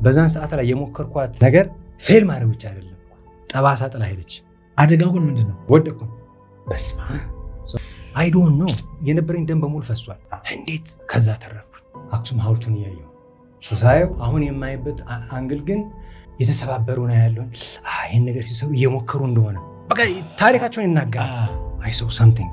በዛን ሰዓት ላይ የሞከርኳት ነገር ፌል ማድረግ ብቻ አይደለም፣ ጠባሳ ጥላ ሄደች። አደጋው ግን ምንድነው? ወደቅኩ። በስመ አብ አይ ዶንት ኖ የነበረኝ ደም በሙሉ ፈሷል። እንዴት ከዛ ተረፍኩ? አክሱም ሐውልቱን እያየሁ ሳየው አሁን የማይበት አንግል ግን የተሰባበሩ ነው ያለው። ይሄን ነገር ሲሰሩ እየሞከሩ እንደሆነ በቃ ታሪካቸውን ይናገራል። አይ ሶ ሰምቲንግ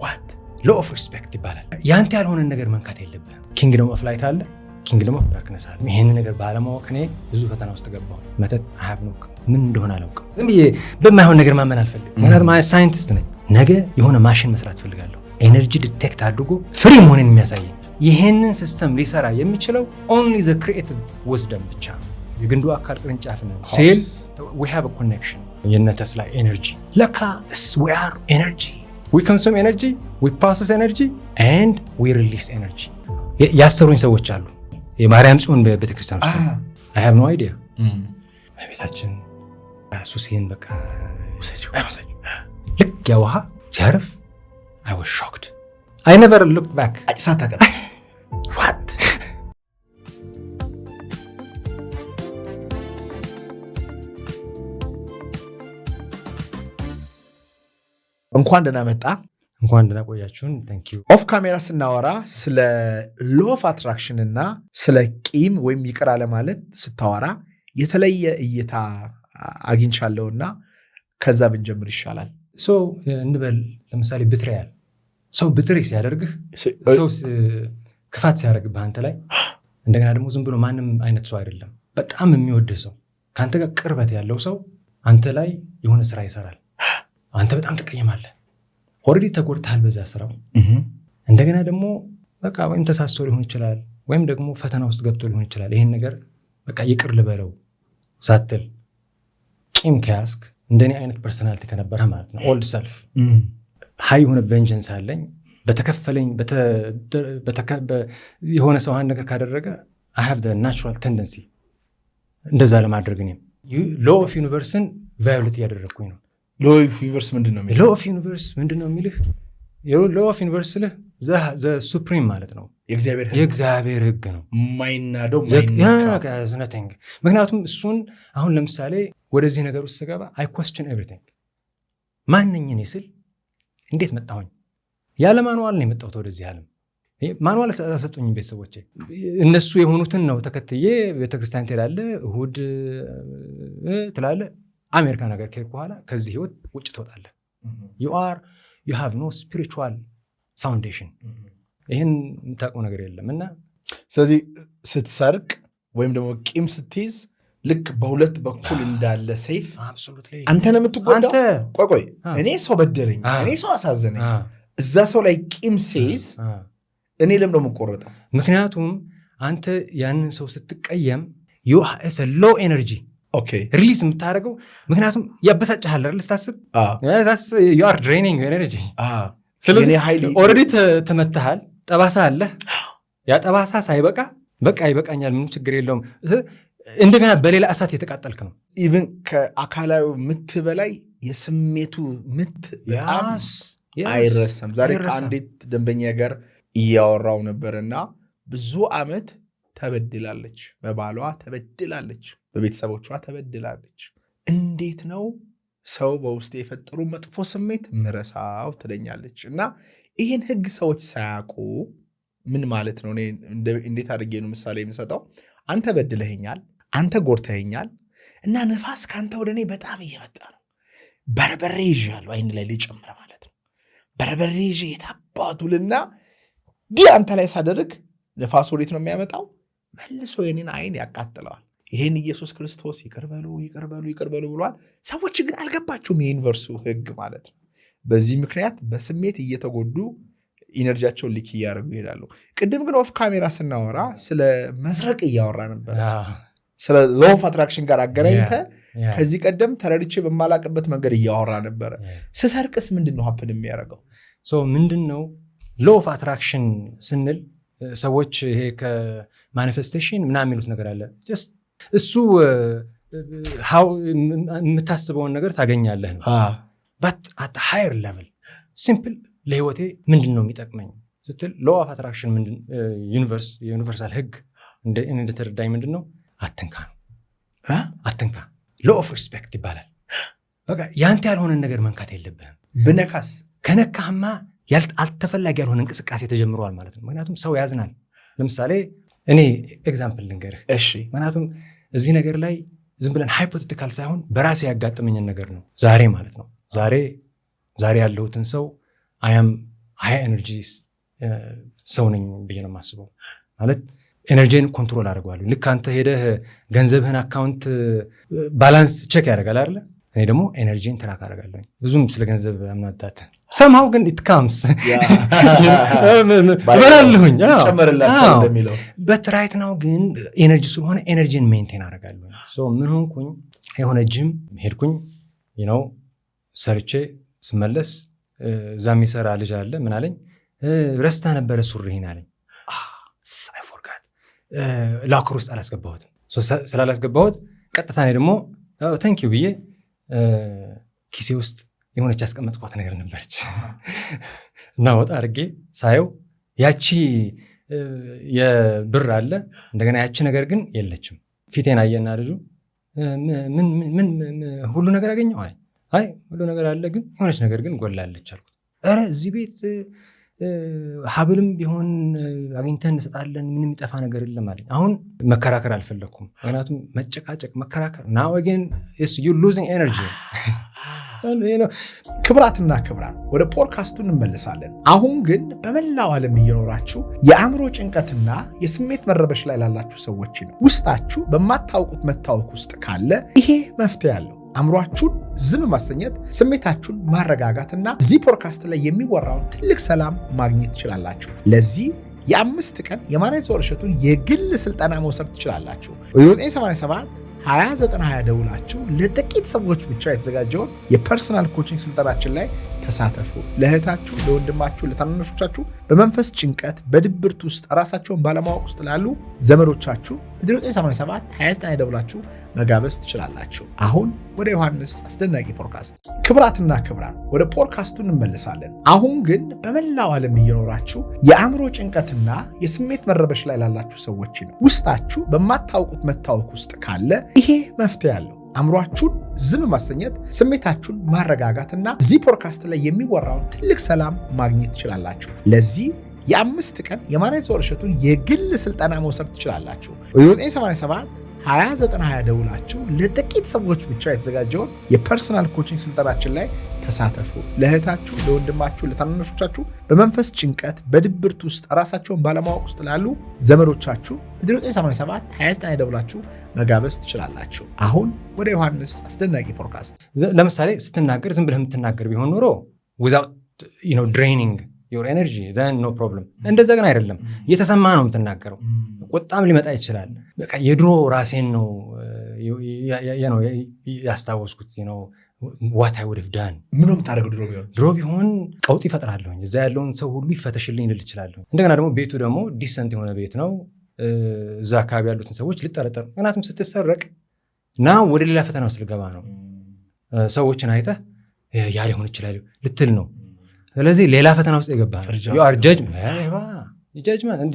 ዋት ሎ ኦፍ ሪስፔክት ይባላል። ያንተ ያልሆነን ነገር መንካት የለብህም። ኪንግደም ኦፍ ላይት አለ፣ ኪንግደም ኦፍ ዳርክነስ አለ። ይሄን ነገር ባለማወቅ እኔ ብዙ ፈተና ውስጥ ገባሁ። መተት አሃብ ነው ምን እንደሆነ አላውቅም። ዝም ብዬ በማይሆን ነገር ማመን አልፈልግም። ምክንያቱም ሳይንቲስት ነኝ። ነገ የሆነ ማሽን መስራት ፈልጋለሁ፣ ኤነርጂ ዲቴክት አድርጎ ፍሪ መሆንን የሚያሳይ። ይሄንን ሲስተም ሊሰራ የሚችለው ኦንሊ ዘ ክሪኤቲቭ ዊዝደም ብቻ ነው። የግንዱ አካል ቅርንጫፍ ነው። ሴል we have a connection የነ ተስላ ኤነርጂ ለካ we are energy, we consume energy, we process energy and we release energy። ያሰሩኝ ሰዎች አሉ የማርያም ጽዮን በቤተክርስቲያን ውስጥ I have no idea። በቤታችን ሱሲን በቃ ወሰጂው ልክ ያ ውሃ ሲያርፍ I was shocked. I never looked back። አጭሳታ ገባ what እንኳን ደህና መጣ። እንኳን ደህና ቆያችሁን። ታንክ ዩ። ኦፍ ካሜራ ስናወራ ስለ ሎ ኦፍ አትራክሽን እና ስለ ቂም ወይም ይቅር አለማለት ስታወራ የተለየ እይታ አግኝቻለሁና ከዛ ብንጀምር ይሻላል። ሶ እንበል ለምሳሌ ብትሪያል ሰው ብትሪ ሲያደርግህ ሰው ክፋት ሲያደርግብህ አንተ ላይ እንደገና ደግሞ ዝም ብሎ ማንም አይነት ሰው አይደለም፣ በጣም የሚወድህ ሰው ከአንተ ጋር ቅርበት ያለው ሰው አንተ ላይ የሆነ ስራ ይሰራል። አንተ በጣም ትቀየማለህ። ኦልሬዲ ተጎድተሃል በዛ ስራው። እንደገና ደግሞ በቃ ወይም ተሳስቶ ሊሆን ይችላል ወይም ደግሞ ፈተና ውስጥ ገብቶ ሊሆን ይችላል። ይሄን ነገር በቃ ይቅር ልበለው ሳትል ቂም ከያዝክ እንደኔ አይነት ፐርሰናሊቲ ከነበረ ማለት ነው ኦልድ ሰልፍ ሃይ የሆነ ቬንጀንስ አለኝ በተከፈለኝ የሆነ ሰው አንድ ነገር ካደረገ I have the natural tendency እንደዛ ለማድረግ እኔም ሎ ኦፍ ዩኒቨርስን ቫዮሌት እያደረግኩኝ ነው። ሎ ኦፍ ዩኒቨርስ ምንድነው የሚልህ? ሎ ኦፍ ዩኒቨርስ ምንድነው የሚልህ? ሎ ኦፍ ዩኒቨርስ ልህ ዘ ሱፕሪም ማለት ነው። የእግዚአብሔር ህግ ነው ማይናደው ማይናካ። ምክንያቱም እሱን አሁን ለምሳሌ ወደዚህ ነገር ውስጥ ስገባ I question everything። ማንኝ እኔ ስል እንዴት መጣሁኝ? ያለ ማኑዋል ነው የመጣሁት ወደዚህ ዓለም። ማኑዋል ሰጡኝ ቤተሰቦቼ። እነሱ የሆኑትን ነው ተከትዬ ቤተክርስቲያን ትሄዳለህ፣ እሁድ ትላለህ። አሜሪካ ነገር ከሄድኩ በኋላ ከዚህ ህይወት ውጭ ትወጣለህ። you have no spiritual foundation። ይህን የምታውቀው ነገር የለም። እና ስለዚህ ስትሰርቅ ወይም ደግሞ ቂም ስትይዝ ልክ በሁለት በኩል እንዳለ ሰይፍ አንተ ነው የምትጎዳው። ቆይ እኔ ሰው በደለኝ፣ እኔ ሰው አሳዘነኝ፣ እዛ ሰው ላይ ቂም ሲይዝ እኔ ለምን ነው የምቆረጠው? ምክንያቱም አንተ ያንን ሰው ስትቀየም you is a low energy ሪሊዝ የምታደርገው ምክንያቱም ያበሳጭሃል አይደል? ስታስብ you are draining your energy። ስለዚህ ኦልሬዲ ተመተሃል፣ ጠባሳ አለ። ያ ጠባሳ ሳይበቃ በቃ ይበቃኛል፣ ምንም ችግር የለውም፣ እንደገና በሌላ እሳት የተቃጠልክ ነው። ኢቭን ከአካላዊ ምት በላይ የስሜቱ ምት በጣም አይረሳም። ዛሬ ከአንዲት ደንበኛ ጋር እያወራው ነበርና ብዙ ዓመት ተበድላለች፣ በባሏ ተበድላለች፣ በቤተሰቦቿ ተበድላለች። እንዴት ነው ሰው በውስጥ የፈጠሩ መጥፎ ስሜት ምረሳው ትለኛለች። እና ይህን ህግ ሰዎች ሳያውቁ ምን ማለት ነው? እንዴት አድርጌ ነው ምሳሌ የምሰጠው? አንተ በድለኸኛል፣ አንተ ጎድተኸኛል እና ነፋስ ከአንተ ወደ እኔ በጣም እየመጣ ነው። በርበሬ ይዣለሁ፣ አይን ላይ ልጨምር ማለት ነው። በርበሬ ይዤ የታባቱልና አንተ ላይ ሳደርግ ነፋስ ወዴት ነው የሚያመጣው? መልሶ የኔን አይን ያቃጥለዋል። ይሄን ኢየሱስ ክርስቶስ ይቅርበሉ ብሏል። ሰዎች ግን አልገባቸውም የዩኒቨርሱ ህግ ማለት ነው። በዚህ ምክንያት በስሜት እየተጎዱ ኢነርጂያቸውን ሊክ እያደረጉ ይሄዳሉ። ቅድም ግን ኦፍ ካሜራ ስናወራ ስለ መስረቅ እያወራ ነበር። ስለ ሎ ኦፍ አትራክሽን ጋር አገናኝተ ከዚህ ቀደም ተረድቼ በማላቅበት መንገድ እያወራ ነበር። ስሰርቅስ ምንድን ነው ሀፕን የሚያደርገው? ምንድን ነው ሎ ኦፍ አትራክሽን ስንል ሰዎች ይሄ ከማኒፌስቴሽን ምናምን የሚሉት ነገር አለ። እሱ የምታስበውን ነገር ታገኛለህ ነው። በት አት ሃየር ሌቭል ሲምፕል ለህይወቴ ምንድን ነው የሚጠቅመኝ ስትል ሎ ኦፍ አትራክሽን ዩኒቨርሳል ህግ እንደተረዳኝ ምንድን ነው አትንካ ነው። አትንካ ሎ ኦፍ ሪስፔክት ይባላል። በቃ ያንተ ያልሆነን ነገር መንካት የለብህም። ብነካስ ከነካህማ አልተፈላጊ ያልሆነ እንቅስቃሴ ተጀምረዋል ማለት ነው። ምክንያቱም ሰው ያዝናል። ለምሳሌ እኔ ኤግዛምፕል ልንገርህ። እሺ። ምክንያቱም እዚህ ነገር ላይ ዝም ብለን ሃይፖቴቲካል ሳይሆን በራሴ ያጋጠመኝን ነገር ነው ዛሬ ማለት ነው። ዛሬ ያለሁትን ሰው አያም ሃይ ኤነርጂ ሰው ነኝ ብዬ ነው የማስበው። ማለት ኤነርጂን ኮንትሮል አድርገዋለሁ። ልክ አንተ ሄደህ ገንዘብህን አካውንት ባላንስ ቼክ ያደርጋል አይደለ? እኔ ደግሞ ኤነርጂን ትራክ አደርጋለሁ። ብዙም ስለ ገንዘብ አምናጣት ሰምሃው ግን ኢት ካምስ በላለሁኝ ጨመርላችሁ እንደሚለው በት ራይት ናው ግን ኤነርጂ ስለሆነ ኤነርጂን ሜንቴን አደርጋለሁ። ሶ ምን ሆንኩኝ? የሆነ ጂም ሄድኩኝ ሰርቼ ስመለስ እዛ የሚሰራ ልጅ አለ። ምን አለኝ? ረስታ ነበረ ሱሪህን አለኝ። አይ ፎርጋት ላከር ውስጥ አላስገባሁትም። ስላላስገባሁት ቀጥታ እኔ ደግሞ ታንክ ዩ ብዬ ኪሴ ውስጥ የሆነች ያስቀመጥኳት ነገር ነበረች እና ወጣ አድርጌ ሳየው ያቺ የብር አለ እንደገና ያቺ ነገር ግን የለችም። ፊቴን አየና ልጁ ምን ሁሉ ነገር አገኘው አለኝ። አይ ሁሉ ነገር አለ ግን የሆነች ነገር ግን ጎላለች አልኩት። ኧረ እዚህ ቤት ሀብልም ቢሆን አግኝተን እንሰጣለን፣ ምንም የሚጠፋ ነገር የለም አለኝ። አሁን መከራከር አልፈለኩም። ምክንያቱም መጨቃጨቅ መከራከር ናው ግን you're losing energy። ክብራትና ክብራን ወደ ፖድካስቱ እንመለሳለን። አሁን ግን በመላው ዓለም እየኖራችሁ የአእምሮ ጭንቀትና የስሜት መረበሽ ላይ ላላችሁ ሰዎች ነው። ውስጣችሁ በማታውቁት መታወክ ውስጥ ካለ ይሄ መፍትሄ አለው። አእምሯችሁን ዝም ማሰኘት፣ ስሜታችሁን ማረጋጋትና እዚህ ፖድካስት ላይ የሚወራውን ትልቅ ሰላም ማግኘት ትችላላችሁ። ለዚህ የ5 ቀን የማኔዞር እሸቱን የግል ስልጠና መውሰድ ትችላላችሁ። በ987 2920 ደውላችሁ ለጥቂት ሰዎች ብቻ የተዘጋጀውን የፐርሰናል ኮቺንግ ስልጠናችን ላይ ተሳተፉ። ለእህታችሁ፣ ለወንድማችሁ፣ ለታናናሾቻችሁ በመንፈስ ጭንቀት በድብርት ውስጥ ራሳቸውን ባለማወቅ ውስጥ ላሉ ዘመዶቻችሁ 987 2920 ደውላችሁ መጋበዝ ትችላላችሁ። አሁን ወደ ዮሐንስ አስደናቂ ፖድካስት። ክብራትና ክብራን ወደ ፖድካስቱ እንመለሳለን። አሁን ግን በመላው ዓለም እየኖራችሁ የአእምሮ ጭንቀትና የስሜት መረበሽ ላይ ላላችሁ ሰዎች ነው። ውስጣችሁ በማታውቁት መታወክ ውስጥ ካለ ይሄ መፍትሄ አለው። አእምሯችሁን ዝም ማሰኘት፣ ስሜታችሁን ማረጋጋትና እዚህ ፖድካስት ላይ የሚወራውን ትልቅ ሰላም ማግኘት ትችላላችሁ። ለዚህ የ5 ቀን የማኔዞር እሸቱን የግል ስልጠና መውሰድ ትችላላችሁ። በ987 2920 ደውላችሁ ለጥቂት ሰዎች ብቻ የተዘጋጀውን የፐርሰናል ኮቺንግ ስልጠናችን ላይ ተሳተፉ። ለእህታችሁ፣ ለወንድማችሁ፣ ለታናናሾቻችሁ በመንፈስ ጭንቀት በድብርት ውስጥ ራሳቸውን ባለማወቅ ውስጥ ላሉ ዘመዶቻችሁ 987 2920 ደውላችሁ መጋበዝ ትችላላችሁ። አሁን ወደ ዮሐንስ አስደናቂ ፖድካስት። ለምሳሌ ስትናገር ዝም ብለህ የምትናገር ቢሆን ኖሮ without draining your energy then no problem። እንደዛ ግን አይደለም። እየተሰማ ነው የምትናገረው። ቁጣም ሊመጣ ይችላል። በቃ የድሮ ራሴን ነው ያስታወስኩት። what I would have done። ምን ነው የምታደርገው? ድሮ ቢሆን ቀውጥ ይፈጥራለሁኝ። እዛ ያለውን ሰው ሁሉ ይፈተሽልኝ ልል እችላለሁ። እንደገና ደግሞ ቤቱ ደግሞ ዲሰንት የሆነ ቤት ነው። እዛ አካባቢ ያሉትን ሰዎች ልጠረጠር። ምክንያቱም ስትሰረቅ እና ወደ ሌላ ፈተና ውስጥ ልገባ ነው። ሰዎችን አይተህ ያ ሊሆን ይችላል ልትል ነው። ስለዚህ ሌላ ፈተና ውስጥ የገባ ነው። you are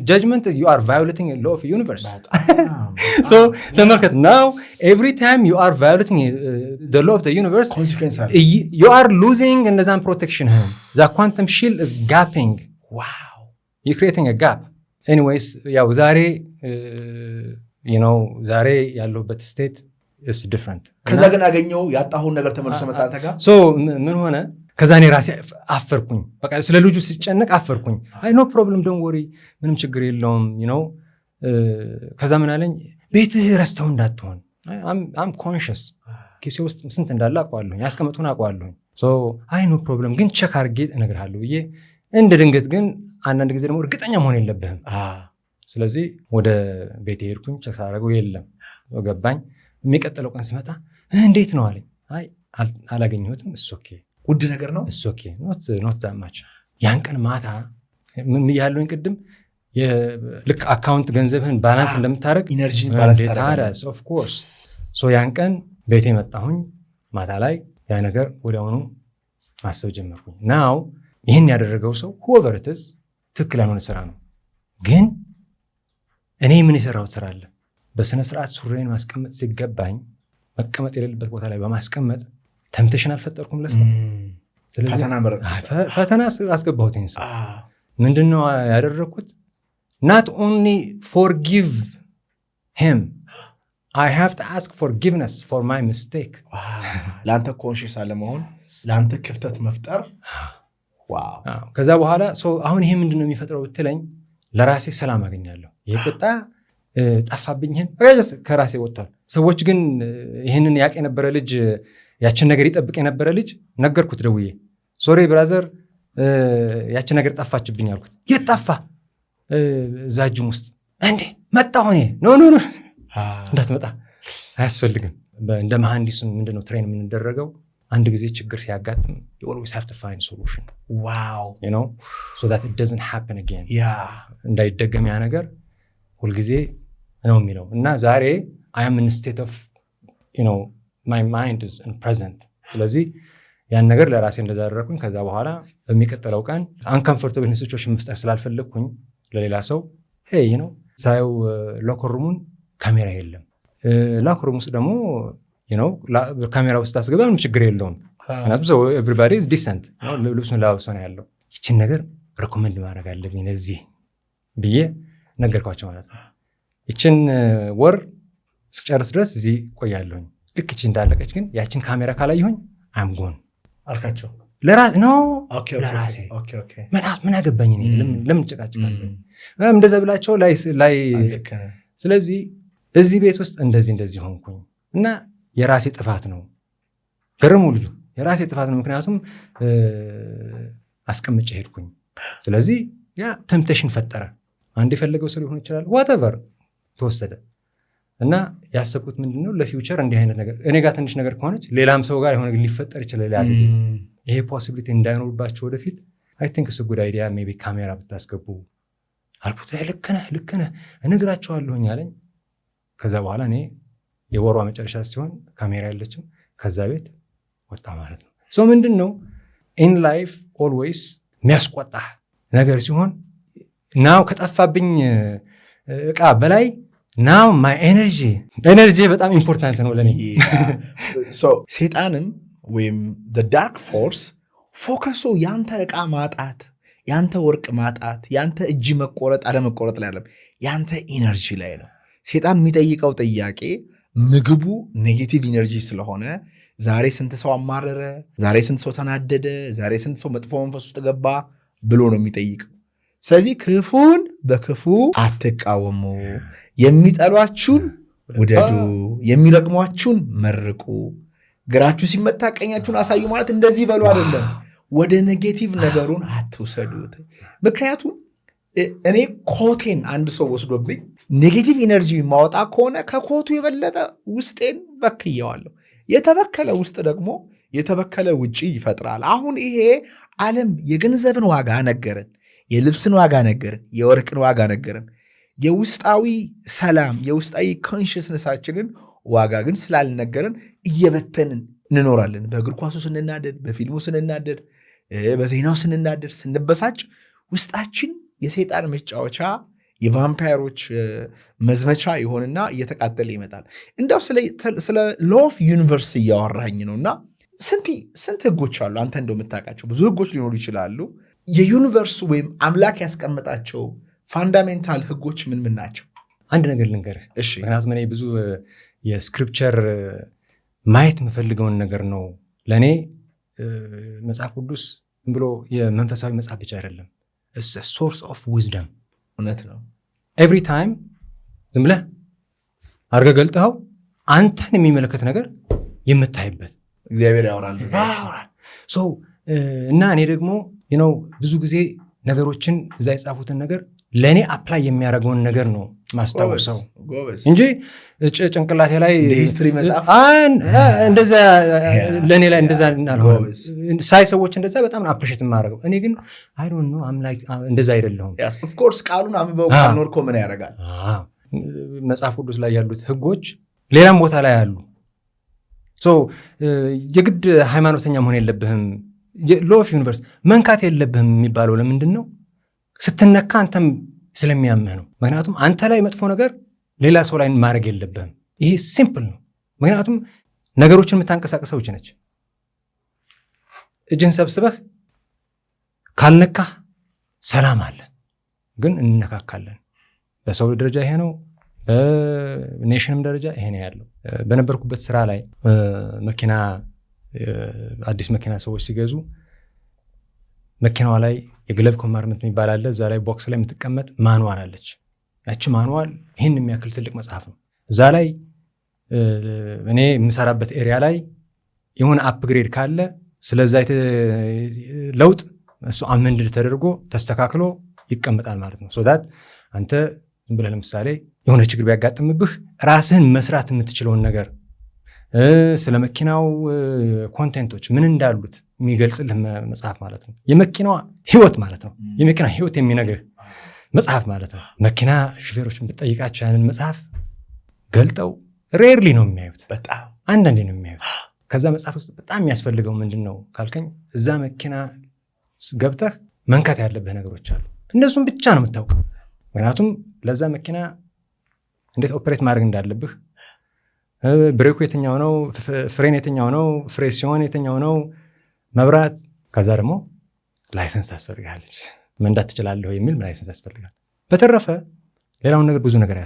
judgment you are violating the law of the universe። so ተመልከት፣ now every time you are violating the law of the universe you are losing እንደዛን protection the quantum shield is gapping. wow you creating a gap anyways። ያው ዛሬ ያለሁበት ስቴት is different። ከዛ ግን አገኘው ያጣሁን ነገር ተመልሶ መጣ አንተ ጋር። so ምን ሆነ? ከዛ እኔ ራሴ አፈርኩኝ። በቃ ስለ ልጁ ሲጨነቅ አፈርኩኝ። አይ ኖ ፕሮብለም ዶንት ወሪ፣ ምንም ችግር የለውም ከዛ ምን አለኝ? ቤትህ ረስተው እንዳትሆን። አም ኮንሽስ ኪሴ ውስጥ ስንት እንዳለ አውቀዋለሁኝ፣ ያስቀመጥኩን አውቀዋለሁኝ። አይ ኖ ፕሮብለም ግን ቼክ አድርጌ እነግርሃለሁ ብዬ እንደ ድንገት ግን አንዳንድ ጊዜ ደግሞ እርግጠኛ መሆን የለብህም። ስለዚህ ወደ ቤት ሄድኩኝ። ቼክ ሳደርገው የለም። ገባኝ። የሚቀጥለው ቀን ስመጣ እንዴት ነው አለኝ። አይ አላገኘሁትም። እሱ ኦኬ ውድ ነገር ነው። እሱ ኦኬ ኖት ዳት ማች። ያን ቀን ማታ ምን ያለውኝ ቅድም ልክ አካውንት ገንዘብህን ባላንስ እንደምታደርግ ኢነርጂ ባላንስ ታደርጋለህ። ኦፍ ኮርስ። ያን ቀን ቤቴ መጣሁኝ። ማታ ላይ ያ ነገር ወዲያውኑ ማሰብ ጀመርኩኝ። ናው ይህን ያደረገው ሰው whoever it is ትክክል ያልሆነ ስራ ነው። ግን እኔ ምን የሰራሁት ስራ አለ? በስነ ስርዓት ሱሬን ማስቀመጥ ሲገባኝ መቀመጥ የሌለበት ቦታ ላይ በማስቀመጥ ተምፕቴሽን አልፈጠርኩም ለሰው። ፈተና አስገባሁት። ሰው ምንድነው ያደረኩት? not only forgive him, I have to ask forgiveness for my mistake. ለአንተ ኮንሽስ አለመሆን፣ ለአንተ ክፍተት መፍጠር። ከዛ በኋላ አሁን ይሄ ምንድነው የሚፈጥረው ብትለኝ ለራሴ ሰላም አገኛለሁ። ይሄ ቁጣ ጠፋብኝን ከራሴ ወጥቷል። ሰዎች ግን ይህንን ያቅ የነበረ ልጅ ያችን ነገር ይጠብቅ የነበረ ልጅ ነገርኩት ደውዬ፣ ሶሪ ብራዘር ያችን ነገር ጠፋችብኝ አልኩት። የት ጠፋ? እዛ ጅም ውስጥ። እንዴ መጣ ሆኔ ኖ እንዳትመጣ አያስፈልግም። እንደ መሐንዲስም ምንድነው ትሬን የምንደረገው አንድ ጊዜ ችግር ሲያጋጥም you always have to find solution. wow, you know, so that it doesn't happen again. እንዳይደገም ያ ነገር ሁልጊዜ ነው የሚለው እና ዛሬ I am in a state of, you know, my mind is in present. ስለዚህ ያን ነገር ለራሴ እንደዛደረኩኝ ከዛ በኋላ በሚቀጥለው ቀን uncomfortable situation መፍጠር ስላልፈለግኩኝ ለሌላ ሰው hey you know ሳይው ሎከር ሩሙን ካሜራ የለም ሎከር ሩም ውስጥ ደግሞ you know ካሜራ ውስጥ አስገባ ምንም ችግር የለውም ምክንያቱም so everybody is decent ነው ልብሱን ለብሶ ነው ያለው። ይህችን ነገር ሪኮመንድ ማድረግ አለብኝ ለዚህ ብዬ ነገርኳቸው ማለት ነው። ይህችን ወር እስከጨርስ ድረስ እዚህ ቆያለሁኝ። ልክ ይህች እንዳለቀች ግን ያችን ካሜራ ካላየሁኝ I'm gone አልካቸው። ለራሴ ምን አገባኝ ለምን ጨቃጭቃለሁ እንደዛ ብላቸው ላይ ስለዚህ እዚህ ቤት ውስጥ እንደዚህ ሆንኩኝ እና የራሴ ጥፋት ነው። ገረሙ ልጁ የራሴ ጥፋት ነው ምክንያቱም አስቀምጬ ሄድኩኝ። ስለዚህ ያ ቴምፕቴሽን ፈጠረ። አንድ የፈለገው ሰው ሊሆን ይችላል whatever ተወሰደ እና ያሰብኩት ምንድነው ለፊውቸር እንዲህ አይነት ነገር እኔ ጋር ትንሽ ነገር ከሆነች ሌላም ሰው ጋር የሆነ ሊፈጠር ይችላል ያ ጊዜ ይሄ ፖሲቢሊቲ እንዳይኖርባቸው ወደፊት I think it's a good idea maybe ካሜራ ብታስገቡ አልኩት። ልክ ነህ እነግራቸዋለሁኝ አለኝ። ከዛ በኋላ እኔ የወሯ መጨረሻ ሲሆን ካሜራ የለችም ከዛ ቤት ወጣ ማለት ነው። ሶ ምንድነው in life always የሚያስቆጣ ነገር ሲሆን ናው ከጠፋብኝ እቃ በላይ ናው my energy በጣም ኢምፖርታንት ነው ለኔ። ሰይጣንም ወይም the dark force ፎከሱ ያንተ እቃ ማጣት፣ ያንተ ወርቅ ማጣት፣ ያንተ እጅ መቆረጥ አለመቆረጥ ላይ አይደለም፣ ያንተ ኢነርጂ ላይ ነው። ሰይጣን የሚጠይቀው ጥያቄ ምግቡ ኔጌቲቭ ኢነርጂ ስለሆነ ዛሬ ስንት ሰው አማረረ፣ ዛሬ ስንት ሰው ተናደደ፣ ዛሬ ስንት ሰው መጥፎ መንፈስ ውስጥ ገባ ብሎ ነው የሚጠይቀው። ስለዚህ ክፉን በክፉ አትቃወሙ፣ የሚጠሏችሁን ውደዱ፣ የሚረግሟችሁን መርቁ፣ ግራችሁ ሲመታ ቀኛችሁን አሳዩ ማለት እንደዚህ በሉ አይደለም። ወደ ኔጌቲቭ ነገሩን አትውሰዱት። ምክንያቱም እኔ ኮቴን አንድ ሰው ወስዶብኝ ኔጌቲቭ ኢነርጂ ማወጣ ከሆነ ከኮቱ የበለጠ ውስጤን በክየዋለሁ። የተበከለ ውስጥ ደግሞ የተበከለ ውጪ ይፈጥራል። አሁን ይሄ ዓለም የገንዘብን ዋጋ ነገርን፣ የልብስን ዋጋ ነገርን፣ የወርቅን ዋጋ ነገርን። የውስጣዊ ሰላም የውስጣዊ ኮንሽስነሳችንን ዋጋ ግን ስላልነገርን እየበተንን እንኖራለን። በእግር ኳሱ ስንናደድ፣ በፊልሙ ስንናደድ፣ በዜናው ስንናደድ፣ ስንበሳጭ ውስጣችን የሰይጣን መጫወቻ የቫምፓየሮች መዝመቻ ይሆንና እየተቃጠለ ይመጣል። እንደው ስለ ሎው ኦፍ ዩኒቨርስ እያወራኝ ነውና ስንት ህጎች አሉ አንተ እንደው የምታውቃቸው? ብዙ ህጎች ሊኖሩ ይችላሉ። የዩኒቨርሱ ወይም አምላክ ያስቀመጣቸው ፋንዳሜንታል ህጎች ምን ናቸው? አንድ ነገር ልንገርህ። ምክንያቱም እኔ ብዙ የስክሪፕቸር ማየት የምፈልገውን ነገር ነው። ለእኔ መጽሐፍ ቅዱስ ብሎ የመንፈሳዊ መጽሐፍ ብቻ አይደለም፣ ሶርስ ኦፍ ዊዝደም። እውነት ነው። ኤቭሪ ታይም ዝም ብለህ አድርገህ ገልጠኸው አንተን የሚመለከት ነገር የምታይበት እግዚአብሔር ያወራል እና እኔ ደግሞ ብዙ ጊዜ ነገሮችን እዛ የጻፉትን ነገር ለእኔ አፕላይ የሚያደርገውን ነገር ነው ማስታወሰው እንጂ ጭንቅላቴ ላይ ሂስትሪ መጽሐፍ እንደዛ ለእኔ ላይ እንደዛ አልሆነም። ሳይ ሰዎች እንደዛ በጣም አፕሪሼት የማደርገው እኔ ግን አይ ዶንት ኖ እንደዛ አይደለሁም። ኦፍ ኮርስ ቃሉን አንብበው ካልኖርኮ ምን ያደርጋል? መጽሐፍ ቅዱስ ላይ ያሉት ህጎች ሌላም ቦታ ላይ አሉ። የግድ ሃይማኖተኛ መሆን የለብህም፣ ሎው ኦፍ ዩኒቨርስ መንካት የለብህም የሚባለው ለምንድን ነው? ስትነካ አንተም ስለሚያምህ ነው። ምክንያቱም አንተ ላይ መጥፎ ነገር ሌላ ሰው ላይ ማድረግ የለብህም። ይሄ ሲምፕል ነው። ምክንያቱም ነገሮችን የምታንቀሳቀሰው እጅ ነች። እጅን ሰብስበህ ካልነካህ ሰላም አለ። ግን እንነካካለን። በሰው ደረጃ ይሄ ነው፣ በኔሽንም ደረጃ ይሄ ነው ያለው። በነበርኩበት ስራ ላይ መኪና አዲስ መኪና ሰዎች ሲገዙ መኪናዋ ላይ የግለብ ኮምፓርትመንት የሚባል አለ። እዛ ላይ ቦክስ ላይ የምትቀመጥ ማኑዋል አለች። ያቺ ማኑዋል ይህን የሚያክል ትልቅ መጽሐፍ ነው። እዛ ላይ እኔ የምሰራበት ኤሪያ ላይ የሆነ አፕግሬድ ካለ ስለዛ ለውጥ እሱ አመንድድ ተደርጎ ተስተካክሎ ይቀመጣል ማለት ነው። ሶዳት አንተ ዝም ብለህ ለምሳሌ የሆነ ችግር ቢያጋጥምብህ ራስህን መስራት የምትችለውን ነገር ስለ መኪናው ኮንቴንቶች ምን እንዳሉት የሚገልጽልህ መጽሐፍ ማለት ነው። የመኪናዋ ህይወት ማለት ነው። የመኪና ህይወት የሚነግርህ መጽሐፍ ማለት ነው። መኪና ሹፌሮችን ብትጠይቃቸው ያንን መጽሐፍ ገልጠው ሬርሊ ነው የሚያዩት፣ በጣም አንዳንዴ ነው የሚያዩት። ከዛ መጽሐፍ ውስጥ በጣም የሚያስፈልገው ምንድን ነው ካልከኝ፣ እዛ መኪና ገብተህ መንካት ያለብህ ነገሮች አሉ። እነሱም ብቻ ነው የምታውቀው። ምክንያቱም ለዛ መኪና እንዴት ኦፕሬት ማድረግ እንዳለብህ፣ ብሬኩ የትኛው ነው፣ ፍሬን የትኛው ነው፣ ፍሬሲዮን የትኛው ነው፣ መብራት። ከዛ ደግሞ ላይሰንስ ታስፈልጋለች። መንዳት ትችላለህ የሚል ላይሰንስ ያስፈልጋል። በተረፈ ሌላውን ነገር ብዙ ነገር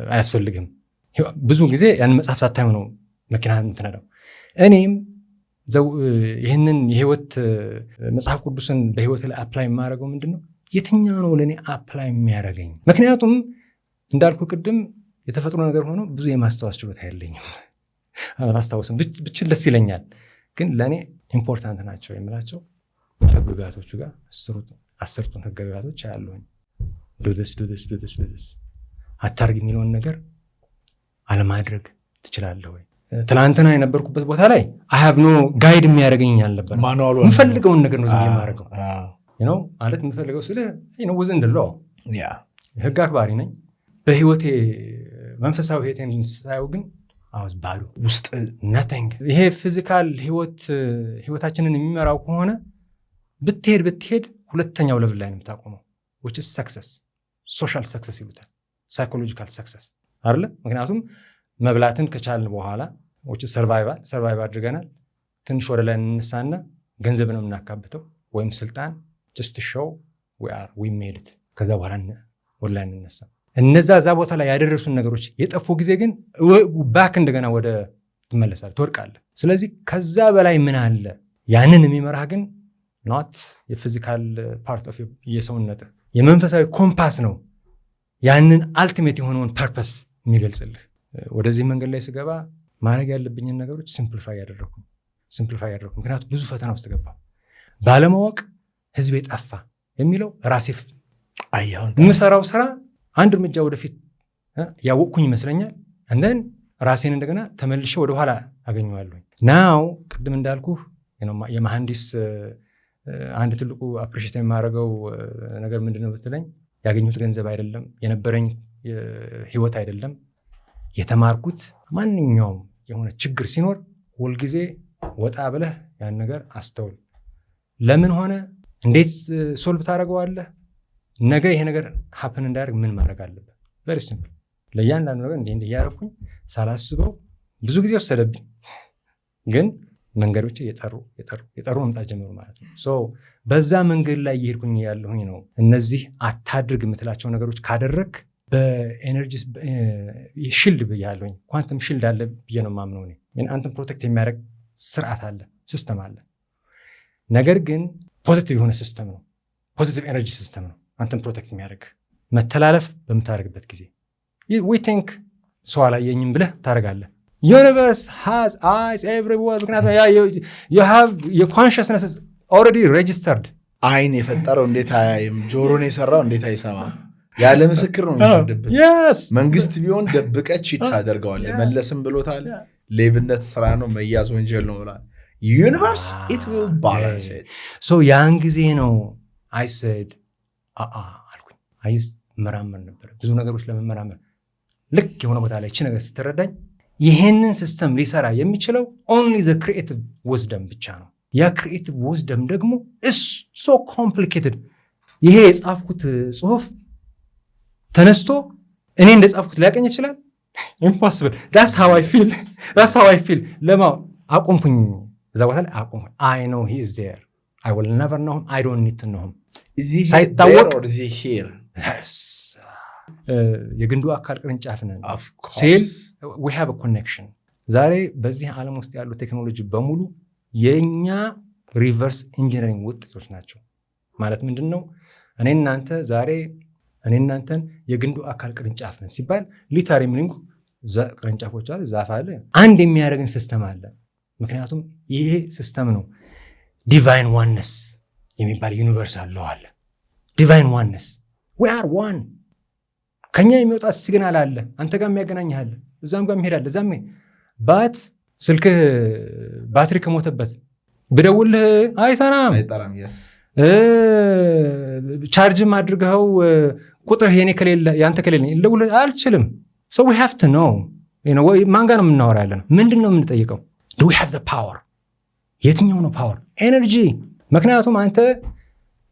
አያስፈልግም። ብዙ ጊዜ ያን መጽሐፍ ሳታየው ነው መኪና የምትነዳው። እኔም ይህንን የህይወት መጽሐፍ ቅዱስን በህይወት ላይ አፕላይ የማደርገው ምንድን ነው፣ የትኛው ነው ለእኔ አፕላይ የሚያደርገኝ? ምክንያቱም እንዳልኩ ቅድም የተፈጥሮ ነገር ሆኖ ብዙ የማስታወስ ችሎታ የለኝም። አላስታውስም፣ ብችል ደስ ይለኛል። ግን ለእኔ ኢምፖርታንት ናቸው የምላቸው ህግጋቶቹ ጋር 10ቱን ህግጋቶች አያለሁኝ። ዱስ አታርግ የሚለውን ነገር አለማድረግ ትችላለህ ወይ? ትላንትና የነበርኩበት ቦታ ላይ አሃቭ ኖ ጋይድ የሚያደርገኝ አልነበር። የምፈልገውን ነገር ነው ዝም የማደርገው ማለት የምፈልገው ስለ ውዝ እንድለው ህግ አክባሪ ነኝ። በህይወቴ መንፈሳዊ ህይወቴን ሳየው ግን አውዝ ባዶ ውስጥ ነቲንግ። ይሄ ፊዚካል ህይወታችንን የሚመራው ከሆነ ብትሄድ ሁለተኛው ለብል ላይ ነው የምታቆመው፣ which is success, social success ይሉታል፣ psychological success አይደለ? ምክንያቱም መብላትን ከቻልን በኋላ which is survive አድርገናል። ትንሽ ወደ ላይ እንነሳና ገንዘብ ነው የምናካብተው ወይም ስልጣን just to show we made it። ከዛ በኋላ ወደ ላይ እንነሳ። እነዛ ቦታ ላይ ያደረሱን ነገሮች የጠፉ ጊዜ ግን ባክ እንደገና ወደ ትመለሳለህ፣ ትወድቃለህ። ስለዚህ ከዛ በላይ ምን አለ? ያንን የሚመራህ ግን ኖት የፊዚካል ፓርት ኦፍ የሰውነት የመንፈሳዊ ኮምፓስ ነው። ያንን አልቲሜት የሆነውን ፐርፐስ የሚገልጽልህ። ወደዚህ መንገድ ላይ ስገባ ማድረግ ያለብኝን ነገሮች ሲምፕሊፋይ ያደረኩ። ምክንያቱም ብዙ ፈተና ውስጥ ገባ። ባለማወቅ ህዝቤ ጠፋ የሚለው ራሴ የምሰራው ስራ አንድ እርምጃ ወደፊት ያወቅኩኝ ይመስለኛል። እንደን ራሴን እንደገና ተመልሼ ወደኋላ አገኘዋለሁ። ናው ቅድም እንዳልኩ የመሐንዲስ አንድ ትልቁ አፕሪሼት የማደርገው ነገር ምንድነው ብትለኝ፣ ያገኙት ገንዘብ አይደለም፣ የነበረኝ ህይወት አይደለም። የተማርኩት ማንኛውም የሆነ ችግር ሲኖር ሁልጊዜ ወጣ ብለህ ያን ነገር አስተውል። ለምን ሆነ፣ እንዴት ሶልቭ ታደርገዋለህ፣ ነገ ይሄ ነገር ሀፕን እንዳያደርግ ምን ማድረግ አለበት። ቨሪ ሲምፕል። ለእያንዳንዱ ነገር እንዲህ እያደረኩኝ ሳላስበው ብዙ ጊዜ ወሰደብኝ፣ ግን መንገዶች የጠሩ መምጣት ጀመሩ ማለት ነው። በዛ መንገድ ላይ እየሄድኩኝ ያለሁኝ ነው። እነዚህ አታድርግ የምትላቸው ነገሮች ካደረግ በኤነርጂ ሽልድ ብያለሁኝ። ኳንተም ሽልድ አለ ብዬ ነው የማምነው እኔ። አንተን ፕሮቴክት የሚያደርግ ስርዓት አለ፣ ሲስተም አለ። ነገር ግን ፖዚቲቭ የሆነ ሲስተም ነው፣ ፖዚቲቭ ኤነርጂ ሲስተም ነው አንተን ፕሮቴክት የሚያደርግ። መተላለፍ በምታደርግበት ጊዜ ዊ ቲንክ ሰው አላየኝም ብለህ ታደርጋለህ። ዩኒቨርስ ሃዝ አይስ ኤቭሪዌር። ምክንያቱም your consciousness is already registered። አይን የፈጠረው እንዴት አያይም? ጆሮን የሰራው እንዴት አይሰማም? ያለ ምስክር ነው የሚፈርድብህ። መንግስት ቢሆን ደብቀህ ቺት ታደርገዋለህ። መለስም ብሎታል፣ ሌብነት ስራ ነው፣ መያዝ ወንጀል ነው ብሏል። ዩኒቨርስ it will balance it። ያን ጊዜ ነው I said አልኩኝ። አይስ መራመር ነበር፣ ብዙ ነገሮች ለመመራመር። ልክ የሆነ ቦታ ላይ እቺ ነገር ስትረዳኝ ይሄንን ሲስተም ሊሰራ የሚችለው only the creative wisdom ብቻ ነው። ያ creative wisdom ደግሞ is so complicated። ይሄ የጻፍኩት ጽሁፍ ተነስቶ እኔ እንደጻፍኩት ሊያቀኝ ይችላል? ኢምፖሲብል። that's how I feel ለማው አቆምኩኝ። እዛ ቦታ ላይ አቆምኩኝ። I know he is there. I will never know him. I don't need to know him. ሳይታወቅ የግንዱ አካል ቅርንጫፍ ነን። ሴል we have a connection። ዛሬ በዚህ ዓለም ውስጥ ያሉ ቴክኖሎጂ በሙሉ የኛ ሪቨርስ ኢንጂነሪንግ ውጤቶች ናቸው። ማለት ምንድነው? እኔ እናንተን የግንዱ አካል ቅርንጫፍ ነን ሲባል ሊታሪ ሚኒንግ ቅርንጫፎች አለ፣ ዛፍ አለ፣ አንድ የሚያደርግን ሲስተም አለ። ምክንያቱም ይሄ ሲስተም ነው ዲቫይን ዋንነስ የሚባል ዩኒቨርስ አለ። ዲቫይን ዋንነስ we are one። ከኛ የሚወጣ ሲግናል አለ፣ አንተ ጋር የሚያገናኝህ አለ፣ እዛም ጋር የሚሄድ አለ። እዛም ባት ስልክህ ባትሪ ከሞተበት ብደውልህ አይሰራም። ቻርጅም አድርገው ቁጥር የኔ ከሌለ ያንተ ከሌለ ልደውልህ አልችልም። so we have to know ማን ጋር ነው የምናወራ ያለነው? ምንድን ነው የምንጠይቀው? do we have the power? የትኛው ነው ፓወር? ኤነርጂ። ምክንያቱም አንተ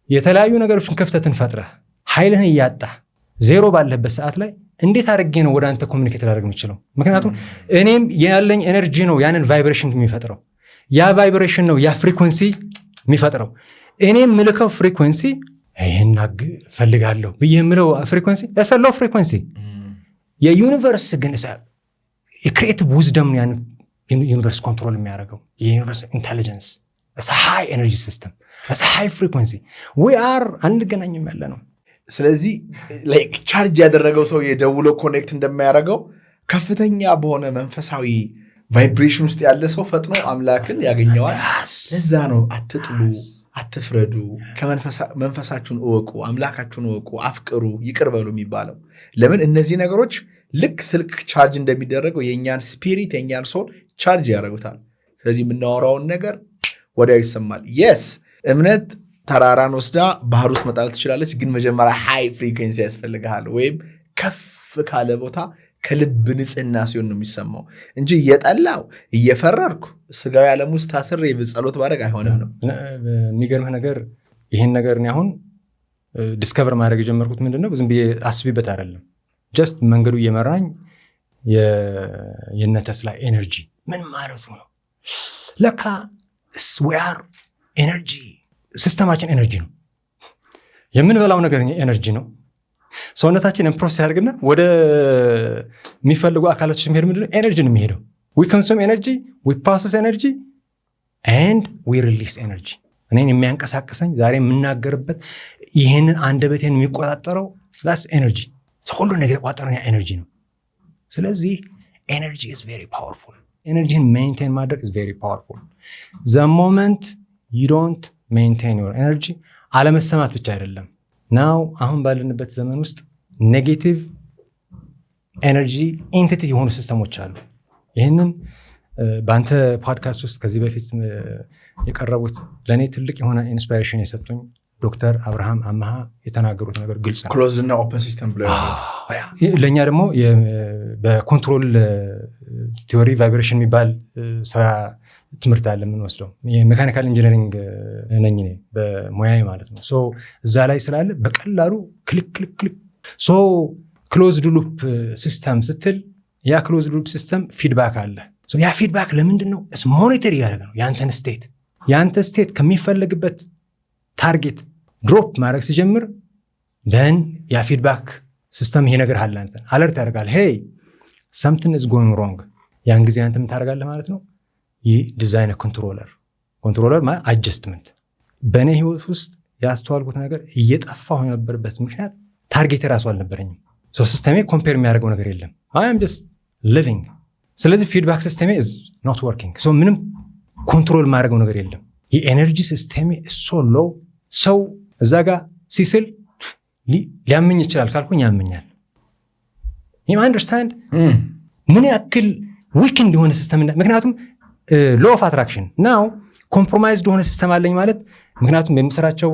የተለያዩ ነገሮችን ክፍተትን ፈጥረህ ኃይልህን እያጣህ ዜሮ ባለበት ሰዓት ላይ እንዴት አድርጌ ነው ወደ አንተ ኮሚኒኬት ላደርግ የምችለው? ምክንያቱም እኔም ያለኝ ኤነርጂ ነው ያንን ቫይብሬሽን የሚፈጥረው። ያ ቫይብሬሽን ነው ያ ፍሪኩዌንሲ የሚፈጥረው። እኔም ምልከው ፍሪኩዌንሲ ይሄን ፈልጋለሁ ብዬ የምለው ፍሪኩዌንሲ ያሰለው ፍሪኩዌንሲ የዩኒቨርስ ግን የክሪኤቲቭ ዊዝደም ያን ዩኒቨርስ ኮንትሮል የሚያደርገው የዩኒቨርስ ኢንቴሊጀንስ ሃይ ኤነርጂ ሲስተም ሃይ ፍሪኩዌንሲ we are አንገናኝም ያለ ነው። ስለዚህ ላይክ ቻርጅ ያደረገው ሰው የደውሎ ኮኔክት እንደሚያደርገው ከፍተኛ በሆነ መንፈሳዊ ቫይብሬሽን ውስጥ ያለ ሰው ፈጥኖ አምላክን ያገኘዋል። ለዛ ነው አትጥሉ፣ አትፍረዱ፣ ከመንፈሳችሁን እወቁ፣ አምላካችሁን እወቁ፣ አፍቅሩ፣ ይቅር በሉ የሚባለው። ለምን እነዚህ ነገሮች ልክ ስልክ ቻርጅ እንደሚደረገው የኛን ስፒሪት የኛን ሶል ቻርጅ ያደርጉታል። ስለዚህ የምናወራውን ነገር ወዲያው ይሰማል። የስ እምነት ተራራን ወስዳ ባህር ውስጥ መጣል ትችላለች፣ ግን መጀመሪያ ሃይ ፍሪኩዌንሲ ያስፈልግሃል። ወይም ከፍ ካለ ቦታ ከልብ ንጽህና ሲሆን ነው የሚሰማው እንጂ እየጠላው እየፈረርኩ ስጋዊ ዓለም ውስጥ ታስሬ በጸሎት ባደረግ አይሆንም ነው። የሚገርምህ ነገር ይሄን ነገር እኔ አሁን ዲስከቨር ማድረግ የጀመርኩት ምንድነው ዝም ብዬ አስቢበት አይደለም። ጀስት መንገዱ እየመራኝ የነ ተስላ ኤነርጂ ምን ማለቱ ነው? ለካ we are ኤነርጂ፣ ሲስተማችን ኤነርጂ ነው። የምንበላው ነገር ኤነርጂ ነው። ሰውነታችንን ፕሮሰስ ያደርግና ወደ የሚፈልጉ አካላቶች የሚሄድ ምንድነው? ኤነርጂ ነው የሚሄደው። we consume energy, we process energy and we release energy። እኔን የሚያንቀሳቅሰኝ ዛሬ የምናገርበት ይህንን አንደበቴን የሚቆጣጠረው ላስ ኤነርጂ፣ ሁሉ ነገር የቋጠረው ኤነርጂ ነው። ስለዚህ ኤነርጂ is very powerful። ኤነርጂን ሜንቴን ማድረግ is very powerful። the moment you don't maintain your energy አለመሰማት ብቻ አይደለም። ናው አሁን ባለንበት ዘመን ውስጥ ኔጌቲቭ ኤነርጂ ኤንቲቲ የሆኑ ሲስተሞች አሉ። ይህንን በአንተ ፖድካስት ውስጥ ከዚህ በፊት የቀረቡት ለእኔ ትልቅ የሆነ ኢንስፓይሬሽን የሰጡኝ ዶክተር አብርሃም አማሃ የተናገሩት ነገር ግልጽ ነው። ክሎዝ እና ኦፕን ሲስተም ብለው ለእኛ ደግሞ በኮንትሮል ቲዮሪ ቫይብሬሽን የሚባል ስራ ትምህርት አለ የምንወስደው። የሜካኒካል ኢንጂነሪንግ ነኝ እኔ በሙያዬ ማለት ነው። እዛ ላይ ስላለ በቀላሉ ክሊክ ክሊክ ክሊክ ክሎዝድ ሉፕ ሲስተም ስትል ያ ክሎዝድ ሉፕ ሲስተም ፊድባክ አለ። ያ ፊድባክ ለምንድን ነው? ሞኒተር እያደረገ ነው የአንተ ስቴት ከሚፈለግበት ታርጌት ድሮፕ ማድረግ ሲጀምር ደን ያ ፊድባክ ሲስተም ይሄ ነገር አለ አንተን አለርት ያደርጋል። ሄይ something is going wrong። ያን ጊዜ አንተ ምን ታደርጋለህ ማለት ነው? ይህ ዲዛይን ኮንትሮለር ማለት አጀስትመንት። በእኔ ህይወት ውስጥ ያስተዋልኩት ነገር እየጠፋሁ የነበረበት ምክንያት ታርጌት ራሱ አልነበረኝም። ሲስተሜ ኮምፔር የሚያደርገው ነገር የለም። I am just living። ስለዚህ ፊድባክ ሲስተሜ is not working። ምንም ኮንትሮል ማድረገው ነገር የለም። የኤነርጂ ሲስተሜ so low። ሰው እዛ ጋር ሲስል ሊያመኝ ይችላል ካልኩኝ ያመኛል። you understand ምን ያክል ዊክ እንደሆነ ሲስተም። ምክንያቱም ሎ ኦፍ አትራክሽን ናው ኮምፕሮማይዝድ የሆነ ሲስተም አለኝ ማለት ምክንያቱም የምሰራቸው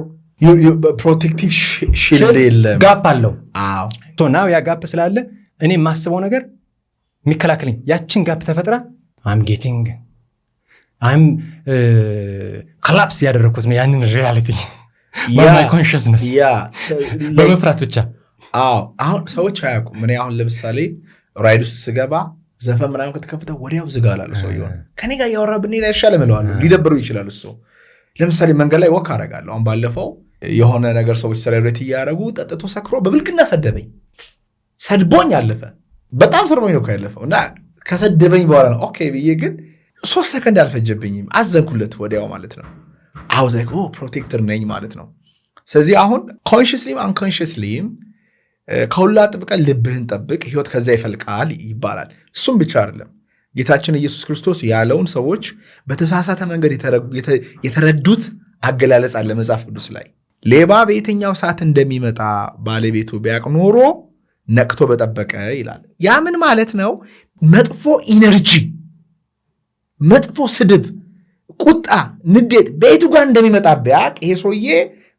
ፕሮቴክቲቭ ሺልድ የለም፣ ጋፕ አለው። ናው ያ ጋፕ ስላለ እኔ የማስበው ነገር የሚከላከልኝ ያችን ጋፕ ተፈጥራ አም ኮላፕስ ያደረኩት ነው ያንን ሪያሊቲ በማይ ኮንሽስነስ በመፍራት ብቻ አሁን ሰዎች አያውቁም። እኔ አሁን ለምሳሌ ራይድ ውስጥ ስገባ ዘፈን ምናምን ከተከፈተ ወዲያው ዝጋ እላለሁ። ሰውዬው ከኔ ጋር እያወራ ብንሄድ አይሻልም እለዋለሁ። ሊደብረው ይችላል እሱ። ለምሳሌ መንገድ ላይ ወክ አደርጋለሁ። አሁን ባለፈው የሆነ ነገር ሰዎች ሴሌብሬት እያደረጉ ጠጥቶ ሰክሮ በብልግና ሰደበኝ። ሰድቦኝ አለፈ። በጣም ሰርቦኝ ነው ያለፈው እና ከሰደበኝ በኋላ ነው ኦኬ ብዬ፣ ግን 3 ሰከንድ አልፈጀብኝም። አዘንኩለት ወዲያው ማለት ነው። አውዘ ፕሮቴክተር ነኝ ማለት ነው። ስለዚህ አሁን ኮንሽስሊም አንኮንሽስሊም ከሁሉ አጥብቀን ልብህን ጠብቅ፣ ህይወት ከዛ ይፈልቃል ይባላል። እሱም ብቻ አይደለም፣ ጌታችን ኢየሱስ ክርስቶስ ያለውን ሰዎች በተሳሳተ መንገድ የተረዱት አገላለጽ አለ መጽሐፍ ቅዱስ ላይ። ሌባ በየትኛው ሰዓት እንደሚመጣ ባለቤቱ ቢያውቅ ኖሮ ነቅቶ በጠበቀ ይላል። ያ ምን ማለት ነው? መጥፎ ኢነርጂ፣ መጥፎ ስድብ፣ ቁጣ፣ ንዴት ቤቱ ጋር እንደሚመጣ ቢያውቅ ይሄ ሰውዬ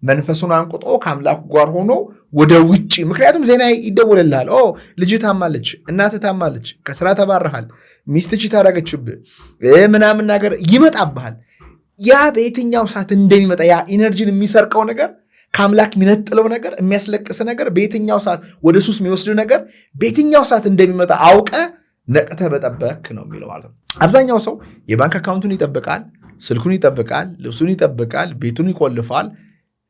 መንፈሱን አንቁጦ ከአምላኩ ጋር ሆኖ ወደ ውጭ። ምክንያቱም ዜና ይደውልልሃል። ልጅ ታማለች፣ እናት ታማለች፣ ከስራ ተባረሃል፣ ሚስት ቺት አደረገችብህ ምናምን ነገር ይመጣብሃል። ያ በየትኛው ሰዓት እንደሚመጣ ያ ኢነርጂን የሚሰርቀው ነገር፣ ከአምላክ የሚነጥለው ነገር፣ የሚያስለቅስ ነገር፣ በየትኛው ሰዓት ወደ ሱስ የሚወስድ ነገር በየትኛው ሰዓት እንደሚመጣ አውቀ ነቅተ በጠበክ ነው የሚለው ማለት ነው። አብዛኛው ሰው የባንክ አካውንቱን ይጠብቃል፣ ስልኩን ይጠብቃል፣ ልብሱን ይጠብቃል፣ ቤቱን ይቆልፋል።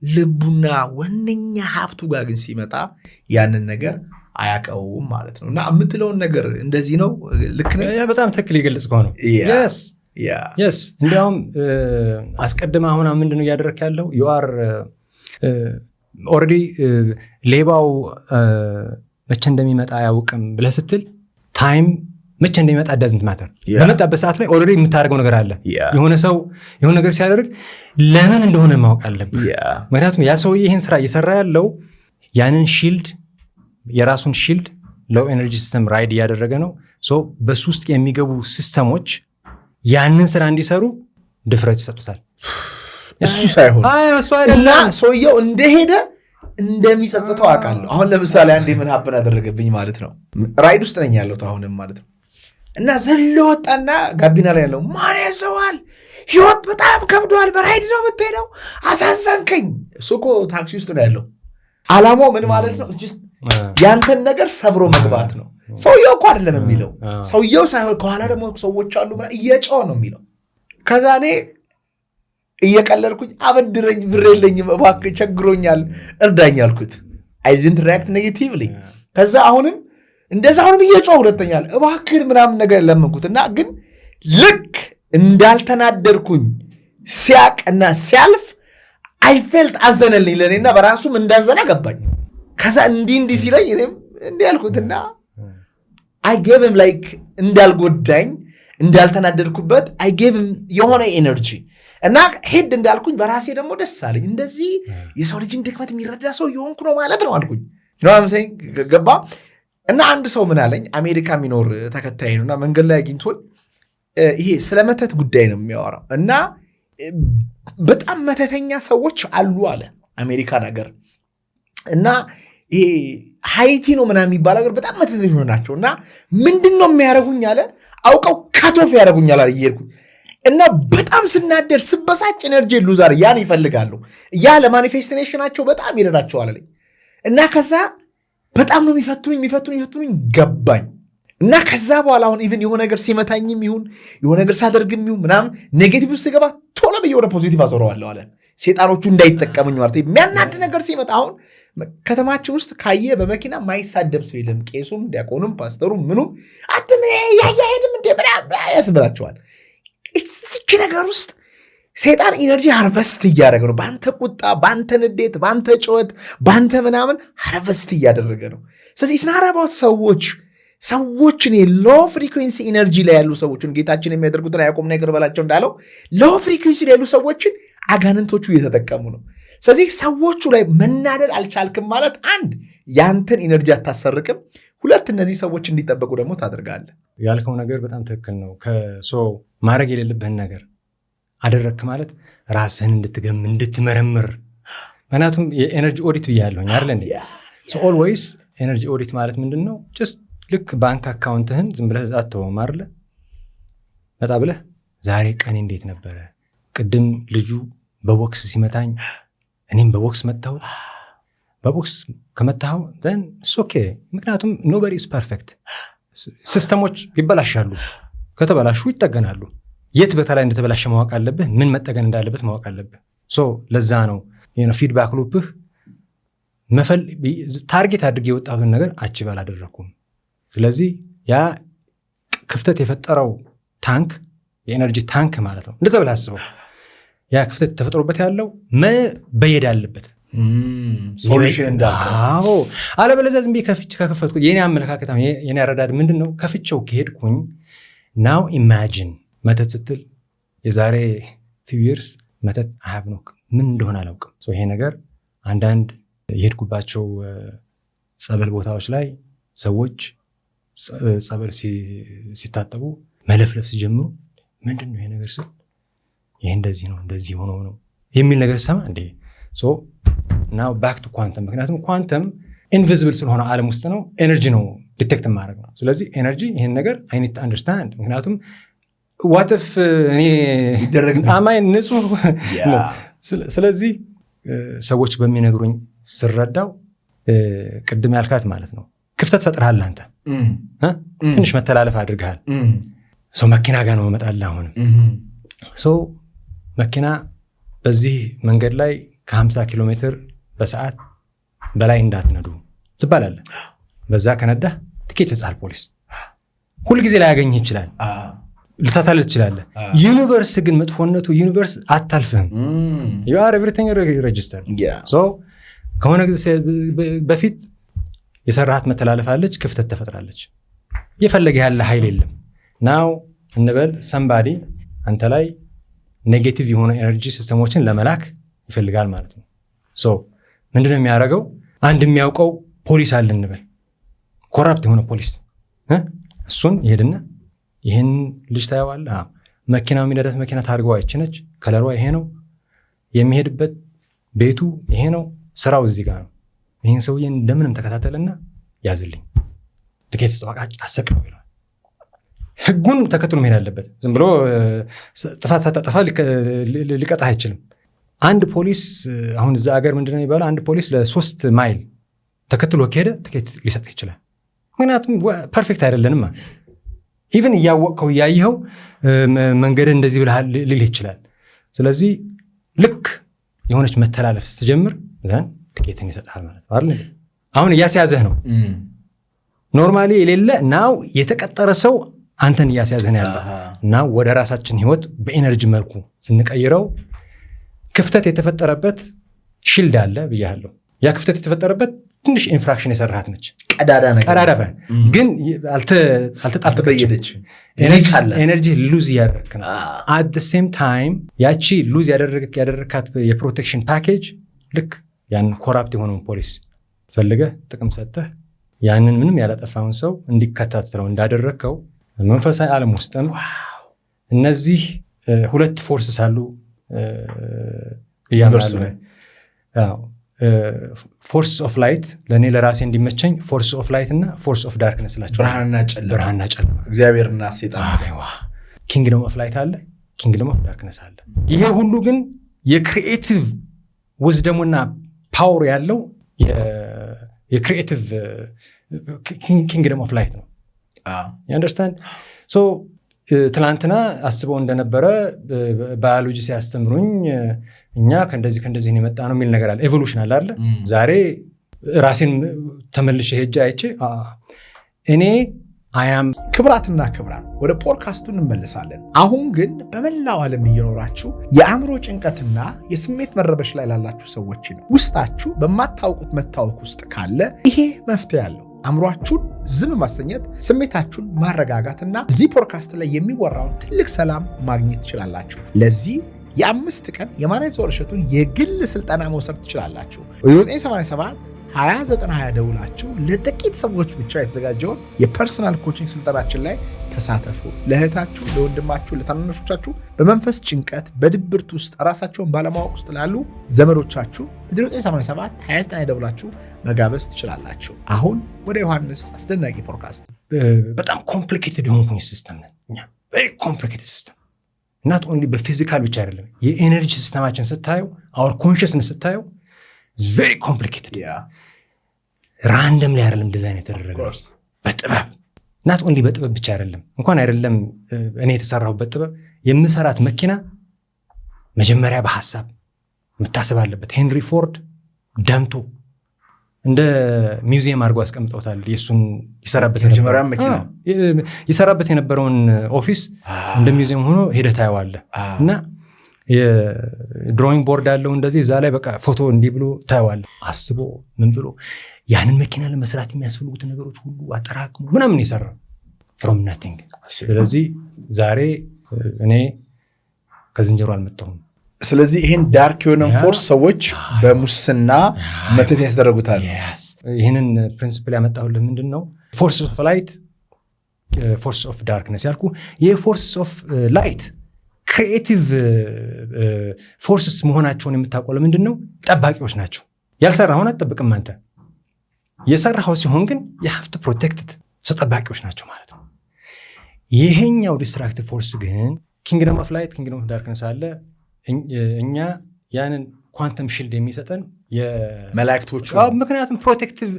ልቡና ወነኛ ሀብቱ ጋር ግን ሲመጣ ያንን ነገር አያውቀውም ማለት ነው። እና የምትለውን ነገር እንደዚህ ነው። ልክ ነው። በጣም ትክክል የገለጽ ከሆነ የስ እንዲያውም አስቀድመ አሁን ምንድነው እያደረክ ያለው? ዩአር ኦልሬዲ ሌባው መቼ እንደሚመጣ አያውቅም ብለህ ስትል ታይም መቼ እንደሚመጣ ዳዝንት ማተር። በመጣበት ሰዓት ላይ ኦልሬዲ የምታደርገው ነገር አለ። የሆነ ሰው የሆነ ነገር ሲያደርግ ለምን እንደሆነ ማወቅ አለብህ። ምክንያቱም ያ ሰውዬ ይህን ስራ እየሰራ ያለው ያንን ሺልድ፣ የራሱን ሺልድ ሎው ኤነርጂ ሲስተም ራይድ እያደረገ ነው። በሱ ውስጥ የሚገቡ ሲስተሞች ያንን ስራ እንዲሰሩ ድፍረት ይሰጡታል። እሱ ሳይሆን እና ሰውየው እንደሄደ እንደሚጸጽተው አውቃለሁ። አሁን ለምሳሌ አንዴ ምን ሀብን አደረገብኝ ማለት ነው። ራይድ ውስጥ ነኝ ያለሁት አሁንም ማለት ነው። እና ዘሎ ወጣና ጋቢና ላይ ያለው ማን ያዘዋል፣ ህይወት በጣም ከብዷል፣ በራይድ ነው የምትሄደው፣ አሳዘንከኝ። እሱ እኮ ታክሲ ውስጥ ነው ያለው። አላማው ምን ማለት ነው? ያንተን ነገር ሰብሮ መግባት ነው። ሰውየው እኮ አይደለም የሚለው፣ ሰውየው ሳይሆን ከኋላ ደግሞ ሰዎች አሉ እየጮህ ነው የሚለው። ከዛ እኔ እየቀለልኩኝ አበድረኝ፣ ብር የለኝም እባክህ ቸግሮኛል እርዳኝ አልኩት። አይ ዲድንት ሪአክት ኔጌቲቭሊ። ከዛ አሁንም እንደዛ አሁንም እየጮህ ሁለተኛል እባክህ ምናምን ነገር ለመንኩትና ግን ልክ እንዳልተናደርኩኝ ሲያቅና ሲያልፍ አይ ፌልት አዘነልኝ ለእኔና በራሱም እንዳዘነ ገባኝ። ከዛ እንዲህ ሲለኝ እኔም እንዲህ ያልኩትና አይ ጌቭም ላይክ እንዳልጎዳኝ እንዳልተናደድኩበት አይ ጌቭም የሆነ ኤነርጂ እና ሄድ እንዳልኩኝ በራሴ ደግሞ ደስ አለኝ። እንደዚህ የሰው ልጅን ድክመት የሚረዳ ሰው የሆንኩ ነው ማለት ነው አልኩኝ። ገባ እና አንድ ሰው ምን አለኝ፣ አሜሪካ የሚኖር ተከታይ ነው እና መንገድ ላይ አግኝቶኝ ይሄ ስለ መተት ጉዳይ ነው የሚያወራው እና በጣም መተተኛ ሰዎች አሉ አለ አሜሪካን ሀገር እና ይሄ ሃይቲ ነው ምናምን የሚባል ሀገር በጣም መተተኞች ናቸው እና ምንድን ነው የሚያደርጉኝ አለ፣ አውቀው ካቶፍ ያደርጉኛል አለ እየሄድኩኝ እና በጣም ስናደር ስበሳጭ ኤነርጂ ሉዛር ያን ይፈልጋሉ። ያ ለማኒፌስቴሽናቸው በጣም ይረዳቸዋል አለኝ እና ከዛ በጣም ነው የሚፈቱኝ ገባኝ። እና ከዛ በኋላ አሁን ኢቭን የሆነ ነገር ሲመታኝም ይሁን የሆነ ነገር ሳደርግም ይሁን ምናምን ኔጌቲቭ ውስጥ ገባ ቶሎ ብዬ ወደ ፖዚቲቭ አዞረዋለሁ አለ። ሴጣኖቹ እንዳይጠቀሙኝ ማለት የሚያናድ ነገር ሲመጣ አሁን ከተማችን ውስጥ ካየ በመኪና ማይሳደብ ሰው የለም። ቄሱም ዲያቆኑም ፓስተሩም ምኑም አትም ያያሄድም እንደ ያስብላቸዋል። እዚች ነገር ውስጥ ሴጣን ኢነርጂ ሃርቨስት እያደረገ ነው። በአንተ ቁጣ፣ በአንተ ንዴት፣ በአንተ ጭወት፣ በአንተ ምናምን ሃርቨስት እያደረገ ነው። ስለዚህ ስናረባት ሰዎችን ሎ ፍሪኩንሲ ኢነርጂ ላይ ያሉ ሰዎችን ጌታችን የሚያደርጉትን አያውቁም ነገር በላቸው እንዳለው ሎ ፍሪኩንሲ ላይ ያሉ ሰዎችን አጋንንቶቹ እየተጠቀሙ ነው። ስለዚህ ሰዎቹ ላይ መናደድ አልቻልክም ማለት አንድ ያንተን ኢነርጂ አታሰርቅም፣ ሁለት እነዚህ ሰዎች እንዲጠበቁ ደግሞ ታደርጋለህ። ያልከው ነገር በጣም ትክክል ነው። ማድረግ የሌለብህን ነገር አደረግክ ማለት ራስህን እንድትገም እንድትመረምር። ምክንያቱም የኤነርጂ ኦዲት ብያለሁኝ አይደል እንዴ? ኦልዌይስ ኤነርጂ ኦዲት ማለት ምንድን ነው? ጀስት ልክ ባንክ አካውንትህን ዝም ብለህ አትተውም አይደለ? መጣ ብለህ ዛሬ ቀኔ እንዴት ነበረ? ቅድም ልጁ በቦክስ ሲመታኝ እኔም በቦክስ መታሁት። በቦክስ ከመታኸው then it's okay ምክንያቱም nobody is perfect ሲስተሞች ይበላሻሉ ከተበላሹ ይጠገናሉ የት በተላይ እንደተበላሸ ማወቅ አለብህ ምን መጠገን እንዳለበት ማወቅ አለብህ ለዛ ነው ፊድባክ ሉፕህ ታርጌት አድርጌ የወጣብን ነገር አቺቭ አላደረኩም ስለዚህ ያ ክፍተት የፈጠረው ታንክ የኤነርጂ ታንክ ማለት ነው እንደዛ ብለህ አስበው ያ ክፍተት ተፈጥሮበት ያለው መበየድ አለበት ሶሉሽን እንዳለው አለበለዚያ ዝም ብዬ ከከፈትኩ የኔ አመለካከት የኔ አረዳድ ምንድነው ከፍቼው ከሄድኩኝ now imagine መተት ስትል የዛሬ few years መተት አሃብ ነው ምን እንደሆነ አላውቅም ይሄ ነገር አንዳንድ የሄድኩባቸው ጸበል ቦታዎች ላይ ሰዎች ጸበል ሲታጠቡ መለፍለፍ ሲጀምሩ ምንድነው ይሄ ነገር ስል ይሄ እንደዚህ ነው እንደዚህ ሆኖ ነው የሚል ነገር ሰማ እንዴ now back to quantum ምክንያቱም ኳንተም ኢንቪዚብል ስለሆነ ዓለም ውስጥ ነው ኤነርጂ ነው ዲቴክት ማድረግ ነው ስለዚህ ኤነርጂ ይሄን ነገር I need to understand ምክንያቱም what if እኔ አማይ ንጹህ ስለዚህ ሰዎች በሚነግሩኝ ስረዳው ቅድም ያልካት ማለት ነው ክፍተት ፈጥረሃል አንተ ትንሽ መተላለፍ አድርገሃል መኪና ጋር ነው መጣልህ አሁን መኪና በዚህ መንገድ ላይ ከ50 ኪሎ ሜትር በሰዓት በላይ እንዳትነዱ ትባላለህ በዛ ከነዳህ ትኬት ይጻል ፖሊስ ሁሉ ጊዜ ላይ ያገኝህ ይችላል ልታታለህ ትችላለህ ዩኒቨርስ ግን መጥፎነቱ ዩኒቨርስ አታልፍህም you are everything registered ከሆነ ጊዜ በፊት የሰራሃት መተላለፋለች ክፍተት ተፈጥራለች የፈለገ ያለ ኃይል የለም now እንበል somebody አንተ ላይ ኔጌቲቭ የሆነ ኤነርጂ ሲስተሞችን ለመላክ ይፈልጋል ማለት ነው ምንድነው የሚያደርገው አንድ የሚያውቀው ፖሊስ አለ እንበል ኮራፕት የሆነ ፖሊስ እሱን ይሄድና ይሄን ልጅ ታየዋለህ መኪናው የሚነዳት መኪና ታርገው አይችነች ከለሯ ይሄ ነው የሚሄድበት ቤቱ ይሄ ነው ስራው እዚህ ጋር ነው ይሄን ሰውዬ እንደምንም ተከታተልና ያዝልኝ ትኬት ተዋቃጭ አሰቀው ይላል ህጉን ተከትሎ መሄድ አለበት ዝም ብሎ ጥፋት ሳታጠፋ ሊቀጣህ አይችልም አንድ ፖሊስ አሁን እዛ ሀገር ምንድነው የሚባለው አንድ ፖሊስ ለ3 ማይል ተከትሎ ከሄደ ትኬት ሊሰጥ ይችላል ምክንያቱም ፐርፌክት አይደለንም ኢቭን ያወቀው ያየው መንገድ እንደዚህ ብለሃል ሊል ይችላል ስለዚህ ልክ የሆነች መተላለፍ ስትጀምር ዘን ትኬትን ይሰጣል ማለት ነው አይደል አሁን ያስያዘህ ነው ኖርማሊ የሌለ ናው የተቀጠረ ሰው አንተን ያስያዘህ ነው ያለው ናው ወደ ራሳችን ህይወት በኤነርጂ መልኩ ስንቀይረው ክፍተት የተፈጠረበት ሺልድ አለ ብያለሁ ያ ክፍተት የተፈጠረበት ትንሽ ኢንፍራክሽን የሰራሃት ነች ቀዳዳ ግን አልተጣልተበየደች ኤነርጂ ሉዝ ያደረክ ነው at the same time ያቺ ሉዝ ያደረካት የፕሮቴክሽን ፓኬጅ ልክ ያን ኮራፕት የሆነውን ፖሊስ ፈልገህ ጥቅም ሰጥተህ ያንን ምንም ያላጠፋውን ሰው እንዲከታተለው እንዳደረከው መንፈሳዊ ዓለም ውስጥም እነዚህ ሁለት ፎርስስ አሉ ያማሉ ፎርስ ኦፍ ላይት ለኔ ለራሴ እንዲመቸኝ ፎርስ ኦፍ ላይት እና ፎርስ ኦፍ ዳርክነስ ላቸው ብርሃንና ጨለማ እግዚአብሔርና ሰይጣን ኪንግደም ኦፍ ላይት አለ ኪንግደም ኦፍ ዳርክነስ አለ ይሄ ሁሉ ግን የክሪኤቲቭ ዊዝደሙና ፓወር ያለው የክሪኤቲቭ ኪንግደም ኦፍ ላይት ነው you understand so ትላንትና አስበው እንደነበረ ባዮሎጂ ሲያስተምሩኝ እኛ ከእንደዚህ የመጣ ነው የሚል ነገር አለ ኤቮሉሽን አለ አይደል ዛሬ ራሴን ተመልሼ ሄጄ አይቼ እኔ አያም ክብራትና ክብራን ወደ ፖድካስቱ እንመለሳለን አሁን ግን በመላው ዓለም እየኖራችሁ የአእምሮ ጭንቀትና የስሜት መረበሽ ላይ ላላችሁ ሰዎች ነው ውስጣችሁ በማታውቁት መታወክ ውስጥ ካለ ይሄ መፍትሄ ያለው አእምሮአችሁን ዝም ማሰኘት ስሜታችሁን ማረጋጋትና እዚህ ፖድካስት ላይ የሚወራውን ትልቅ ሰላም ማግኘት ትችላላችሁ ለዚህ የ5 ቀን የማናይት ወርሸቱን የግል ስልጠና መውሰድ ትችላላችሁ በ987 2920 ደውላችሁ ለጥቂት ሰዎች ብቻ የተዘጋጀውን የፐርሰናል ኮቺንግ ስልጠናችን ላይ ተሳተፉ ለእህታችሁ ለወንድማችሁ ለታናናሾቻችሁ በመንፈስ ጭንቀት በድብርት ውስጥ ራሳቸውን ባለማወቅ ውስጥ ላሉ ዘመዶቻችሁ በ987 2920 ደውላችሁ መጋበዝ ትችላላችሁ አሁን ወደ ዮሐንስ አስደናቂ ፖድካስት በጣም ኮምፕሊኬትድ የሆነ ሲስተም ነው እኛ very complicated system not only በፊዚካል ብቻ አይደለም የኤነርጂ ሲስተማችን ስታዩ our consciousness ስታዩ ኢትስ ቬሪ ኮምፕሊኬትድ። ራንደም ላይ አይደለም ዲዛይን የተደረገው በጥበብ ናት ኦንሊ በጥበብ ብቻ አይደለም እኔ የተሰራሁበት ጥበብ የምሰራት መኪና መጀመሪያ በሐሳብ መታሰብ አለበት። ሄንሪ ፎርድ ደምቶ እንደ ሚውዚየም አድርጎ አስቀምጠውታል። የሱን ይሰራበት የነበረውን ኦፊስ እንደ ሚውዚየም ሆኖ ሄደህ ታየዋለህ እና የድሮይንግ ቦርድ አለው እንደዚህ እዛ ላይ በቃ ፎቶ እንዲህ ብሎ ታየዋለህ። አስቦ ምን ብሎ ያንን መኪና ለመስራት የሚያስፈልጉትን ነገሮች ሁሉ አጠራቅሞ ምናምን ይሰራ from nothing። ስለዚህ ዛሬ እኔ ከዝንጀሮ አልመጣሁም። ስለዚህ ይህን ዳርክ የሆነን ፎርስ ሰዎች በሙስና መተት ያስደረጉታል። ይህንን ፕሪንሲፕል ያመጣሁልህ ምንድን ነው? ፎርስ ኦፍ ላይት፣ ፎርስ ኦፍ ዳርክነስ ያልኩ ይህ ፎርስ ኦፍ ላይት ክሪኤቲቭ ፎርስስ መሆናቸውን የምታውቀው ለምንድን ነው? ጠባቂዎች ናቸው። ያልሰራኸውን አትጠብቅም አንተ። የሰራኸው ሲሆን ግን የሀፍት ፕሮቴክትድ ሰው ጠባቂዎች ናቸው ማለት ነው። ይሄኛው ዲስትራክቲቭ ፎርስ ግን ኪንግደም ኦፍ ላይት ኪንግደም ኦፍ ዳርክነስ አለ። እኛ ያንን ኳንተም ሺልድ የሚሰጠን መላእክቶቹ፣ ምክንያቱም ፕሮቴክቲቭ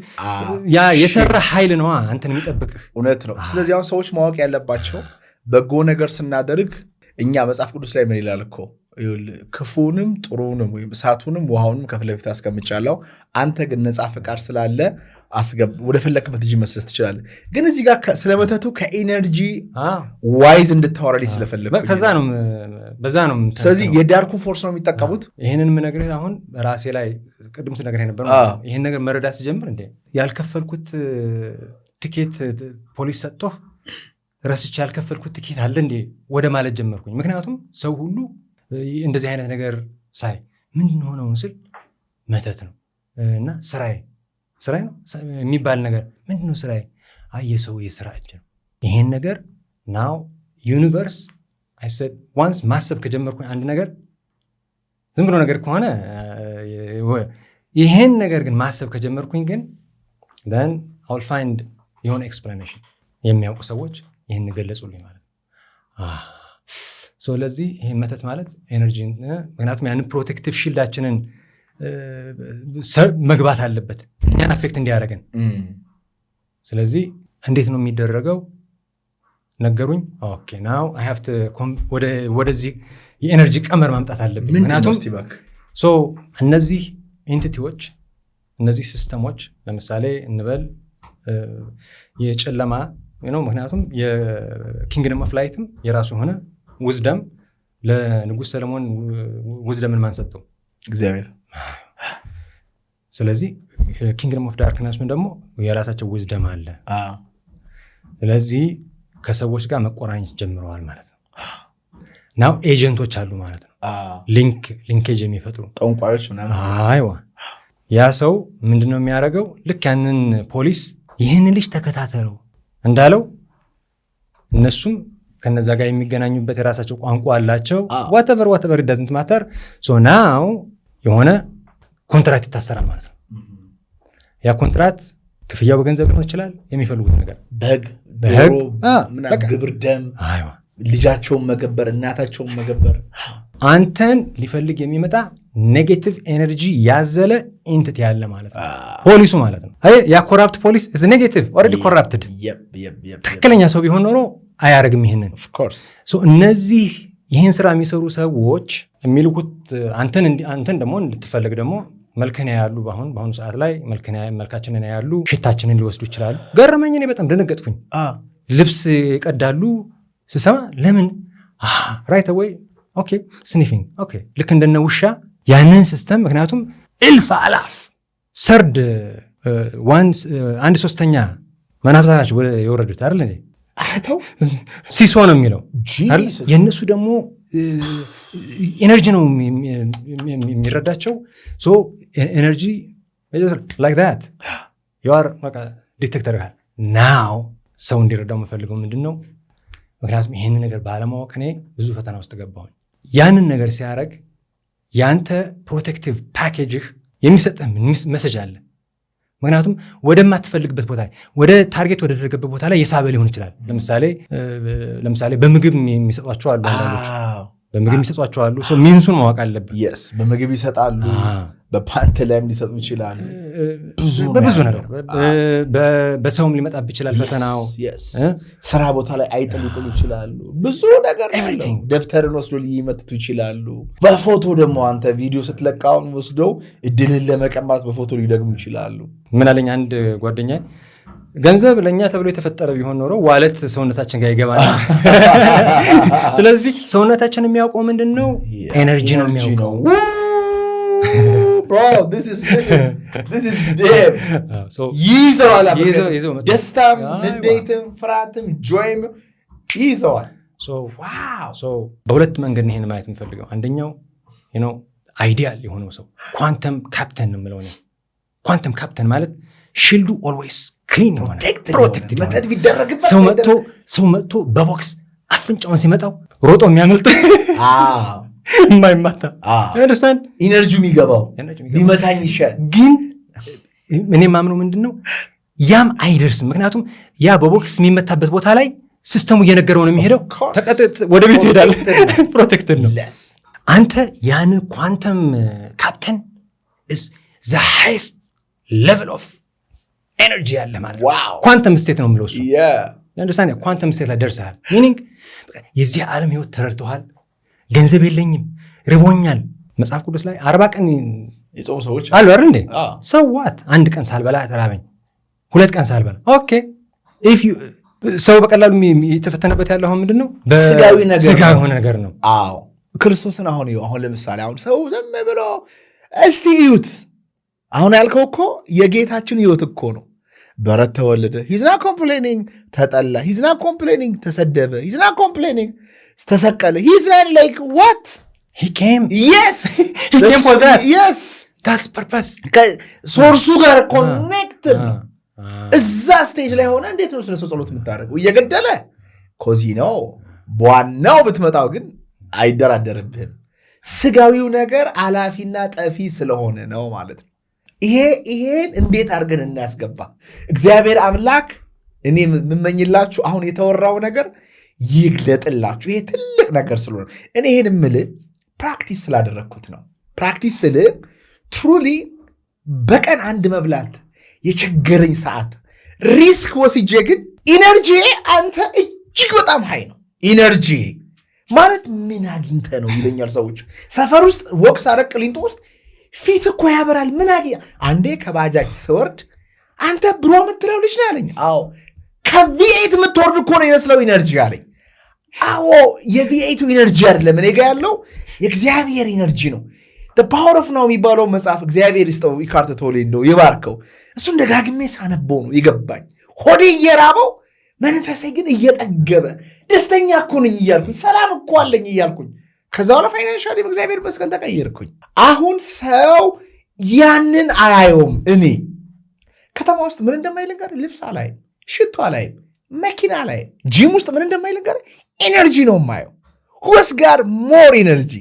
ያ የሰራ ኃይል ነዋ አንተን የሚጠብቅህ። እውነት ነው። ስለዚህ አሁን ሰዎች ማወቅ ያለባቸው በጎ ነገር ስናደርግ እኛ መጽሐፍ ቅዱስ ላይ ምን ይላል እኮ ክፉንም ጥሩንም ወይም እሳቱንም ውሃውንም ከፊት ለፊት አስቀምጫለሁ፣ አንተ ግን ነፃ ፈቃድ ስላለ ወደ ፈለክበት እጅ መስጠት ትችላለህ። ግን እዚህ ጋር ስለመተቱ ከኤነርጂ ዋይዝ እንድታወራልኝ ስለፈለኩ በዛ ነው። ስለዚህ የዳርኩን ፎርስ ነው የሚጠቀሙት። ይህንን የምነግርህ አሁን ራሴ ላይ ቅድም ስነግርህ ነበር። ይህን ነገር መረዳት ስጀምር እንዴ ያልከፈልኩት ትኬት ፖሊስ ሰጥቶ ረስቼ ያልከፈልኩት ትኬት አለ እንዴ ወደ ማለት ጀመርኩኝ። ምክንያቱም ሰው ሁሉ እንደዚህ አይነት ነገር ሳይ ምንድን ሆነው ስል መተት ነው እና ስራዬ ነው የሚባል ነገር ምንድን ነው ስራዬ? የሰው የስራ እጅ ነው። ይሄን ነገር ናው ዩኒቨርስ አይሰድ ዋንስ ማሰብ ከጀመርኩኝ አንድ ነገር ዝም ብሎ ነገር ከሆነ ይሄን ነገር ግን ማሰብ ከጀመርኩኝ ግን then I'll find የሆነ ኤክስፕላኔሽን የሚያውቁ ሰዎች ይህን ገለጹልኝ ማለት ነው። ስለዚህ ይህ መተት ማለት ኤነርጂ፣ ምክንያቱም ያንን ፕሮቴክቲቭ ሺልዳችንን መግባት አለበት እኛን አፌክት እንዲያደርገን። ስለዚህ እንዴት ነው የሚደረገው ነገሩኝ። ኦኬ ናው አይ ሃቭ ቱ ወደዚህ የኤነርጂ ቀመር ማምጣት አለብኝ። ምክንያቱም እነዚህ ኤንቲቲዎች እነዚህ ሲስተሞች ለምሳሌ እንበል የጨለማ ነው። ምክንያቱም የኪንግደም ኦፍ ላይትም የራሱ የሆነ ውዝደም ለንጉሥ ሰለሞን ውዝደምን ማን ሰጠው? እግዚአብሔር። ስለዚህ ኪንግደም ኦፍ ዳርክነስ ምን ደግሞ የራሳቸው ውዝደም አለ። ስለዚህ ከሰዎች ጋር መቆራኘት ጀምረዋል ማለት ነው። ናው ኤጀንቶች አሉ ማለት ነው። ሊንኬጅ የሚፈጥሩ ጠንቋዮች ምናምን። አይዋ ያ ሰው ምንድነው የሚያደርገው? ልክ ያንን ፖሊስ ይህን ልጅ ተከታተለው እንዳለው እነሱም ከነዛ ጋር የሚገናኙበት የራሳቸው ቋንቋ አላቸው። whatever it doesn't matter so now የሆነ ኮንትራክት ይታሰራል ማለት ነው። ያ ኮንትራክት ክፍያው በገንዘብ ሊሆን ይችላል። የሚፈልጉት ነገር በግ ምናምን ግብር፣ ደም፣ ልጃቸውን መገበር፣ እናታቸውን መገበር፣ አንተን ሊፈልግ የሚመጣ ኔጌቲቭ ኤነርጂ ያዘለ ኢንቲቲ ያለ ማለት ነው። ፖሊሱ ማለት ነው። ያ ኮራፕት ፖሊስ is negative already corrupted። ትክክለኛ ሰው ቢሆን ኖሮ አያረግም ይሄንን። of course እነዚህ ይህን ስራ የሚሰሩ ሰዎች የሚልኩት አንተን ደግሞ እንድትፈልግ ደግሞ መልክን ያያሉ። በአሁኑ ሰዓት ላይ መልካችንን ያያሉ፣ ሽታችንን ሊወስዱ ይችላሉ። ገረመኝ። እኔ በጣም ደነገጥኩኝ። ልብስ ይቀዳሉ ስሰማ ለምን right away ኦኬ ስኒፊንግ ኦኬ ልክ እንደነ ውሻ ያንን ሲስተም። ምክንያቱም እልፍ አላፍ ሰርድ አንድ ሶስተኛ መናፍስት ናቸው የወረዱት አይደል እንዴ? ሲሶ ነው የሚለው የእነሱ ደግሞ ኤነርጂ ነው የሚረዳቸው። ሶ ኤነርጂ like that you are like a detector now ሰው እንዲረዳው የምፈልገው ምንድን ነው? ምክንያቱም ይህንን ነገር ባለማወቅ እኔ ብዙ ፈተና ውስጥ ገባሁኝ። ያንን ነገር ሲያደርግ ያንተ ፕሮቴክቲቭ ፓኬጅህ የሚሰጥህ መሰጅ አለ። ምክንያቱም ወደማትፈልግበት ቦታ ወደ ታርጌት ወደ ተደረገበት ቦታ ላይ የሳበ ሊሆን ይችላል። ለምሳሌ በምግብ የሚሰጧቸው አሉ አንዳንዶች በምግብ ይሰጧቸዋሉ። ሰው ሚንሱን ማወቅ አለብን። በምግብ ይሰጣሉ፣ በፓንት ላይም ሊሰጡ ይችላሉ። በብዙ ነገር በሰውም ሊመጣብ ይችላል ፈተናው። ስራ ቦታ ላይ አይጥሉ ይችላሉ። ብዙ ነገር ደብተርን ወስዶ ሊመትቱ ይችላሉ። በፎቶ ደግሞ አንተ ቪዲዮ ስትለቃውን ወስደው እድልን ለመቀማት በፎቶ ሊደግሙ ይችላሉ። ምን አለኝ አንድ ጓደኛ፣ ገንዘብ ለእኛ ተብሎ የተፈጠረ ቢሆን ኖሮ ዋለት ሰውነታችን ጋር ይገባል። ስለዚህ ሰውነታችን የሚያውቀው ምንድን ነው? ኤነርጂ ነው የሚያውቀው። Bro, this is serious. This is deep. ይዘዋል። ደስታም፣ ንዴትም፣ ፍርሃትም፣ ጆይም ይዘዋል። በሁለት መንገድ ይሄን ማየት የምፈልገው፣ አንደኛው አይዲያል የሆነው ሰው ኳንተም ካፕተን ነው የምለው። ኳንተም ካፕተን ማለት ሺልዱ ኦልዌይስ ክሊን የሆነ ፕሮቴክትድ ሰው መጥቶ በቦክስ አፍንጫውን ሲመጣው ሮጦ የሚያመልጥ የማይማታ ኢነርጂ የሚገባው ቢመታኝ ይሻል። ግን እኔ ማምነው ምንድን ነው ያም አይደርስም። ምክንያቱም ያ በቦክስ የሚመታበት ቦታ ላይ ሲስተሙ እየነገረው ነው የሚሄደው። ወደ ቤቱ ይሄዳል። ፕሮቴክትድ ነው። አንተ ያንን ኳንተም ካፕተን ዘ ሃይስት ሌቨል ኦፍ ኤነርጂ ያለ ማለት ነው። ኳንተም ስቴት ነው የምለው እሱ። ኳንተም ስቴት ላይ ደርሰሃል። ሚኒንግ የዚህ ዓለም ህይወት ተረድተዋል። ገንዘብ የለኝም፣ ርቦኛል። መጽሐፍ ቅዱስ ላይ 40 ቀን የጾሙ ሰዎች አሉ አይደል እንዴ? ሰዋት አንድ ቀን ሳልበላ ተራበኝ፣ 2 ቀን ሳልበላ። ኦኬ ሰው በቀላሉ የተፈተነበት ያለው አሁን ምንድነው? ስጋዊ የሆነ ነገር ነው። ክርስቶስን አሁን ለምሳሌ አሁን ሰው ዝም ብሎ እስቲ እዩት። አሁን ያልከው እኮ የጌታችን ህይወት እኮ ነው። በረት ተወለደ፣ ሂዝ ናት ኮምፕሌኒንግ። ተጠላ፣ ሂዝ ናት ኮምፕሌኒንግ። ተሰደበ፣ ሂዝ ናት ኮምፕሌኒንግ። ተሰቀለ፣ ሂዝ ናት ላይክ ዋት ሂ ኬም yes that's purpose ሶርሱ ጋር ኮኔክትድ። እዛ ስቴጅ ላይ ሆነ እንዴት ነው ስለሱ ጸሎት የምታደርገው? እየገደለ ኮዚ ነው። በዋናው ብትመጣው ግን አይደራደርብህም። ስጋዊው ነገር አላፊና ጠፊ ስለሆነ ነው ማለት ነው። ይሄን እንዴት አድርገን እናስገባ? እግዚአብሔር አምላክ እኔ የምመኝላችሁ አሁን የተወራው ነገር ይግለጥላችሁ። ይሄ ትልቅ ነገር ስለሆነ እኔ ይሄን የምልህ ፕራክቲስ ስላደረግኩት ነው። ፕራክቲስ ስልህ ትሩሊ በቀን አንድ መብላት የቸገረኝ ሰዓት ሪስክ ወስጄ ግን ኢነርጂ አንተ እጅግ በጣም ሃይ ነው። ኢነርጂ ማለት ምን አግኝተ ነው ይለኛል ሰዎች። ሰፈር ውስጥ ወክስ አረቅ ሊንጦ ውስጥ ፊት እኮ ያበራል። ምን አንዴ ከባጃጅ ስወርድ አንተ ብሮ የምትለው ልጅ ነው አለኝ። አዎ ከቪኤት የምትወርድ እኮ ነው ይመስለው ኢነርጂ አለኝ። አዎ የቪኤቱ ኢነርጂ አይደለም እኔ ጋ ያለው የእግዚአብሔር ኢነርጂ ነው። ፓወር ኦፍ ናው የሚባለው መጽሐፍ እግዚአብሔር ይስጠው ኢካርት ቶሌ እንደው ይባርከው። እሱን ደጋግሜ ሳነበው ነው ይገባኝ። ሆዴ እየራበው መንፈሴ ግን እየጠገበ ደስተኛ እኮ ነኝ እያልኩኝ ሰላም እኮ አለኝ እያልኩኝ ከዛ በኋላ ፋይናንሻሊ በእግዚአብሔር መስቀል ተቀየርኩኝ። አሁን ሰው ያንን አያየውም። እኔ ከተማ ውስጥ ምን እንደማይልንገር ልብስ አላይም፣ ሽቶ አላይም፣ መኪና አላይም፣ ጂም ውስጥ ምን እንደማይልንገር ኤነርጂ ነው የማየው። ሁስ ጋር ሞር ኤነርጂ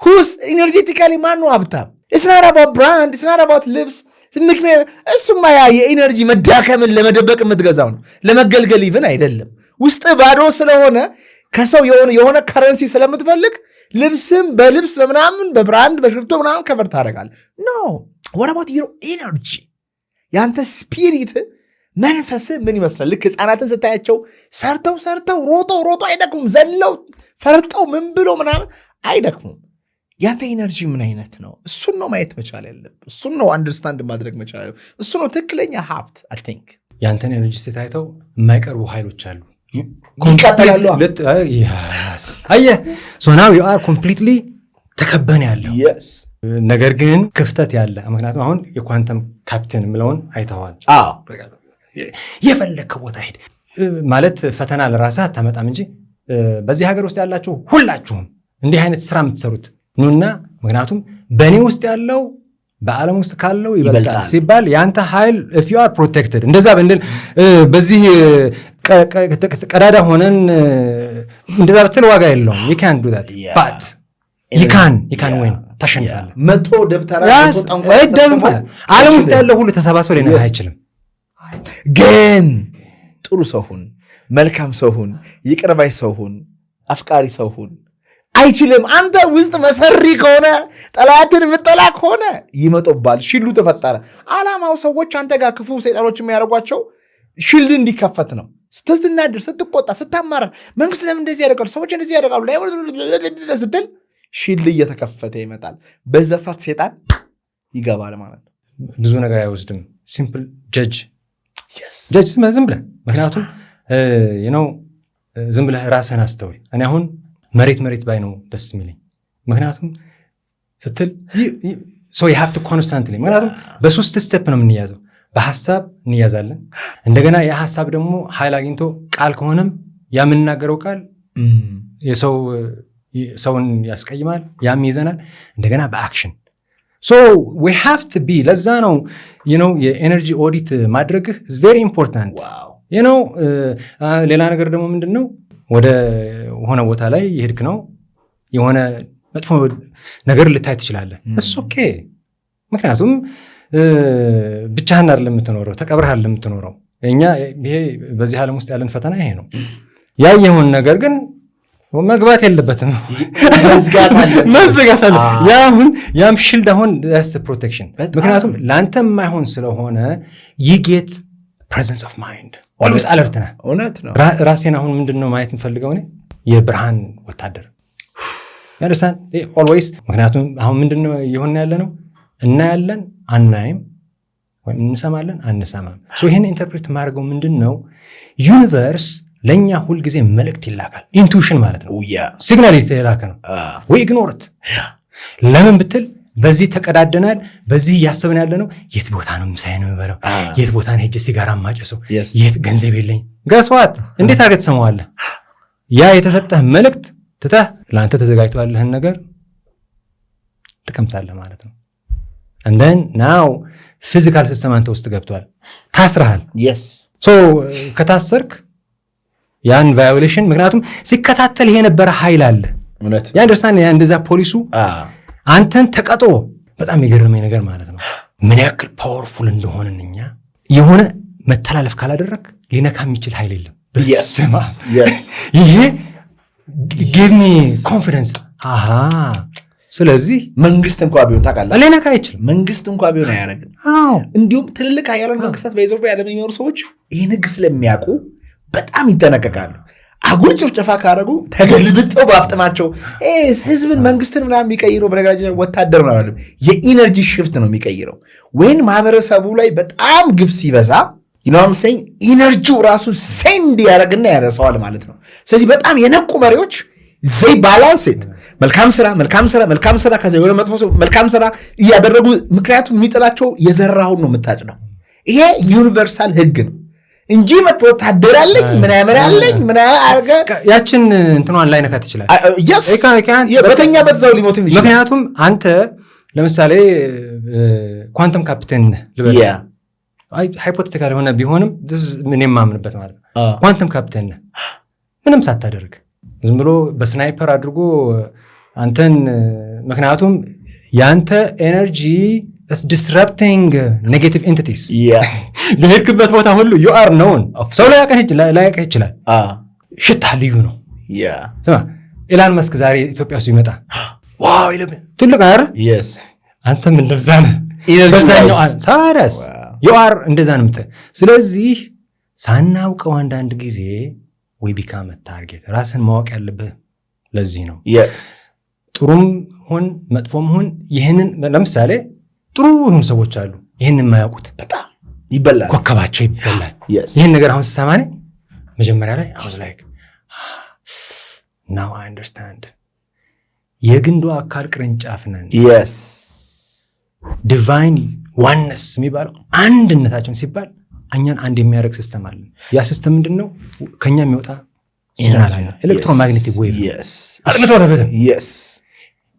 ሁስ ኤነርጄቲካሊ ማነው ሀብታም? እስናት አባውት ብራንድ፣ እስናት አባውት ልብስ። እሱማ ያ የኤነርጂ መዳከምን ለመደበቅ የምትገዛው ነው፣ ለመገልገል ይብን አይደለም። ውስጥ ባዶ ስለሆነ ከሰው የሆነ ከረንሲ ስለምትፈልግ ልብስም በልብስ በምናምን በብራንድ በሽርቶ ምናምን ከበር ታደርጋለህ። ኖ what about your energy? ያንተ ስፒሪት መንፈስ ምን ይመስላል? ልክ ህፃናትን ስታያቸው ሰርተው ሮጦ አይደክሙም፣ ዘለው ፈርጠው ምን ብሎ ምናምን አይደክሙም። ያንተ ኢነርጂ ምን አይነት ነው? እሱን ነው ማየት መቻል ያለብህ። እሱን ነው አንደርስታንድ ማድረግ መቻል ያለብህ። እሱ ነው ትክክለኛ ሀብት። አይ ቲንክ ያንተን ኤነርጂ ስታይተው የማይቀርቡ ኃይሎች አሉ፣ ይቀበላሉ። አየህ ሶ ናው ዩ አር ኮምፕሊትሊ ተከበን ያለው ነገር ግን ክፍተት ያለ። ምክንያቱም አሁን የኳንተም ካፕቴን የምለውን አይተዋል። የፈለግከው ቦታ ሄድ ማለት ፈተና ለራስህ አታመጣም እንጂ በዚህ ሀገር ውስጥ ያላችሁ ሁላችሁም እንዲህ አይነት ስራ የምትሰሩት ኑና፣ ምክንያቱም በእኔ ውስጥ ያለው በዓለም ውስጥ ካለው ይበልጣል ሲባል ያንተ ኃይል if you are protected እንደዛ በእንደን በዚህ ቀዳዳ ሆነን እንደዛ ብትል ዋጋ የለውም። you can't do that but you can win። ታሸንፋለህ። መቶ ደብተራ ዓለም ውስጥ ያለው ሁሉ ተሰባስቦ ሊነካ አይችልም። ግን ጥሩ ሰው ሁን፣ መልካም ሰው ሁን፣ ይቅር ባይ ሰው ሁን፣ አፍቃሪ ሰው ሁን። አይችልም። አንተ ውስጥ መሰሪ ከሆነ ጠላትን የምጠላ ከሆነ ይመጡባል። ሽሉ ተፈጠረ። ዓላማው ሰዎች አንተ ጋር ክፉ ሰይጣኖች የሚያደርጓቸው ሽልድ እንዲከፈት ነው። ስትናድር፣ ስትቆጣ፣ ስታማረር መንግስት ለምን እንደዚህ ያደርጋሉ፣ ሰዎች እንደዚህ ያደርጋሉ ስትል ሽልድ እየተከፈተ ይመጣል። በዛ ሰዓት ሰይጣን ይገባል ማለት ነው። ብዙ ነገር አይወስድም። ሲምፕል ጀጅ ዝም ብለህ ምክንያቱም ዝም ብለህ ራስህን አስተውል። እኔ አሁን መሬት ባይ ነው ደስ የሚለኝ ምክንያቱም ስትል ሀፍት ኮንስታንትሊ ምክንያቱም በሶስት ስቴፕ ነው የምንያዘው። በሀሳብ እንያዛለን። እንደገና የሀሳብ ደግሞ ኃይል አግኝቶ ቃል ከሆነም የምንናገረው ቃል ሰውን ያስቀይማል፣ ያም ይዘናል። እንደገና በአክሽን we have to be ለዛ ነው የኤነርጂ ኦዲት ማድረግህ is very important ሌላ ነገር ደግሞ ምንድን ነው ወደ ሆነ ቦታ ላይ የሄድክ ነው የሆነ መጥፎ ነገር ልታይ ትችላለህ። እሱ ኦኬ ምክንያቱም ብቻህን አይደለም የምትኖረው፣ ተቀብረህ አይደለም የምትኖረው። እኛ ይሄ በዚህ ዓለም ውስጥ ያለን ፈተና ይሄ ነው። ያየውን ነገር ግን መግባት የለበትም፣ መዝጋት አለ። ያም ሽልድ አሁን ፕሮቴክሽን ምክንያቱም ለአንተ የማይሆን ስለሆነ ይጌት ፕሬዘንስ ኦፍ ማይንድ ኦልዌይስ አለርት ነህ። እውነት ነው። ራሴን አሁን ምንድነው ማየት የምፈልገው እኔ የብርሃን ወታደር ያደርሳን ኦልዌይስ። ምክንያቱም አሁን ምንድነው የሆነ ያለ ነው እናያለን፣ አናይም፣ ወይም እንሰማለን፣ አንሰማም። ይህን ኢንተርፕሬት ማድረገው ምንድነው ዩኒቨርስ ለእኛ ሁልጊዜ መልእክት ይላካል። ኢንቱዊሽን ማለት ነው፣ ሲግናል የተላከ ነው። ወይ ኢግኖርት ለምን ብትል በዚህ ተቀዳደናል፣ በዚህ እያሰብን ያለ ነው የት ቦታ ነው ምሳዬን የምበለው፣ የት ቦታ ነው ሄጄ ሲጋራ ማጨሰው፣ የት ገንዘብ የለኝ። ገስዋት እንዴት አድርገህ ትሰማዋለህ? ያ የተሰጠህ መልእክት ትተህ ለአንተ ተዘጋጅቶ ያለህን ነገር ትቀምሳለህ ማለት ነው። እንደን ናው ፊዚካል ሲስተም አንተ ውስጥ ገብቷል፣ ታስረሃል። ከታሰርክ ያን ቫዮሌሽን ምክንያቱም ሲከታተል ይሄ የነበረ ኃይል አለ። ያንደርስታንድ እንደዛ ፖሊሱ አንተን ተቀጦ በጣም የገረመኝ ነገር ማለት ነው ምን ያክል ፓወርፉል እንደሆንን እኛ የሆነ መተላለፍ ካላደረግ ሊነካ የሚችል ኃይል የለም። በስማ ይሄ ጊቭ ሚ ኮንፊደንስ። ስለዚህ መንግስት እንኳ ቢሆን ታውቃለህ ሊነካ አይችልም። መንግስት እንኳ ቢሆን አያደርግም። እንዲሁም ትልልቅ ኃያላን መንግስታት በኢትዮጵያ ያለም የሚኖሩ ሰዎች ይህን ህግ ስለሚያውቁ በጣም ይጠነቀቃሉ። አጉል ጭፍጨፋ ካደረጉ ተገልብጠው ባፍጥማቸው ህዝብን መንግስትን ምናምን የሚቀይረው በነገራችን ወታደር ነው አይደለም፣ የኢነርጂ ሽፍት ነው የሚቀይረው። ወይን ማህበረሰቡ ላይ በጣም ግፍ ሲበዛ ኢነርጂው ራሱ ሴንድ ያደረግና ያረሰዋል ማለት ነው። ስለዚህ በጣም የነቁ መሪዎች ዘይ ባላንስት መልካም ስራ ከዛ የሆነ መጥፎ መልካም ስራ እያደረጉ ምክንያቱም የሚጥላቸው የዘራውን ነው የምታጭ ነው። ይሄ ዩኒቨርሳል ህግ ነው እንጂ መጥቶ ወታደር አለኝ ምናምን አለኝ አርገ ያችን እንትኗን ላይ ነካት ይችላል። በተኛበት ዘው ሊሞትም ይችላል። ምክንያቱም አንተ ለምሳሌ ኳንተም ካፕቴን ልበል ሃይፖቴቲካል የሆነ ቢሆንም ምን የማምንበት ማለት ነው። ኳንተም ካፕቴን ምንም ሳታደርግ ዝም ብሎ በስናይፐር አድርጎ አንተን ምክንያቱም ያንተ ኤነርጂ is disrupting negative entities በሄድክበት ቦታ ሁሉ you are known። ሰው ላያውቅህ ይችላል። ሽታ ልዩ ነው። ስማ ኢላን መስክ ዛሬ ኢትዮጵያ ውስጥ ይመጣ ዋው ይለብ ትልቅ አይደል? አንተም እንደዛ ነህ። በዛኛው ታረስ you are እንደዛ ነው። ስለዚህ ሳናውቀው አንዳንድ ጊዜ we become a target። ራስን ማወቅ ያለብህ ለዚህ ነው። ጥሩም ሁን መጥፎም ሁን ይህንን ለምሳሌ ጥሩ የሆኑ ሰዎች አሉ ይህንን የማያውቁት በጣም ይበላል፣ ኮከባቸው ይበላል። ይህን ነገር አሁን ስሰማኔ መጀመሪያ ላይ I was like now I understand የግንዱ አካል ቅርንጫፍ ነን። ዲቫይን ዋንነስ የሚባለው አንድነታችን ሲባል እኛን አንድ የሚያደርግ ሲስተም አለ። ያ ሲስተም ምንድን ነው? ከኛ የሚወጣ ሲግናል አለ፣ ኤሌክትሮማግኔቲክ ዌቭ።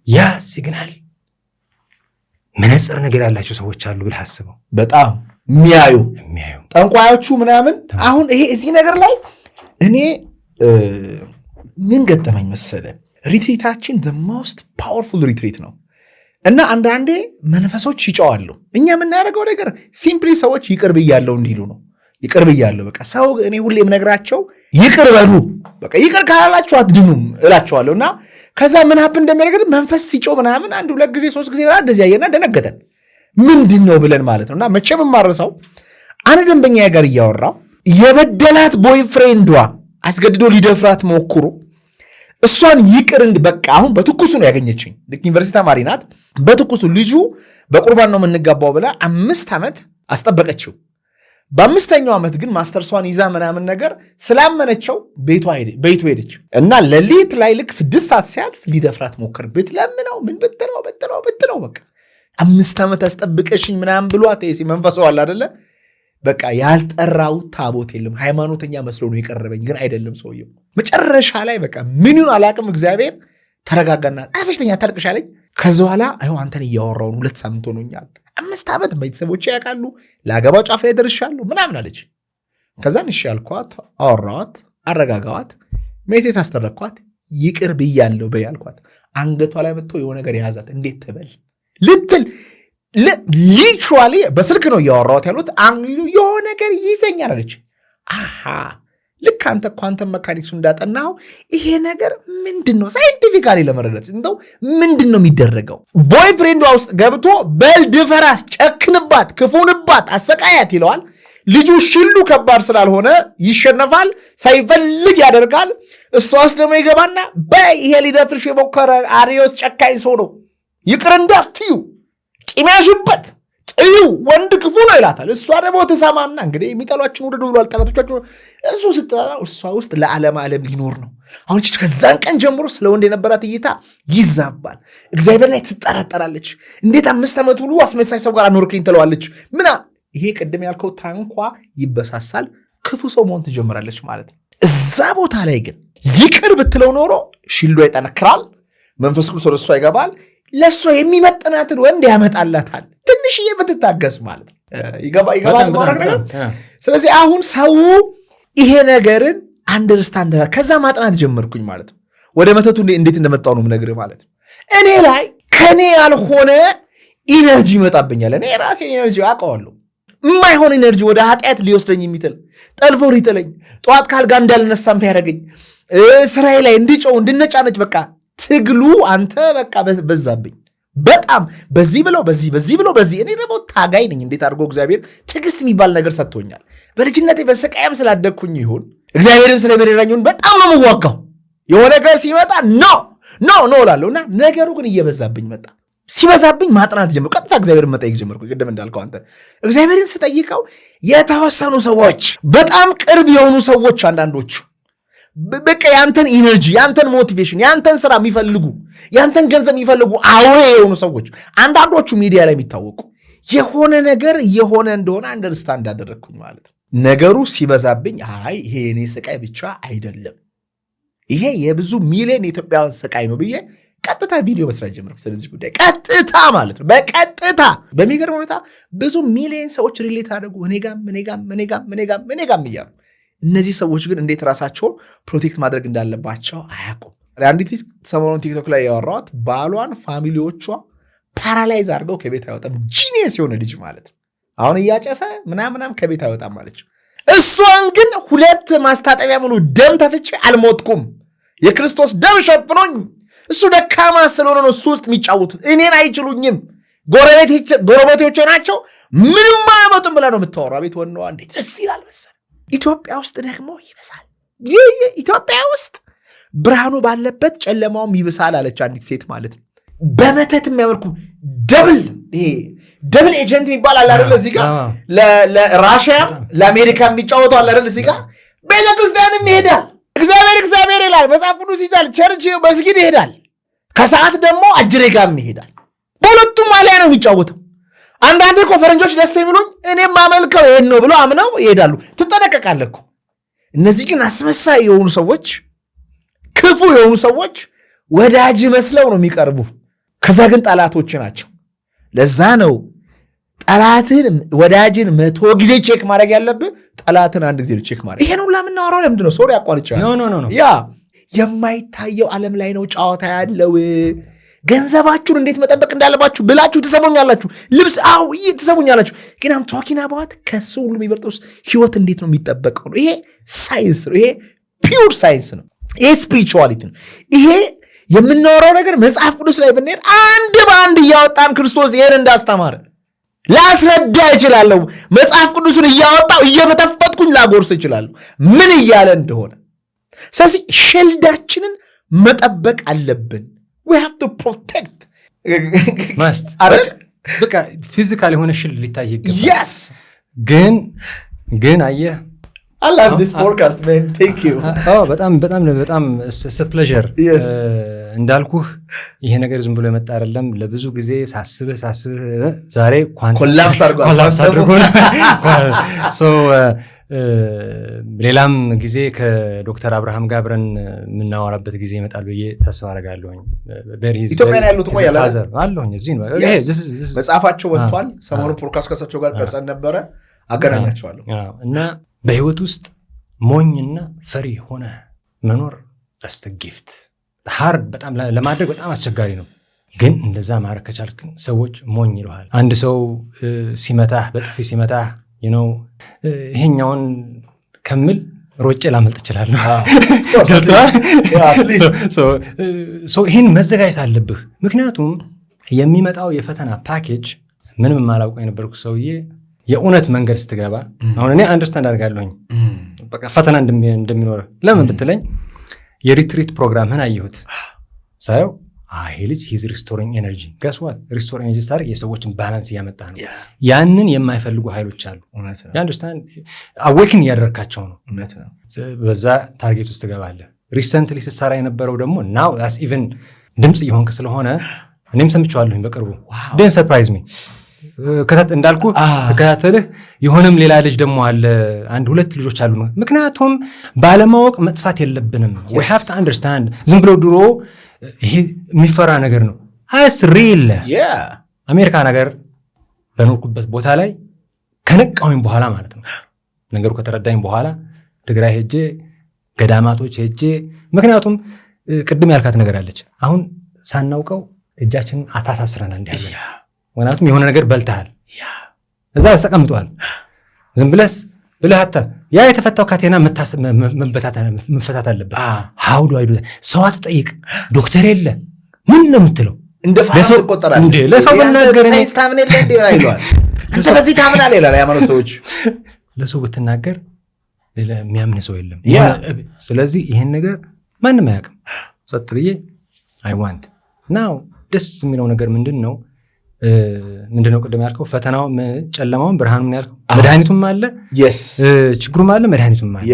ያ ሲግናል መነጽር ነገር ያላቸው ሰዎች አሉ ብለህ አስበው። በጣም የሚያዩ ጠንቋዮቹ ምናምን። አሁን ይሄ እዚህ ነገር ላይ እኔ ምን ገጠመኝ መሰለ፣ ሪትሪታችን the most powerful retreat ነው እና አንዳንዴ መንፈሶች ይጨዋሉ። እኛ የምናደርገው ነገር ሲምፕሊ ሰዎች ይቅር ብያለሁ እንዲሉ ነው። ይቅር ብያለሁ በቃ ሰው እኔ ሁሌ የምነግራቸው ይቅር በሉ በቃ ይቅር ካላላችሁ አትድኑም እላቸዋለሁ። እና ከዛ ምን ሀፕ እንደሚያደርግ መንፈስ ሲጮህ ምናምን 1 2 ጊዜ 3 ጊዜ እንደዚህ ያየና ደነገጠን። ምንድን ነው ብለን ማለት ነውና መቼም የማረሳው አንድ ደንበኛ ጋር እያወራው የበደላት ቦይፍሬንዷ አስገድዶ ሊደፍራት ሞክሮ እሷን ይቅር በቃ አሁን በትኩሱ ነው ያገኘችኝ። ልክ ዩኒቨርሲቲ ተማሪ ናት። በትኩሱ ልጁ በቁርባን ነው የምንጋባው ብላ 5 ዓመት አስጠበቀችው። በ5ኛው ዓመት ግን ማስተርሷን ይዛ ምናምን ነገር ስላመነቸው ቤቱ ሄደች እና ሌሊት ላይ ልክ 6 ሰዓት ሲያልፍ ሊደፍራት ሞከር። ብትለምነው ምን ብትለው በቃ 5 ዓመት አስጠብቀሽኝ ምናምን ብሏት መንፈሰዋል አይደለ በቃ ያልጠራው ታቦት የለም። ሃይማኖተኛ መስሎ ነው የቀረበኝ፣ ግን አይደለም ሰውየው። መጨረሻ ላይ በቃ ምኑን አላቅም እግዚአብሔር ተረጋጋና አፈሽተኛ ታልቅሻለኝ። ከዛ በኋላ አይሁ አንተን እያወራውን 2 ሳምንት ሆኖኛል፣ 5 ዓመት ቤተሰቦቼ ያውቃሉ፣ ለአገባው ጫፍ ላይ ደርሻለሁ ምናምን አለች። ከዛን እሺ አልኳት፣ አወራኋት፣ አረጋጋዋት፣ ሜቴት አስተረኳት፣ ይቅር ብያለሁ በይ አልኳት። አንገቷ ላይ መጥቶ የሆነ ነገር የያዛት እንዴት ትበል ልትል ሊትራሊ በስልክ ነው እያወራሁት ያሉት። የሆነ ነገር ይዘኛል አለች። አሃ ልክ አንተ ኳንተም መካኒክሱ እንዳጠናው ይሄ ነገር ምንድን ነው ሳይንቲፊካሊ ለመረዳት እንደው ምንድን ነው የሚደረገው? ቦይፍሬንዷ ውስጥ ገብቶ በል ድፈራት፣ ጨክንባት፣ ክፉንባት፣ አሰቃያት ይለዋል። ልጁ ሽሉ ከባድ ስላልሆነ ይሸነፋል፣ ሳይፈልግ ያደርጋል። እሷ ውስጥ ደግሞ ይገባና በይ ይሄ ሊደፍርሽ የሞከረ አሪዮስ ጨካኝ ሰው ነው፣ ይቅር እንዳትዩ፣ ቂሚያሽበት ጥዩ፣ ወንድ ክፉ ነው ይላታል። እሷ ደግሞ ትሰማና እንግዲህ የሚጠሏችን ውደዱ ብሏል ጠላቶቻቸው። እሱ ስትጠራ እሷ ውስጥ ለዓለም ሊኖር ነው። አሁን ከዛን ቀን ጀምሮ ስለ ወንድ የነበራት እይታ ይዛባል። እግዚአብሔር ላይ ትጠራጠራለች። እንዴት 5 ዓመት ሙሉ አስመሳይ ሰው ጋር አኖርከኝ ትለዋለች። ይሄ ቅድም ያልከው ታንኳ ይበሳሳል፣ ክፉ ሰው መሆን ትጀምራለች ማለት ነው። እዛ ቦታ ላይ ግን ይቅር ብትለው ኖሮ ሽሎ ይጠነክራል፣ መንፈስ ቅዱስ ወደ እሷ ይገባል፣ ለእሷ የሚመጥናትን ወንድ ያመጣላታል። ትንሽዬ ብትታገስ ማለት ነው። ይገባል ማድረግ ነገር። ስለዚህ አሁን ሰው ይሄ ነገርን አንደርስታንድ ከዛ ማጥናት ጀመርኩኝ ማለት ነው። ወደ መተቱ እንዴት እንደመጣው ነው የምነግርህ ማለት ነው። እኔ ላይ ከኔ ያልሆነ ኢነርጂ ይመጣብኛል። እኔ ራሴ ኢነርጂ አውቀዋለሁ። የማይሆን ኢነርጂ ወደ ኃጢአት ሊወስደኝ የሚጥል ጠልፎ ሊጥለኝ፣ ጠዋት ካልጋ እንዳልነሳም ያደረገኝ፣ ስራዬ ላይ እንዲጮው እንድነጫነጭ፣ በቃ ትግሉ አንተ በቃ በዛብኝ በጣም በዚህ ብለው በዚህ ብለው በዚህ። እኔ ደግሞ ታጋይ ነኝ። እንዴት አድርጎ እግዚአብሔር ትዕግስት የሚባል ነገር ሰጥቶኛል። በልጅነቴ በስቃይም ስላደግኩኝ ይሁን እግዚአብሔርን ስለሚረዳኝሁን በጣም ነው የምዋጋው። የሆነ ነገር ሲመጣ ኖ እላለሁ እና ነገሩ ግን እየበዛብኝ መጣ። ሲበዛብኝ ማጥናት ጀመርኩ። ቀጥታ እግዚአብሔርን መጠየቅ ጀመርኩ። ቅድም እንዳልከው አንተ እግዚአብሔርን ስጠይቀው የተወሰኑ ሰዎች፣ በጣም ቅርብ የሆኑ ሰዎች፣ አንዳንዶቹ በቃ ያንተን ኢነርጂ፣ ያንተን ሞቲቬሽን፣ ያንተን ስራ የሚፈልጉ፣ ያንተን ገንዘብ የሚፈልጉ አውሬ የሆኑ ሰዎች፣ አንዳንዶቹ ሚዲያ ላይ የሚታወቁ የሆነ ነገር የሆነ እንደሆነ አንደርስታንድ አደረግኩኝ ማለት ነው። ነገሩ ሲበዛብኝ አይ ይሄ የኔ ስቃይ ብቻ አይደለም፣ ይሄ የብዙ ሚሊዮን ኢትዮጵያውያን ስቃይ ነው ብዬ ቀጥታ ቪዲዮ መስራት ጀመርኩ። ስለዚህ ጉዳይ ቀጥታ ማለት ነው። በቀጥታ በሚገርም ሁኔታ ብዙ ሚሊዮን ሰዎች ሪሌት አደረጉ። እኔጋም እያሉ እነዚህ ሰዎች ግን እንዴት ራሳቸውን ፕሮቴክት ማድረግ እንዳለባቸው አያውቁም። አንዲት ሰሞኑን ቲክቶክ ላይ ያወራኋት ባሏን ፋሚሊዎቿ ፓራላይዝ አድርገው ከቤት አይወጣም። ጂኒየስ የሆነ ልጅ ማለት ነው። አሁን እያጨሰ ምናምናም ከቤት አይወጣም ማለች። እሷን ግን 2 ማስታጠቢያ ሙሉ ደም ተፍቼ አልሞትኩም፣ የክርስቶስ ደም ሸፍኖኝ፣ እሱ ደካማ ስለሆነ ነው እሱ ውስጥ የሚጫወቱት፣ እኔን አይችሉኝም፣ ጎረቤቶቼ ናቸው፣ ምንም አያመጡም ብላ ነው የምታወራው። ቤት ወነዋ እንዴት ደስ ይላል መሰለህ። ኢትዮጵያ ውስጥ ደግሞ ይብሳል። ኢትዮጵያ ውስጥ ብርሃኑ ባለበት ጨለማውም ይብሳል አለች አንዲት ሴት ማለት ነው። በመተት የሚያመልኩ ደብል ኤጀንት የሚባል አለ አይደል? እዚህ ጋር ለራሽያም ለአሜሪካ የሚጫወተው አለ አይደል? እዚህ ጋር ቤተክርስቲያንም ይሄዳል። እግዚአብሔር ይላል፣ መጽሐፍ ቅዱስ ይዛል፣ ቸርች መስጊድ ይሄዳል። ከሰዓት ደግሞ አጅሬ ጋርም ይሄዳል። በሁለቱም አሊያ ነው የሚጫወተው። አንዳንድ እኮ ፈረንጆች ደስ የሚሉኝ እኔም ማመልከው ይሄን ነው ብሎ አምነው ይሄዳሉ። ትጠነቀቃለህ እኮ። እነዚህ ግን አስመሳይ የሆኑ ሰዎች፣ ክፉ የሆኑ ሰዎች ወዳጅ መስለው ነው የሚቀርቡ። ከዛ ግን ጠላቶች ናቸው። ለዛ ነው ጠላትን ወዳጅን 100 ጊዜ ቼክ ማድረግ ያለብህ፣ ጠላትን 1 ጊዜ ቼክ ማድረግ። ይሄን ሁላ የምናወራው ለምንድን ነው? ሶሪ አቋርጫለሁ። ያ የማይታየው ዓለም ላይ ነው ጨዋታ ያለው። ገንዘባችሁን እንዴት መጠበቅ እንዳለባችሁ ብላችሁ ትሰሙኛላችሁ። ልብስ ትሰሙኛላችሁ። ግን አም ቶኪንግ አባውት ከሱ ሁሉ የሚበልጠው ህይወት እንዴት ነው የሚጠበቀው ነው። ይሄ ሳይንስ ነው። ይሄ ፒውር ሳይንስ ነው። ይሄ ስፒሪቹዋሊቲ ነው። ይሄ የምናወራው ነገር መጽሐፍ ቅዱስ ላይ ብንሄድ አንድ በአንድ እያወጣን ክርስቶስ ይሄን እንዳስተማረ ላስረዳ እችላለሁ። መጽሐፍ ቅዱስን እያወጣው እየፈተፈትኩኝ ላጎርስ እችላለሁ ምን እያለ እንደሆነ። ስለዚህ ሼልዳችንን መጠበቅ አለብን። we have to protect must በቃ ፊዚካል የሆነ ሺልድ ሊታይ ይገባል። yes ግን አየህ I love this podcast man, thank you. በጣም it's a pleasure. እንዳልኩህ ይሄ ነገር ዝም ብሎ የመጣ አይደለም። ለብዙ ጊዜ ሳስብህ ዛሬ ኮላፕስ አድርጎ ሌላም ጊዜ ከዶክተር አብርሃም ጋር አብረን የምናወራበት ጊዜ ይመጣል ብዬ ተስፋ አደርጋለሁኝ። ኢትዮጵያን ያሉት አለሁኝ እዚህ ነው። መጽሐፋቸው ወጥቷል። ሰሞኑን ፖድካስት ከሳቸው ጋር ቀርጸን ነበረ። አገናኛቸዋለሁ እና በህይወት ውስጥ ሞኝና ፈሪ ሆነ መኖር ለስተ ጊፍት ሃርድ በጣም ለማድረግ በጣም አስቸጋሪ ነው። ግን እንደዛ ማድረግ ከቻልክ ሰዎች ሞኝ ይለዋል። አንድ ሰው ሲመታህ በጥፊ ሲመታህ ይሄኛውን ከምል ሮጬ ላመልጥ እችላለሁ። ይህን መዘጋጀት አለብህ። ምክንያቱም የሚመጣው የፈተና ፓኬጅ ምንም የማላውቀው የነበርኩ ሰውዬ የእውነት መንገድ ስትገባ አሁን እኔ አንደርስታንድ አድርጋለሁኝ በቃ ፈተና እንደሚኖር። ለምን ብትለኝ የሪትሪት ፕሮግራምህን አየሁት ሳየው ይሄ ልጅ ሂዝ ሪስቶሪንግ ኤነርጂ ጋስ ዋት ሪስቶር ኤነርጂ ሳር የሰዎችን ባላንስ እያመጣ ነው። ያንን የማይፈልጉ ኃይሎች አሉ። አንደርስታንድ አዌክን እያደረካቸው ነው። በዛ ታርጌት ውስጥ ትገባለህ። ሪሰንትሊ ስትሰራ የነበረው ደግሞ ናው ዳስ ኢቨን ድምፅ እየሆንክ ስለሆነ እኔም ሰምቼዋለሁኝ በቅርቡ ዴን ሰርፕራይዝ ሚ እንዳልኩ ተከታተልህ የሆነም ሌላ ልጅ ደግሞ አለ። አንድ ሁለት ልጆች አሉ። ምክንያቱም ባለማወቅ መጥፋት የለብንም። we have to understand ዝም ብሎ ድሮ ይሄ የሚፈራ ነገር ነው ሪል አሜሪካ ነገር በኖርኩበት ቦታ ላይ ከነቃሁኝ በኋላ ማለት ነው ነገሩ ከተረዳኝ በኋላ ትግራይ ሄጄ ገዳማቶች ሄጄ ምክንያቱም ቅድም ያልካት ነገር አለች። አሁን ሳናውቀው እጃችንን አታሳስረናል እንዲያለ ምክንያቱም የሆነ ነገር በልተሃል እዛ ተቀምጧል። ዝም ብለህ አታ ያ የተፈታው ካቴና መፈታት አለበት። how do I do that? ሰው አትጠይቅ፣ ዶክተር የለ ምን ነው የምትለው? እንደ ፋራ ተቆጠራል እንዴ? ለሰው ብትናገር ሳይንስ ታምን የለ እንዴ ይላል። አንተ በዚህ ታምናለህ ይላል ያማኑ ሰዎች። ለሰው ብትናገር ሌላ የሚያምን ሰው የለም። ስለዚህ ይሄን ነገር ማንም አያውቅም። ጸጥ ብዬ I want now ደስ የሚለው ነገር ምንድነው ቅድም ያልከው ፈተናው ጨለማውን ብርሃኑ ምን ያልከው መድኃኒቱም አለ ችግሩም አለ መድኃኒቱም አለ።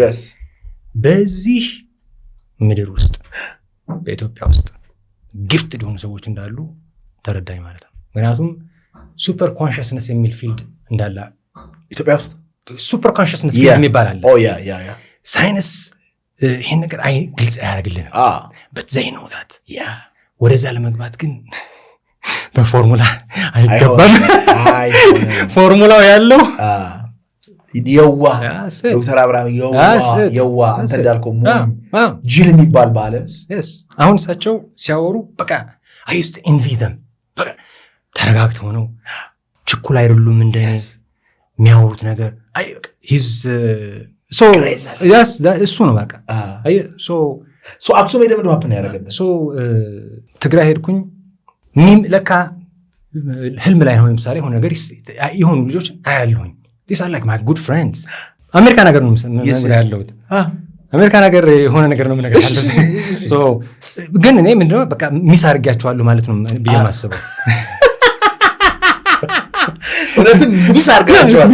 በዚህ ምድር ውስጥ በኢትዮጵያ ውስጥ ጊፍት የሆኑ ሰዎች እንዳሉ ተረዳኝ ማለት ነው። ምክንያቱም ሱፐር ኮንሽስነስ የሚል ፊልድ እንዳለ ኢትዮጵያ ውስጥ ሱፐር ኮንሽስነስ ፊልድ የሚባል አለ። ሳይንስ ይሄን ነገር ግልጽ አያደርግልንም። but they know that ወደዛ ለመግባት ግን በፎርሙላ አይገባም። ፎርሙላው ያለው የዋ ዶክተር አብርሃም የዋ አንተ እንዳልከው ጅል የሚባል በዓለም አሁን እሳቸው ሲያወሩ በቃ I used to envy them። በቃ ተረጋግተው ነው ችኩል አይደሉም። እንደኔ የሚያወሩት ነገር እሱ ነው በቃ አክሱም ሄደህ ምንድን ሀፕን ያደረገበት ትግራይ ሄድኩኝ። ለካ ህልም ላይ ነው ለምሳሌ የሆነ ነገር የሆኑ ልጆች አያለሁኝ። these are like my good friends። አሜሪካ ነገር ነው ያለሁት። አሜሪካ ነገር የሆነ ነገር ነው ነገር ያለው። ግን እኔ ምንድነው በቃ ሚስ አድርጊያቸዋለሁ ማለት ነው ብዬ ማስበው። ሁለቱም ሚስ አድርጋቸዋል።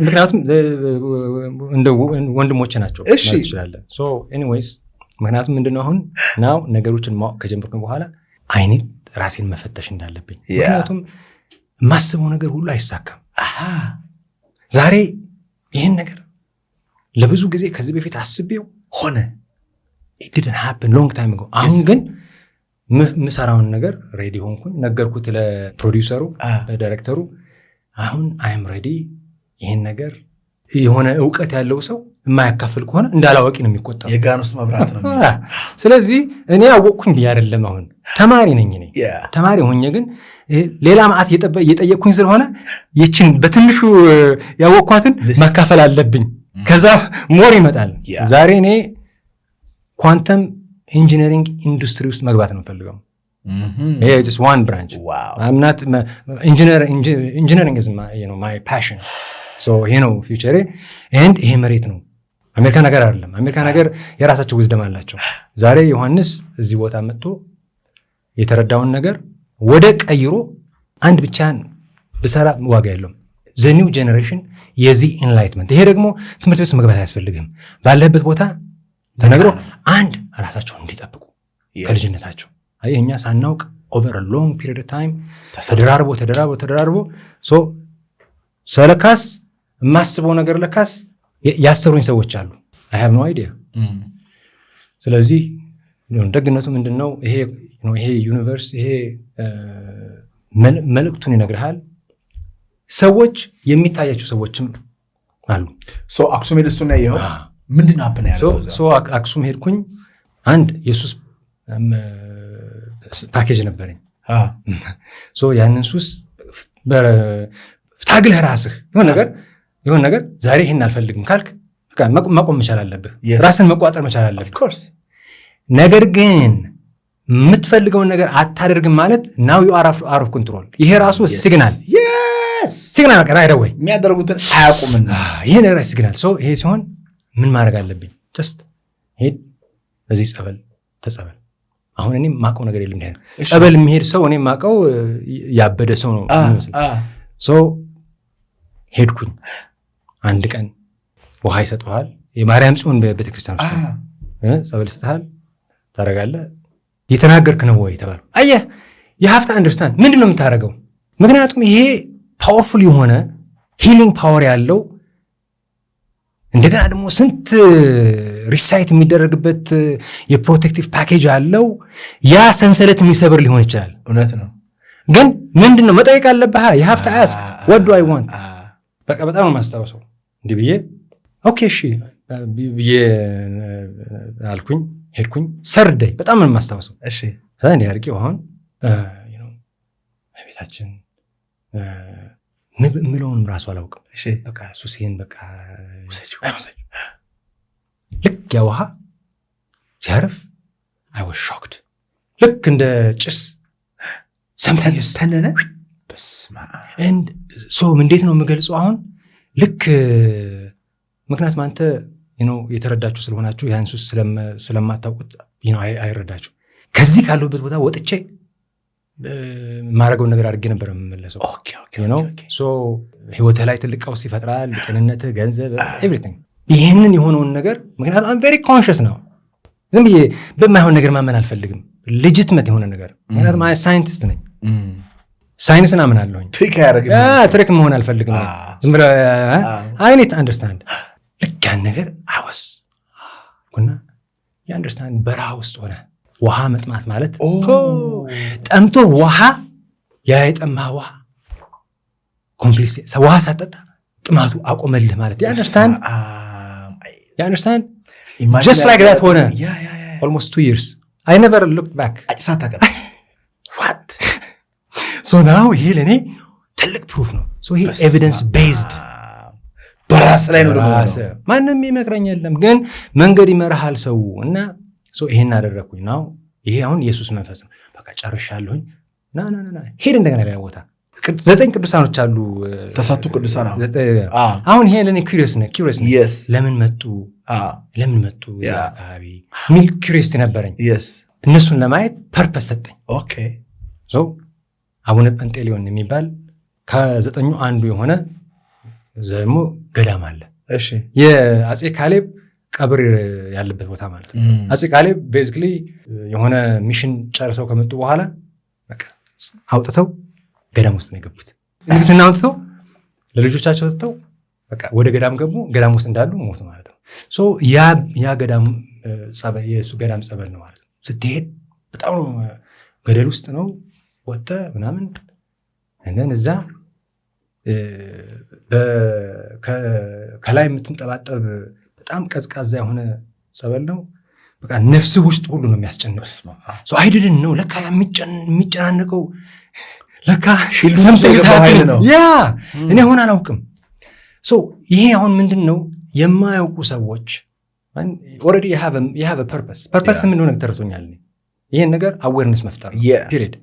ምክንያቱም እንደ ወንድሞቼ ናቸው ማለት ይችላል። ኤኒዌይስ ምክንያቱም ምንድነው አሁን ናው ነገሮችን ማወቅ ከጀመርኩኝ በኋላ አይኔት ራሴን መፈተሽ እንዳለብኝ። ምክንያቱም ማስበው ነገር ሁሉ አይሳካም። ዛሬ ይህን ነገር ለብዙ ጊዜ ከዚህ በፊት አስቤው ሆነ it didn't happen long time ago። አሁን ግን ምሰራውን ነገር ሬዲ ሆንኩኝ፣ ነገርኩት ለፕሮዲውሰሩ ለዳይሬክተሩ። አሁን I am ready። ይህን ነገር የሆነ እውቀት ያለው ሰው የማያካፍል ከሆነ እንዳላወቂ ነው የሚቆጠረው። የጋን ውስጥ መብራት ነው። ስለዚህ እኔ አወቅኩኝ ብዬ አይደለም። አሁን ተማሪ ነኝ። እኔ ተማሪ ሆኜ ግን ሌላ ማዕት እየጠየቅኩኝ ስለሆነ ይችን በትንሹ ያወቅኳትን ማካፈል አለብኝ። ከዛ ሞር ይመጣል። ዛሬ እኔ ኳንተም ኢንጂነሪንግ ኢንዱስትሪ ውስጥ መግባት ነው ፈልገው። ይሄ just one branch. I'm not engineering is my passion. So future and ይሄ መሬት ነው። አሜሪካ ነገር አይደለም። አሜሪካ ነገር የራሳቸው wisdom አላቸው። ዛሬ ዮሐንስ እዚህ ቦታ መጥቶ የተረዳውን ነገር ወደ ቀይሮ አንድ ብቻን በሰራ ዋጋ የለውም። the new generation የዚህ enlightenment ይሄ ደግሞ ትምህርት ቤት መግባት አያስፈልግም። ባለበት ቦታ ተነግሮ አንድ ራሳቸውን እንዲጠብቁ ከልጅነታቸው እኛ ሳናውቅ over a long period of time ተደራርቦ so ሰለካስ ማስበው ነገር ለካስ ያሰሩኝ ሰዎች አሉ። I have no idea. ስለዚህ ደግነቱ ምንድነው ይሄ ዩኒቨርስ ይሄ መልእክቱን ይነግርሃል። ሰዎች የሚታያቸው ሰዎችም አሉ። so አክሱም ሄድኩኝ ያየው ምንድነው አፕና ያለው so አክሱም ሄድኩኝ። አንድ ኢየሱስ ፓኬጅ ነበረኝ። so ያንን ሱስ ታግለህ ራስህ የሆነ ነገር ዛሬ ይሄን አልፈልግም ካልክ በቃ መቆም መቻል አለብህ። ራስን መቋጠር መቻል አለብህ። of course ነገር ግን የምትፈልገውን ነገር አታደርግም ማለት now you are out of control። ይሄ ራሱ ሲግናል ሲግናል በቃ right away የሚያደርጉትን አያውቁምና ይሄ ነገር ሲግናል። so ይሄ ሲሆን ምን ማድረግ አለብኝ? just ሄድ በዚህ ተጸበል። አሁን እኔ ማቀው ነገር የለም። ይሄ ጸበል የሚሄድ ሰው እኔ ማቀው ያበደ ሰው ነው የሚመስለው። so ሄድኩኝ። አንድ ቀን ውሃ ይሰጠዋል። የማርያም ጽዮን ቤተክርስቲያን ውስጥ ጸበል ይሰጣል። ታረጋለህ። የተናገርክ ነው ወይ ተባለ። አየህ you have to understand ምንድነው የምታረገው? ምክንያቱም ይሄ ፓወርፉል የሆነ ሂሊንግ ፓወር ያለው እንደገና ደግሞ ስንት ሪሳይት የሚደረግበት የፕሮቴክቲቭ ፓኬጅ አለው። ያ ሰንሰለት የሚሰብር ሊሆን ይችላል። እውነት ነው። ግን ምንድነው መጠየቅ አለብህ። you have to ask what do I want። በቃ በጣም ነው ማስታወሰው። እንዲህ ብዬ ኦኬ እሺ ብዬ አልኩኝ። ሄድኩኝ። ሰርደይ በጣም ነው ማስታወሰው። እሺ እንዲህ አድርጌው አሁን ቤታችን ምለውንም ራሱ አላውቅም። እሺ በቃ ሱሴን በቃ ውሰጂው ልክ ያ ውሃ ሲያርፍ I was shocked። ልክ እንደ ጭስ ሰምተኝስ ተነነ። በስመ አብ and so እንዴት ነው የምገልጸው አሁን ልክ ምክንያቱም አንተ የተረዳችሁ ስለሆናችሁ ያን ሱስ ስለማታውቁት አይረዳችሁ። ከዚህ ካለሁበት ቦታ ወጥቼ ማረገውን ነገር አድርጌ ነበር የምመለሰው። so ህይወትህ ላይ ትልቅ ቀውስ ይፈጥራል። ጤንነትህ፣ ገንዘብ፣ everything ይህንን የሆነውን ነገር ምክንያቱም I'm very conscious ነው። ዝም ብዬ በማይሆን ነገር ማመን አልፈልግም። ሌጂትመት የሆነ ነገር ምክንያቱም ሳይንቲስት ነኝ። ሳይንስን አምናለሁኝ። ትሪክ መሆን አልፈልግም። ዝም ብለህ I need to understand ልክ ያን ነገር አወስ ኩና የአንደርስታንድ በረሃ ውስጥ ሆነ ውሃ መጥማት ማለት ጠምቶ ውሃ የጠማህ ውሃ ኮምፕሊት ውሃ ሳጠጣ ጥማቱ አቆመልህ ማለት የአንደርስታንድ just like that ሆነ almost 2 years I never looked back what so now ይሄ ለኔ ትልቅ ፕሩፍ ነው። so ይሄ ኤቪደንስ ቤዝድ በራስ ላይ ነው ደግሞ ማንም ይመክረኝ የለም ግን መንገድ ይመራሃል ሰው እና ይሄን አደረኩኝ ነው። ይሄ አሁን ኢየሱስ መንፈስ ነው። በቃ ጨርሻለሁኝ። ና ሄድ እንደገና ሌላ ቦታ 9 ቅዱሳኖች አሉ። ተሳቱ ቅዱሳን አሁን ይሄ ለኔ ኩሪየስ ነው ለምን መጡ አካባቢ ሚል ኩሪየስ ነበረኝ። እነሱን ለማየት ፐርፐስ ሰጠኝ። ኦኬ ሶ አቡነ ጴንጤሊዮን የሚባል ከ9 አንዱ የሆነ ዘሞ ገዳም አለ። እሺ የአጼ ካሌብ ቀብር ያለበት ቦታ ማለት ነው። አጼ ካሌብ ቤዚክሊ የሆነ ሚሽን ጨርሰው ከመጡ በኋላ በቃ አውጥተው ገዳም ውስጥ ነው የገቡት። ንግስና አውጥተው ለልጆቻቸው ሰጥተው በቃ ወደ ገዳም ገቡ። ገዳም ውስጥ እንዳሉ ሞቱ ማለት ነው። ሶ ያ ገዳም ጸበል የሱ ገዳም ጸበል ነው ማለት ነው። ስትሄድ በጣም ገደል ውስጥ ነው ወጣ ምናምን እንደን እዛ ከላይ የምትንጠባጠብ በጣም ቀዝቃዛ የሆነ ጸበል ነው። በቃ ነፍስ ውስጥ ሁሉ ነው የሚያስጨንቀው። ሶ አይ ዲድንት ኖ ለካ የሚጨናነቀው ለካ እኔ አሁን አላውቅም። ሶ ይሄ አሁን ምንድነው የማያውቁ ሰዎች already you have a purpose ምን እንደሆነ ተርቶኛል። ይሄን ነገር awareness መፍጠር period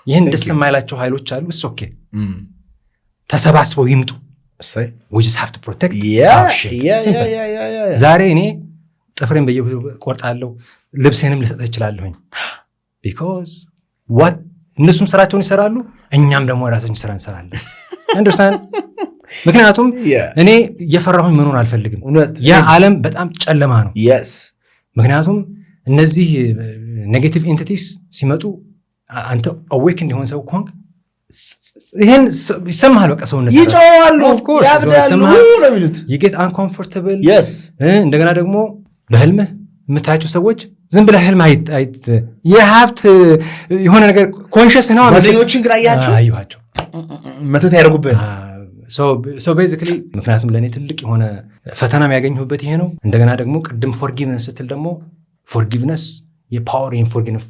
ይሄን ደስ የማይላቸው ኃይሎች አሉ it's okay ተሰባስበው ይምጡ we just have to protect ዛሬ እኔ ጥፍሬን በየቆርጣለሁ ልብሴንም ልሰጥ እችላለሁኝ because what እነሱም ስራቸውን ይሰራሉ እኛም ደግሞ ራሳችን ስራ እንሰራለን understand ምክንያቱም እኔ የፈራሁኝ መኖር አልፈልግም ያ ዓለም በጣም ጨለማ ነው ምክንያቱም እነዚህ ኔጌቲቭ ኤንቲቲስ ሲመጡ አንተ አዌክ እንዲሆን ሰው ኮንክ ይሄን ይሰማሃል በቃ ሰውነት ይጫዋሉ ያብዳሉ ነው የሚሉት you get uncomfortable እንደገና ደግሞ በህልምህ የምታያቸው ሰዎች ዝም ብለህ ህልም አይት you have to የሆነ ነገር ኮንሺየስ ነው ወደኞችን ግራ ያያቸው መተት ያደርጉብህ so basically ምክንያቱም ለኔ ትልቅ የሆነ ፈተና የሚያገኙበት ይሄ ነው እንደገና ደግሞ ቅድም forgiveness ስትል ደግሞ forgiveness የፓወር ኢንፎርጊቭ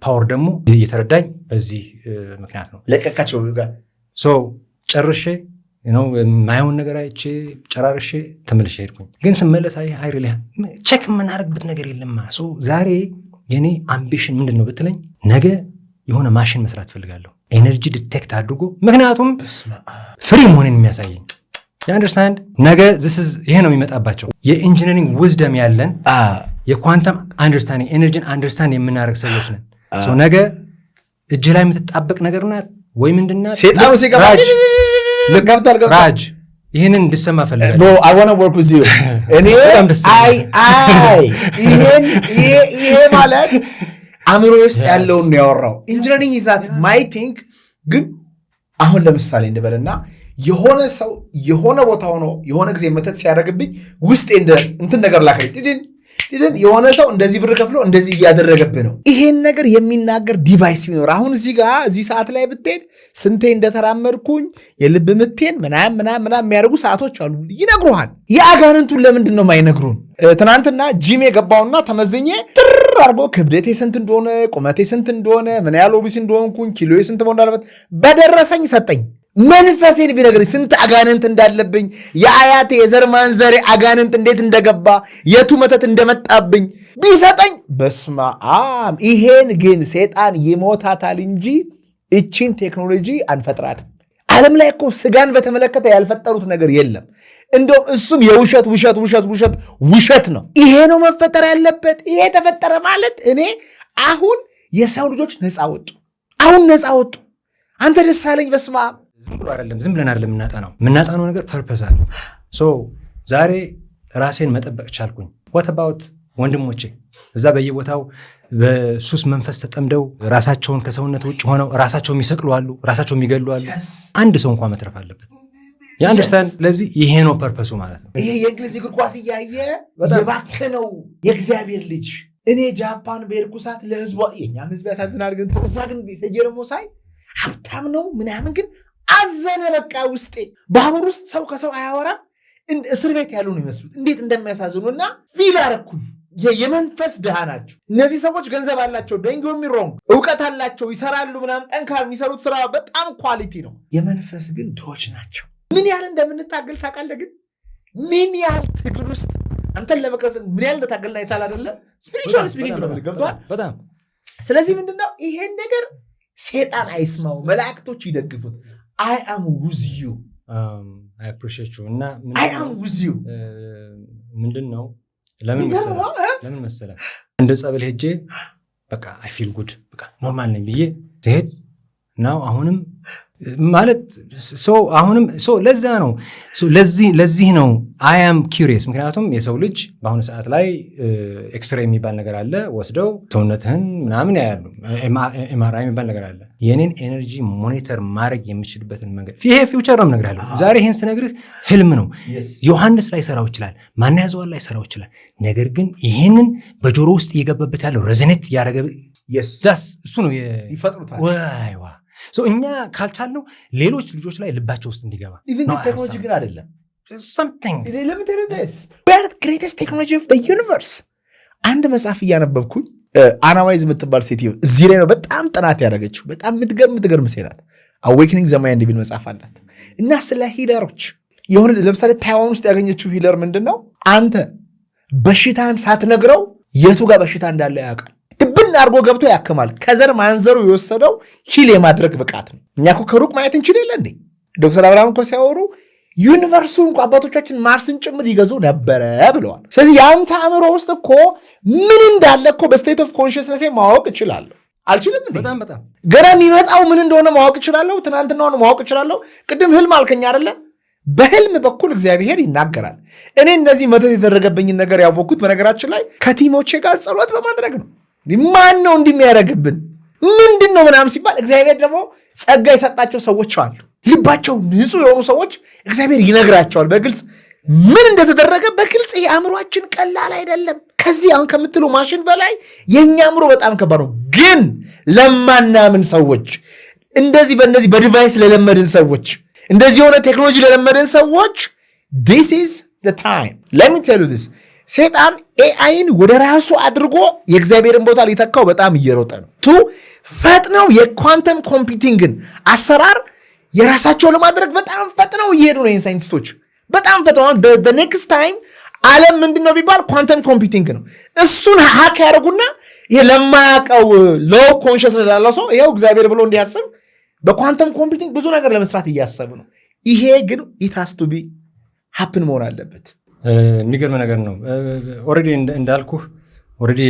ፓወር ደግሞ እየተረዳኝ በዚህ ምክንያት ነው ለቀቃቸው ጋር so ጨርሼ ማየውን ነገር አይቼ ጨራርሼ ተመልሼ ሄድኩኝ ግን ስመለስ አይ ሪሊ ቼክ የምናደርግበት ነገር የለማ so ዛሬ የኔ አምቢሽን ምንድነው ብትለኝ ነገ የሆነ ማሽን መስራት ፈልጋለሁ ኤነርጂ ዲቴክት አድርጎ ምክንያቱም ፍሪ መሆንን የሚያሳየኝ you understand ነገ ይሄ ነው የሚመጣባቸው የኢንጂነሪንግ ዊዝደም ያለን የኳንተም አንደርስታንዲንግ ኤነርጂን አንደርስታንድ የምናደርግ ሰዎች ነን so ነገ እጅ ላይ የምትጣበቅ ነገር ናት ወይ ምንድነው ሰይጣኑ ሲገባ ራጅ ይሄንን እንድሰማ ፈልጋለሁ no I want to work with you እኔ ይሄ ማለት አእምሮ ውስጥ ያለውን ነው ያወራው ኢንጂነሪንግ is that my thing ግን አሁን ለምሳሌ እንደበለና የሆነ ሰው የሆነ ቦታ ሆኖ የሆነ ጊዜ መተት ሲያደርግብኝ ውስጥ እንትን ነገር ላከኝ ድን የሆነ ሰው እንደዚህ ብር ከፍሎ እንደዚህ ያደረገብህ ነው ይሄን ነገር የሚናገር ዲቫይስ ቢኖር አሁን እዚህ ሰዓት ላይ ብትሄድ ስንቴ እንደተራመድኩኝ የልብ ምቴን ምናምን የሚያደርጉ ሰዓቶች አሉ ይነግሩሃል የአጋንንቱን ለምንድን ነው የማይነግሩን ትናንትና ጂም የገባውና ተመዝኜ አርጎ ክብደቴ ስንት እንደሆነ ቁመቴ ስንት እንደሆነ ምን ያህል ኦቢስ እንደሆንኩኝ ኪሎዬ ስንት እንደሆነ በደረሰኝ ሰጠኝ መንፈሴን ቢነግረኝ ስንት አጋንንት እንዳለብኝ የአያቴ የዘር ማንዘሬ አጋንንት እንዴት እንደገባ የቱ መተት እንደመጣብኝ ቢሰጠኝ በስመ አብ ይሄን ግን ሰይጣን ይሞታታል እንጂ እቺን ቴክኖሎጂ አንፈጥራትም ዓለም ላይ እኮ ስጋን በተመለከተ ያልፈጠሩት ነገር የለም እንደው እሱም የውሸት ነው ይሄ ነው መፈጠር ያለበት ይሄ ተፈጠረ ማለት እኔ አሁን የሰው ልጆች ነፃ ወጡ አንተ ደስ አለኝ በስመ አብ ዝም ብለን አይደለም የምናጣነው ነገር ፐርፐስ አለ ሶ ዛሬ ራሴን መጠበቅ ቻልኩኝ what about ወንድሞቼ እዛ በየቦታው በሱስ መንፈስ ተጠምደው ራሳቸውን ከሰውነት ውጭ ሆነው ራሳቸው የሚሰቅሉ አሉ ራሳቸው የሚገሉ አሉ አንድ ሰው እንኳን መትረፍ አለበት you understand ለዚህ ይሄ ነው ፐርፐሱ ማለት ነው ይሄ የእንግሊዝ እግር ኳስ እያየ የባከነው የእግዚአብሔር ልጅ እኔ ጃፓን በርኩሳት ለህዝቧ የኛም ህዝብ ያሳዝናል ግን ተዛ ግን ቤተጀርሞ ሳይ ሀብታም ነው ምናምን ግን አዘነ በቃ ውስጤ ባቡር ውስጥ ሰው ከሰው አያወራም እስር ቤት ያሉ ነው የሚመስሉት እንዴት እንደሚያሳዝኑና ፊል አረኩኝ የመንፈስ ድሃ ናቸው እነዚህ ሰዎች ገንዘብ አላቸው ደንጎ የሚሮም ዕውቀት አላቸው ይሰራሉ ምናምን ጠንካራ የሚሰሩት ስራ በጣም ኳሊቲ ነው የመንፈስ ግን ድሆች ናቸው ምን ያህል እንደምንታገል ታውቃለህ ግን ምን ያህል ትግል ውስጥ አንተን ለመቅረጽ ምን ያህል እንደታገልና ይታል አይደለ ስፒሪቹዋል ስፒኪንግ ነው ገብቷል በጣም ስለዚህ ምንድነው ይሄን ነገር ሰይጣን አይስማው መላእክቶች ይደግፉት I am with you I appreciate you እና I am with you ምንድነው ለምን መሰለህ እንደ ጸበል ሄጄ በቃ I feel good በቃ ኖርማል ነኝ ብዬ ትሄድ ነው አሁንም ማለት አሁንም ለዛ ነው ለዚህ ነው I am curious ምክንያቱም የሰው ልጅ በአሁኑ ሰዓት ላይ ኤክስሬይ የሚባል ነገር አለ ወስደው ሰውነትህን ምናምን ያያሉ MRI የሚባል ነገር አለ የኔን ኤነርጂ ሞኒተር ማድረግ የምችልበትን መንገድ ይሄ ፊውቸር ነው ነግራለሁ ዛሬ ይሄን ስነግርህ ህልም ነው ዮሐንስ ላይ ሰራው ይችላል ማን ያዘዋል ላይ ሰራው ይችላል ነገር ግን ይሄንን በጆሮ ውስጥ እየገባበት ያለው ረዘኔት ያረገ እሱ ነው ይፈጥሩታል ዋይዋ እኛ ካልቻልነው ሌሎች ልጆች ላይ ልባቸው ውስጥ እንዲገባ even the technology ግን አይደለም something let me tell you this we are the greatest technology of the universe አንድ መጽሐፍ እያነበብኩኝ አናዋይዝ የምትባል ሴትዮ እዚህ ላይ ነው በጣም ጥናት ያደረገችው በጣም ምትገርም ሴት ናት awakening the mind የሚል መጽሐፍ አላት እና ስለ ሂለሮች የሆነ ለምሳሌ ታይዋን ውስጥ ያገኘችው ሂለር ምንድነው አንተ በሽታን ሳትነግረው የቱ ጋር በሽታ እንዳለ ያውቃል። ድብን አድርጎ ገብቶ ያክማል። ከዘር ማንዘሩ የወሰደው ሂል የማድረግ ብቃት ነው። እኛ እኮ ከሩቅ ማየት እንችል የለ እንዴ? ዶክተር አብርሃም እኮ ሲያወሩ ዩኒቨርሱን እንኳ አባቶቻችን ማርስን ጭምር ይገዙ ነበረ ብለዋል። ስለዚህ የአንተ አእምሮ ውስጥ እኮ ምን እንዳለ እኮ በስቴት ኦፍ ኮንሽስነስ ማወቅ እችላለሁ። አልችልም እንዴ? በጣም ገና የሚመጣው ምን እንደሆነ ማወቅ እችላለሁ። ትናንትናውን ማወቅ እችላለሁ። ቅድም ህልም አልከኝ አይደለ? በህልም በኩል እግዚአብሔር ይናገራል። እኔ እነዚህ መተት የተደረገብኝን ነገር ያወቅኩት በነገራችን ላይ ከቲሞቼ ጋር ጸሎት በማድረግ ነው። ማን ነው እንደሚያደርግብን ምንድን ነው ምናምን ሲባል እግዚአብሔር ደግሞ ጸጋ የሰጣቸው ሰዎች አሉ። ልባቸው ንጹህ የሆኑ ሰዎች እግዚአብሔር ይነግራቸዋል በግልጽ ምን እንደተደረገ በግልጽ። የአእምሯችን ቀላል አይደለም። ከዚህ አሁን ከምትሉ ማሽን በላይ የእኛ አእምሮ በጣም ከባድ ነው። ግን ለማናምን ሰዎች እንደዚህ በእንደዚህ በዲቫይስ ለለመድን ሰዎች እንደዚህ የሆነ ቴክኖሎጂ ለለመድን ሰዎች this is the time. let me tell you this ሰይጣን ኤአይን ወደ ራሱ አድርጎ የእግዚአብሔርን ቦታ ሊተካው በጣም እየሮጠ ነው። ፈጥነው የኳንተም ኮምፒውቲንግን አሰራር የራሳቸው ለማድረግ በጣም ፈጥነው እየሄዱ ነው። ሳይንቲስቶች በጣም ፈጥነው ኔክስት ታይም ዓለም ምንድን ነው ቢባል ኳንተም ኮምፒውቲንግ ነው። እሱን ሀክ ያደርጉና ለማያውቀው ሎው ኮንሽስነስ ላለው ሰው ይኸው እግዚአብሔር ብሎ እንዲያስብ በኳንተም ኮምፒውቲንግ ብዙ ነገር ለመስራት እያሰብ ነው። ይሄ ግን ኢት ሃዝ ቱ ቢ ሀፕን መሆን አለበት። የሚገርም ነገር ነው። ኦልሬዲ እንዳልኩህ ኦልሬዲ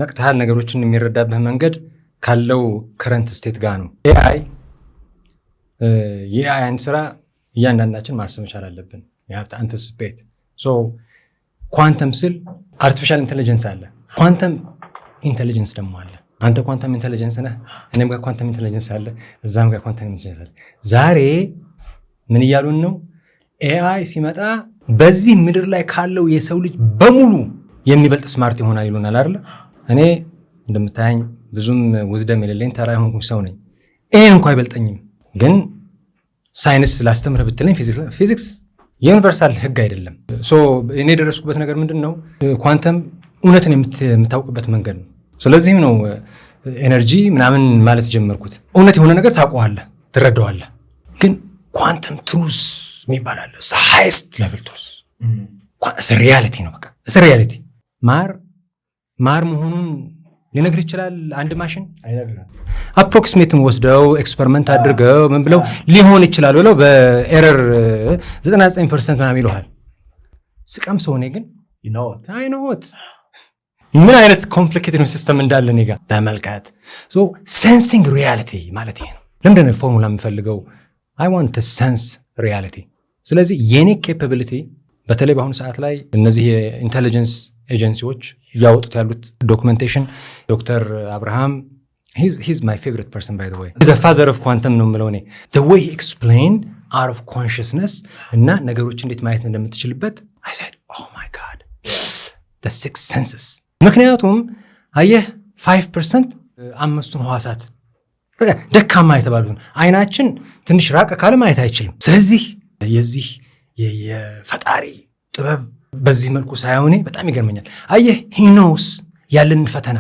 ነቅተሃል። ነገሮችን የሚረዳብህ መንገድ ካለው ከረንት ስቴት ጋር ነው። የኤአይን ስራ እያንዳንዳችን ማሰብ መቻል አለብን። አንቲሲፔት ኳንተም ስል አርቲፊሻል ኢንቴሊጀንስ አለ፣ ኳንተም ኢንቴሊጀንስ ደግሞ አለ። አንተ ኳንተም ኢንቴሊጀንስ ነህ፣ እኔም ጋር ኳንተም ኢንቴሊጀንስ አለ፣ እዛም ጋር ኳንተም ኢንቴሊጀንስ አለ። ዛሬ ምን እያሉን ነው? ኤአይ ሲመጣ በዚህ ምድር ላይ ካለው የሰው ልጅ በሙሉ የሚበልጥ ስማርት ይሆናል ይሉናል አይደል? እኔ እንደምታየኝ ብዙም ውዝደም የሌለኝ ተራ የሆንኩ ሰው ነኝ። ይሄን እንኳን አይበልጠኝም። ግን ሳይንስ ላስተምርህ ብትለኝ ፊዚክስ ዩኒቨርሳል ህግ አይደለም። እኔ የደረስኩበት ነገር ምንድን ነው? ኳንተም እውነትን የምታውቅበት መንገድ ነው። ስለዚህም ነው ኤነርጂ ምናምን ማለት ጀመርኩት። እውነት የሆነ ነገር ታውቀዋለህ፣ ትረዳዋለህ። ግን ኳንተም ትሩዝ የሚባል አለ። ሃይስት ሌቭል ትሩዝ ሪያሊቲ ነው። በቃ ሪያሊቲ ማር መሆኑን ሊነግር ይችላል አንድ ማሽን አፕሮክሲሜትን ወስደው ኤክስፐሪመንት አድርገው ምን ብለው ሊሆን ይችላል ብለው በኤረር 99% ምናምን ይሉሃል። ስቀም ሰው ነኝ ግን አይኖት ምን አይነት ኮምፕሊኬትድ ሲስተም እንዳለ እኔ ጋር ተመልከት። ሴንሲንግ ሪያሊቲ ማለት ይሄ ነው። ለምንድን ነው ፎርሙላ የምፈልገው? አይ ዋንት ቱ ሴንስ ሪያሊቲ። ስለዚህ የኔ ኬፓቢሊቲ በተለይ በአሁኑ ሰዓት ላይ እነዚህ የኢንቴሊጀንስ ኤጀንሲዎች እያወጡት ያሉት ዶክመንቴሽን ዶክተር አብርሃም he's my favorite person by the way. he's a father of quantum ነው የምለው እኔ the way he explained out of consciousness እና ነገሮች እንዴት ማየት እንደምትችልበት I said oh my god the six senses። ምክንያቱም አየህ 5% አምስቱን ህዋሳት ደካማ የተባሉትን አይናችን ትንሽ ራቅ ካለ ማየት አይችልም። ስለዚህ የዚህ የፈጣሪ ጥበብ በዚህ መልኩ ሳይሆን በጣም ይገርመኛል። አየህ he knows ያለን ፈተና።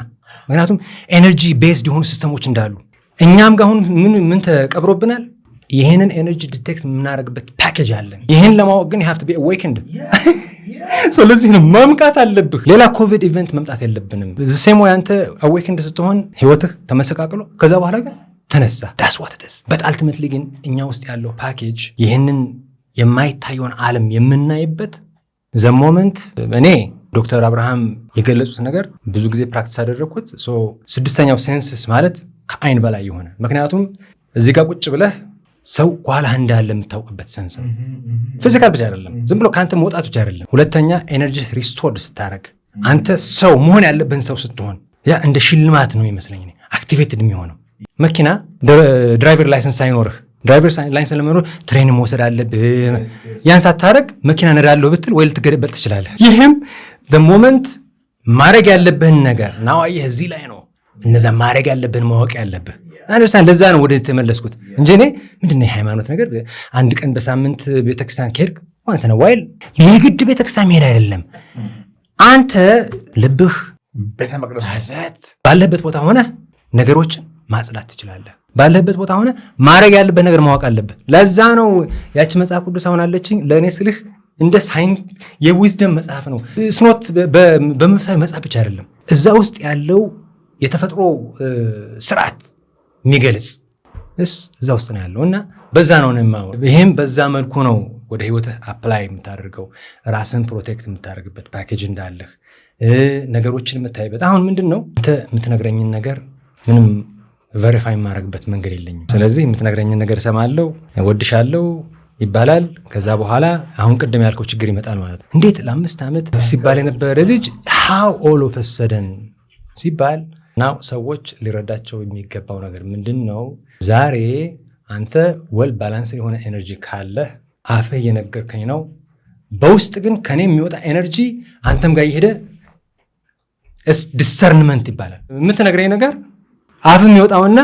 ምክንያቱም ኤነርጂ ቤዝድ የሆኑ ሲስተሞች እንዳሉ እኛም ጋር አሁን ምን ተቀብሮብናል። ይሄንን ኤነርጂ ዲቴክት የምናደርግበት ፓኬጅ አለን። ይሄን ለማወቅ ግን you have to be awakened ስለዚህ ነው መምቃት አለብህ። ሌላ ኮቪድ ኢቨንት መምጣት የለብንም። ዘሴም ወይ አንተ awakened ስትሆን ህይወትህ ተመሰቃቅሎ ከዛ በኋላ ግን ተነሳ that's what it is። but ultimately ግን እኛ ውስጥ ያለው ፓኬጅ ይሄንን የማይታየውን ዓለም የምናይበት the moment እኔ ዶክተር አብርሃም የገለጹት ነገር ብዙ ጊዜ ፕራክቲስ አደረኩት። ስድስተኛው ሴንስስ ማለት ከአይን በላይ የሆነ ምክንያቱም እዚህ ጋር ቁጭ ብለህ ሰው ኋላህ እንዳለ የምታውቅበት ሰንስ ነው። ፊዚካል ብቻ አይደለም፣ ዝም ብሎ ከአንተ መውጣት ብቻ አይደለም። ሁለተኛ ኤነርጂ ሪስቶርድ ስታረግ አንተ ሰው መሆን ያለብን ሰው ስትሆን ያ እንደ ሽልማት ነው ይመስለኝ አክቲቬትድ የሚሆነው። መኪና ድራይቨር ላይሰንስ ሳይኖርህ ድራይቨር ላይሰንስ ለመኖር ትሬን መውሰድ አለብህ። ያን ሳታረግ መኪና ነዳለሁ ብትል ወይ ልትገደበል ትችላለህ። ይህም the moment ማድረግ ያለብህን ነገር ነው። አየህ እዚህ ላይ ነው እነዛ ማድረግ ያለብህን ማወቅ ያለብህ። አንደርስታንድ። ለዛ ነው ወደ ተመለስኩት እንጂ እኔ ምንድነው የሃይማኖት ነገር አንድ ቀን በሳምንት ቤተክርስቲያን ከሄድክ ዋንስ ነው ዋይል የግድ ቤተክርስቲያን መሄድ አይደለም። አንተ ልብህ ቤተ መቅደስ ባለበት ቦታ ሆነ ነገሮችን ማጽዳት ትችላለህ። ባለበት ቦታ ሆነ ማድረግ ያለበት ነገር ማወቅ አለበት። ለዛ ነው ያቺ መጽሐፍ ቅዱስ አሁን አለችኝ ለእኔ ስልህ እንደ ሳይንስ የዊዝደም መጽሐፍ ነው። ስኖት በመንፈሳዊ መጽሐፍ ብቻ አይደለም፣ እዛ ውስጥ ያለው የተፈጥሮ ስርዓት የሚገልጽ እዛ ውስጥ ነው ያለው እና በዛ ነው የማወራው። ይሄም በዛ መልኩ ነው ወደ ህይወትህ አፕላይ የምታደርገው፣ ራስን ፕሮቴክት የምታደርግበት ፓኬጅ እንዳለህ ነገሮችን የምታይበት። አሁን ምንድን ነው የምትነግረኝን ነገር ምንም ቨሪፋይ የማደርግበት መንገድ የለኝም። ስለዚህ የምትነግረኝን ነገር እሰማለሁ፣ እወድሻለሁ ይባላል። ከዛ በኋላ አሁን ቅድም ያልከው ችግር ይመጣል ማለት ነው። እንዴት ለ5 ዓመት ሲባል የነበረ ልጅ how all of a sudden ሲባል ናው ሰዎች ሊረዳቸው የሚገባው ነገር ምንድን ነው? ዛሬ አንተ ወል ባላንስ የሆነ ኤነርጂ ካለህ አፍህ እየነገርከኝ ነው። በውስጥ ግን ከኔ የሚወጣ ኤነርጂ አንተም ጋር እየሄደ ዲሰርንመንት ይባላል። የምትነግረኝ ነገር አፍ የሚወጣውና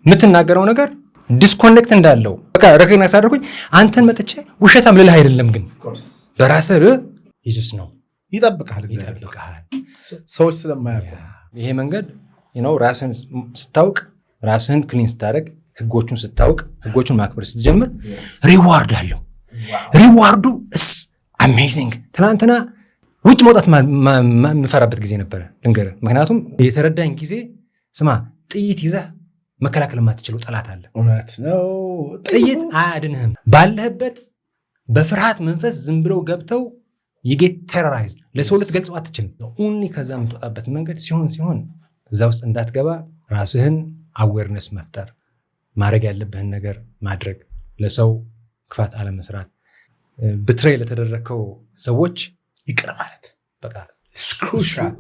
የምትናገረው ነገር ዲስኮኔክት እንዳለው በቃ ሬኮግናይዝ አደረኩኝ። አንተን መጥቼ ውሸታም ልልህ አይደለም፣ ግን በራስህ ኢየሱስ ነው ይጠብቃል። ሰዎች ስለማያውቁ ይሄ መንገድ ራስን ስታውቅ፣ ራስን ክሊን ስታደርግ፣ ህጎቹን ስታውቅ፣ ህጎቹን ማክበር ስትጀምር ሪዋርድ አለው። ሪዋርዱ አሜዚንግ። ትናንትና ውጭ መውጣት የምፈራበት ጊዜ ነበረ ልንገርህ። ምክንያቱም የተረዳኝ ጊዜ ስማ፣ ጥይት ይዘህ መከላከል የማትችለው ጠላት አለ። እውነት ነው። ጥይት አያድንህም። ባለህበት በፍርሃት መንፈስ ዝም ብለው ገብተው የጌት ቴሮራይዝድ ለሰው ልትገልጸው አትችልም። ኦንሊ ከዛ የምትወጣበት መንገድ ሲሆን እዛ ውስጥ እንዳትገባ ራስህን አዌርነስ መፍጠር፣ ማድረግ ያለብህን ነገር ማድረግ፣ ለሰው ክፋት አለመስራት፣ ብትሬይ ለተደረከው ሰዎች ይቅር ማለት በቃ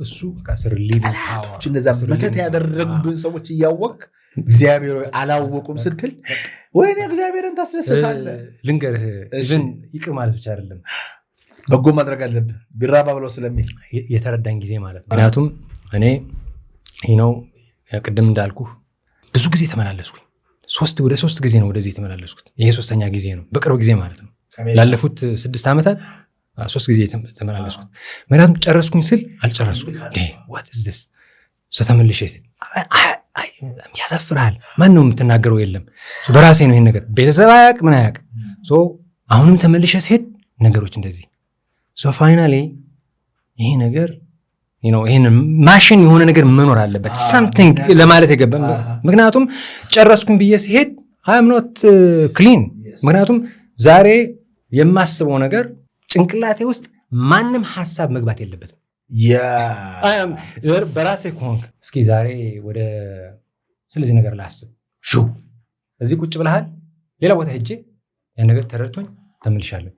እሱ በቃ ስር ሊቪንግ ፓወር። እነዛ መተት ያደረጉብን ሰዎች እያወቅ እግዚአብሔር አላወቁም ስትል ወይኔ እግዚአብሔርን ታስደስታለህ። ልንገርህ ይቅር ማለት ብቻ አይደለም በጎ ማድረግ አለብህ። ቢራባ ብለው ስለሚል የተረዳኝ ጊዜ ማለት ነው። ምክንያቱም እኔ ቅድም እንዳልኩ ብዙ ጊዜ ተመላለስኩኝ። ወደ 3 ጊዜ ነው ወደዚህ የተመላለስኩት። ይሄ 3ኛ ጊዜ ነው በቅርብ ጊዜ ማለት ነው። ላለፉት 6 ዓመታት 3 ጊዜ ተመላለስኩት። ምክንያቱም ጨረስኩኝ ስል አልጨረስኩም። what is this ተመልሼ ያሳፍርሃል። ማንም የምትናገረው የለም። በራሴ ነው ይሄን ነገር ቤተሰብ አያውቅ ምን አያውቅ። አሁንም ተመልሼ ሲሄድ ነገሮች እንደዚህ ፋይናሊ ይሄ ነገር ይሄን ማሽን የሆነ ነገር መኖር አለበት something ለማለት የገባ። ምክንያቱም ጨረስኩኝ ብዬ ሲሄድ I am not clean። ምክንያቱም ዛሬ የማስበው ነገር ጭንቅላቴ ውስጥ ማንም ሐሳብ መግባት የለበትም። በራሴ ከሆንክ እስኪ ዛሬ ስለዚህ ነገር ላስብ። እዚህ ቁጭ ብለሃል፣ ሌላ ቦታ ሄጄ ያን ነገር ተረድቶኝ ተመልሻለሁ።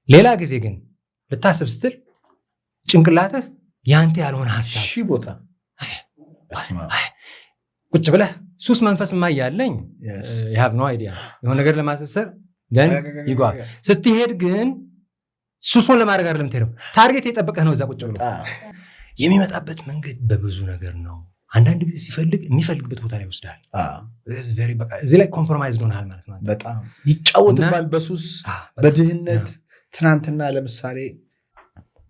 ሌላ ጊዜ ግን ልታስብ ስትል ጭንቅላትህ ያንተ ያልሆነ ሐሳብ ቦታ ቁጭ ብለህ ሱስ መንፈስ ማያለኝ you have no idea የሆነ ነገር ለማሰሰር then you go ስትሄድ ግን ሱሱን ለማድረግ አይደለም የምትሄደው፣ ታርጌት የጠበቀህ ነው። እዛ ቁጭ ብሎ የሚመጣበት መንገድ በብዙ ነገር ነው። አንዳንድ ጊዜ የሚፈልግበት ቦታ ላይ ይወስዳል። እዚህ ላይ ኮምፕሮማይዝ ሆነሃል ማለት ነው። በጣም ይጫወትባል በሱስ በድህነት። ትናንትና ለምሳሌ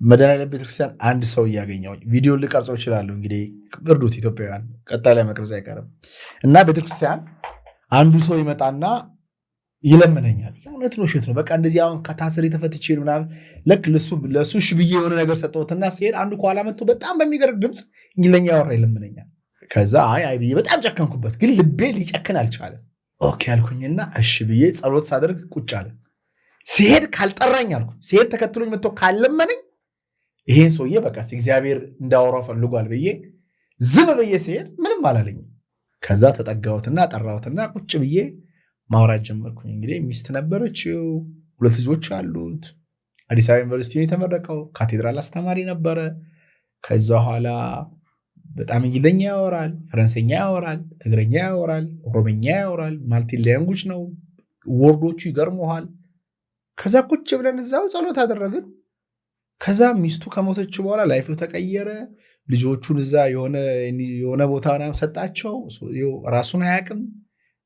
መድኃኔዓለም ቤተክርስቲያን አንድ ሰው እያገኘው ቪዲዮ ልቀርጸው እችላለሁ። እንግዲህ እርዱት ኢትዮጵያውያን፣ ቀጣይ ላይ መቅረጽ አይቀርም እና ቤተክርስቲያን አንዱ ሰው ይመጣና ይለምነኛል። እውነት ነው ውሸት ነው በቃ እንደዚህ አሁን ከታስር የተፈትቼ ምናምን ልክ ለሱ ብዬ የሆነ ነገር ሰጠሁትና ሲሄድ አንዱ ከኋላ መጥቶ በጣም በሚገርም ድምፅ እንግሊዝኛ ያወራ ይለምነኛል። ከዛ አይ ብዬ በጣም ጨከንኩበት፣ ግን ልቤ ሊጨክን አልቻለም። ኦኬ አልኩኝና እሺ ብዬ ጸሎት ሳደርግ ቁጭ አለ። ሲሄድ ካልጠራኝ አልኩ፣ ሲሄድ ተከትሎኝ መጥቶ ካልለመነኝ ይሄን ሰውዬ በቃ እግዚአብሔር እንዳወራው ፈልጓል ብዬ ዝም ብዬ ሲሄድ ምንም አላለኝም። ከዛ ተጠጋሁትና ጠራሁትና ቁጭ ብዬ ማውራት ጀመርኩኝ። እንግዲህ ሚስት ነበረችው፣ 2 ልጆች አሉት። አዲስ አበባ ዩኒቨርሲቲ ነው የተመረቀው። ካቴድራል አስተማሪ ነበረ። ከዛ በኋላ በጣም እንግሊዝኛ ያወራል፣ ፈረንሰኛ ያወራል፣ ትግረኛ ያወራል፣ ኦሮምኛ ያወራል። ማልቲ ላንጉጅ ነው። ወርዶቹ ይገርመዋል። ከዛ ቁጭ ብለን እዛው ጸሎት አደረግን። ከዛ ሚስቱ ከሞተች በኋላ ላይፉ ተቀየረ። ልጆቹን እዛ የሆነ ቦታ ምናምን ሰጣቸው። ራሱን አያውቅም።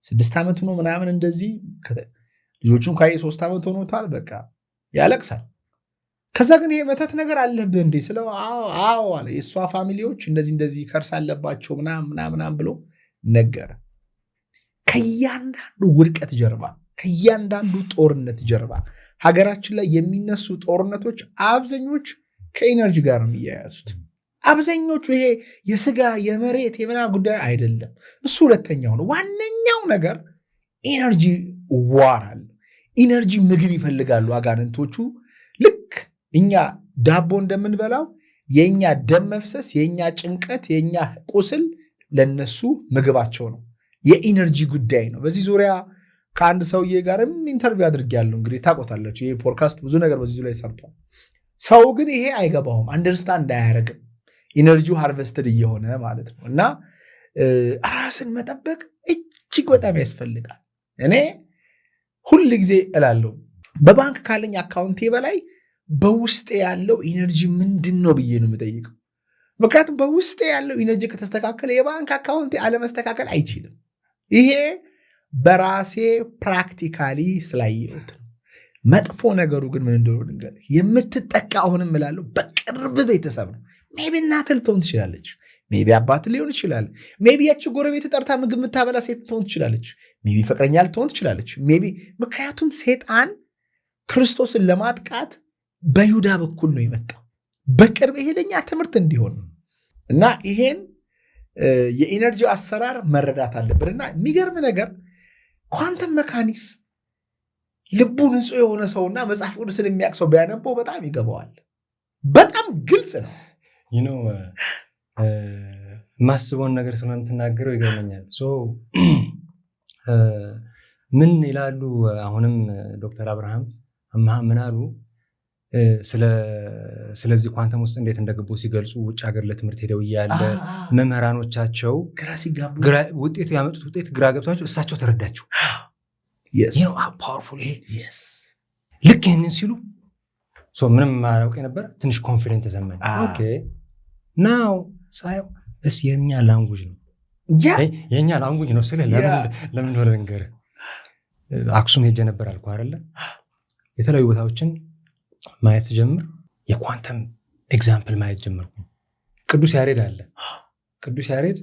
6 ዓመት ነው ምናምን እንደዚህ። ልጆቹን ካየ 3 ዓመት ሆኖታል። በቃ ያለቅሳል። ከዛ ግን ይሄ መተት ነገር አለብህ እንዴ ስለው አዎ አለ። የእሷ ፋሚሊዎች እንደዚህ ከርስ አለባቸው ምናምን ብሎ ነገረ። ከእያንዳንዱ ውድቀት ጀርባ፣ ከእያንዳንዱ ጦርነት ጀርባ ሀገራችን ላይ የሚነሱ ጦርነቶች አብዛኞች ከኢነርጂ ጋር ነው የሚያያዙት። አብዛኞቹ ይሄ የስጋ የመሬት የምናምን ጉዳይ አይደለም። እሱ ሁለተኛው ነው። ዋነኛው ነገር ኢነርጂ ዋር አለ። ኢነርጂ ምግብ ይፈልጋሉ አጋንንቶቹ። ልክ እኛ ዳቦ እንደምንበላው የኛ ደም መፍሰስ፣ የኛ ጭንቀት፣ የኛ ቁስል ለነሱ ምግባቸው ነው። የኢነርጂ ጉዳይ ነው። በዚህ ዙሪያ ከአንድ ሰውዬ ጋርም ኢንተርቪው አድርጌያለሁ። እንግዲህ ታውቁታላችሁ፣ ይሄ ፖድካስት ብዙ ነገር በዚህ ላይ ሰርቷል። ሰው ግን ይሄ አይገባውም፣ አንደርስታንድ አያደርግም። ኢነርጂው ሃርቨስትድ እየሆነ ማለት ነው። እና ራስን መጠበቅ እጅግ በጣም ያስፈልጋል። እኔ ሁል ጊዜ እላለሁ በባንክ ካለኝ አካውንቴ በላይ በውስጤ ያለው ኢነርጂ ምንድን ነው ብዬ ነው የምጠይቀው። ምክንያቱም በውስጤ ያለው ኢነርጂ ከተስተካከለ የባንክ አካውንቴ አለመስተካከል አይችልም። ይሄ በራሴ ፕራክቲካሊ ስላየሁት ነው። መጥፎ ነገሩ ግን ምን እንደሆነ ልንገርህ። የምትጠቃ አሁንም እላለሁ በቅርብ ቤተሰብ ነው። ሜቢ እናትህ ልትሆን ትችላለች። ሜቢ አባት ሊሆን ይችላል። ሜቢ ያቺ ጎረቤት ጠርታ ምግብ የምታበላ ሴት ልትሆን ትችላለች። ሜቢ ፍቅረኛ ልትሆን ትችላለች። ሜቢ ምክንያቱም ሴጣን ክርስቶስን ለማጥቃት በይሁዳ በኩል ነው የመጣው። በቅርብ ይሄ ለኛ ትምህርት እንዲሆን እና ይሄን የኢነርጂ አሰራር መረዳት አለብን። እና የሚገርም ነገር ኳንተም መካኒክስ ልቡ ንጹህ የሆነ ሰውና መጽሐፍ ቅዱስን የሚያውቅ ሰው ቢያነበው በጣም ይገባዋል። በጣም ግልጽ ነው። ማስበውን ነገር ስለምትናገረው ይገርመኛል። ምን ይላሉ አሁንም ዶክተር አብርሃም ምን አሉ? ስለዚህ ኳንተም ውስጥ እንዴት እንደገቡ ሲገልጹ ውጭ ሀገር ለትምህርት ሄደው እያለ መምህራኖቻቸው ውጤቱ ያመጡት ውጤት ግራ ገብቷቸው እሳቸው ተረዳቸው። ፓወርፉል ይሄ ልክ ይህንን ሲሉ ምንም ማያውቅ የነበረ ትንሽ ኮንፊደንት ተሰማኝ። ኦኬ ናው ሳየው የኛ ላንጉጅ ነው የኛ ላንጉጅ ነው ስለ ለምን ሆነ ንገርህ። አክሱም ሄጄ ነበር አልኩህ አይደለ? የተለያዩ ቦታዎችን ማየት ስጀምር የኳንተም ኤግዛምፕል ማየት ጀመርኩ። ቅዱስ ያሬድ አለ። ቅዱስ ያሬድ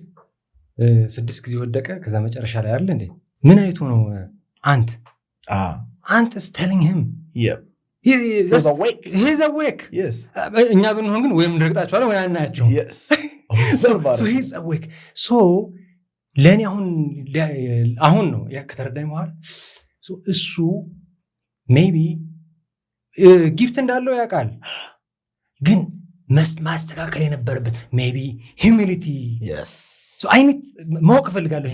6 ጊዜ ወደቀ። ከዛ መጨረሻ ላይ አለ እንዴ ምን አይቶ ነው አንተ ስተሊንግ he's awake. Yes. እኛ ብንሆን ግን ወይም እንደርግጣቸዋለን ወይ አናያቸው። Yes. So he's awake. So ለኔ አሁን ነው ከተረዳኝ በኋላ እሱ ሜቢ ጊፍት እንዳለው ያውቃል፣ ግን ማስተካከል የነበረበት ሜቢ ሂዩሚሊቲ አይነት ማወቅ እፈልጋለሁ።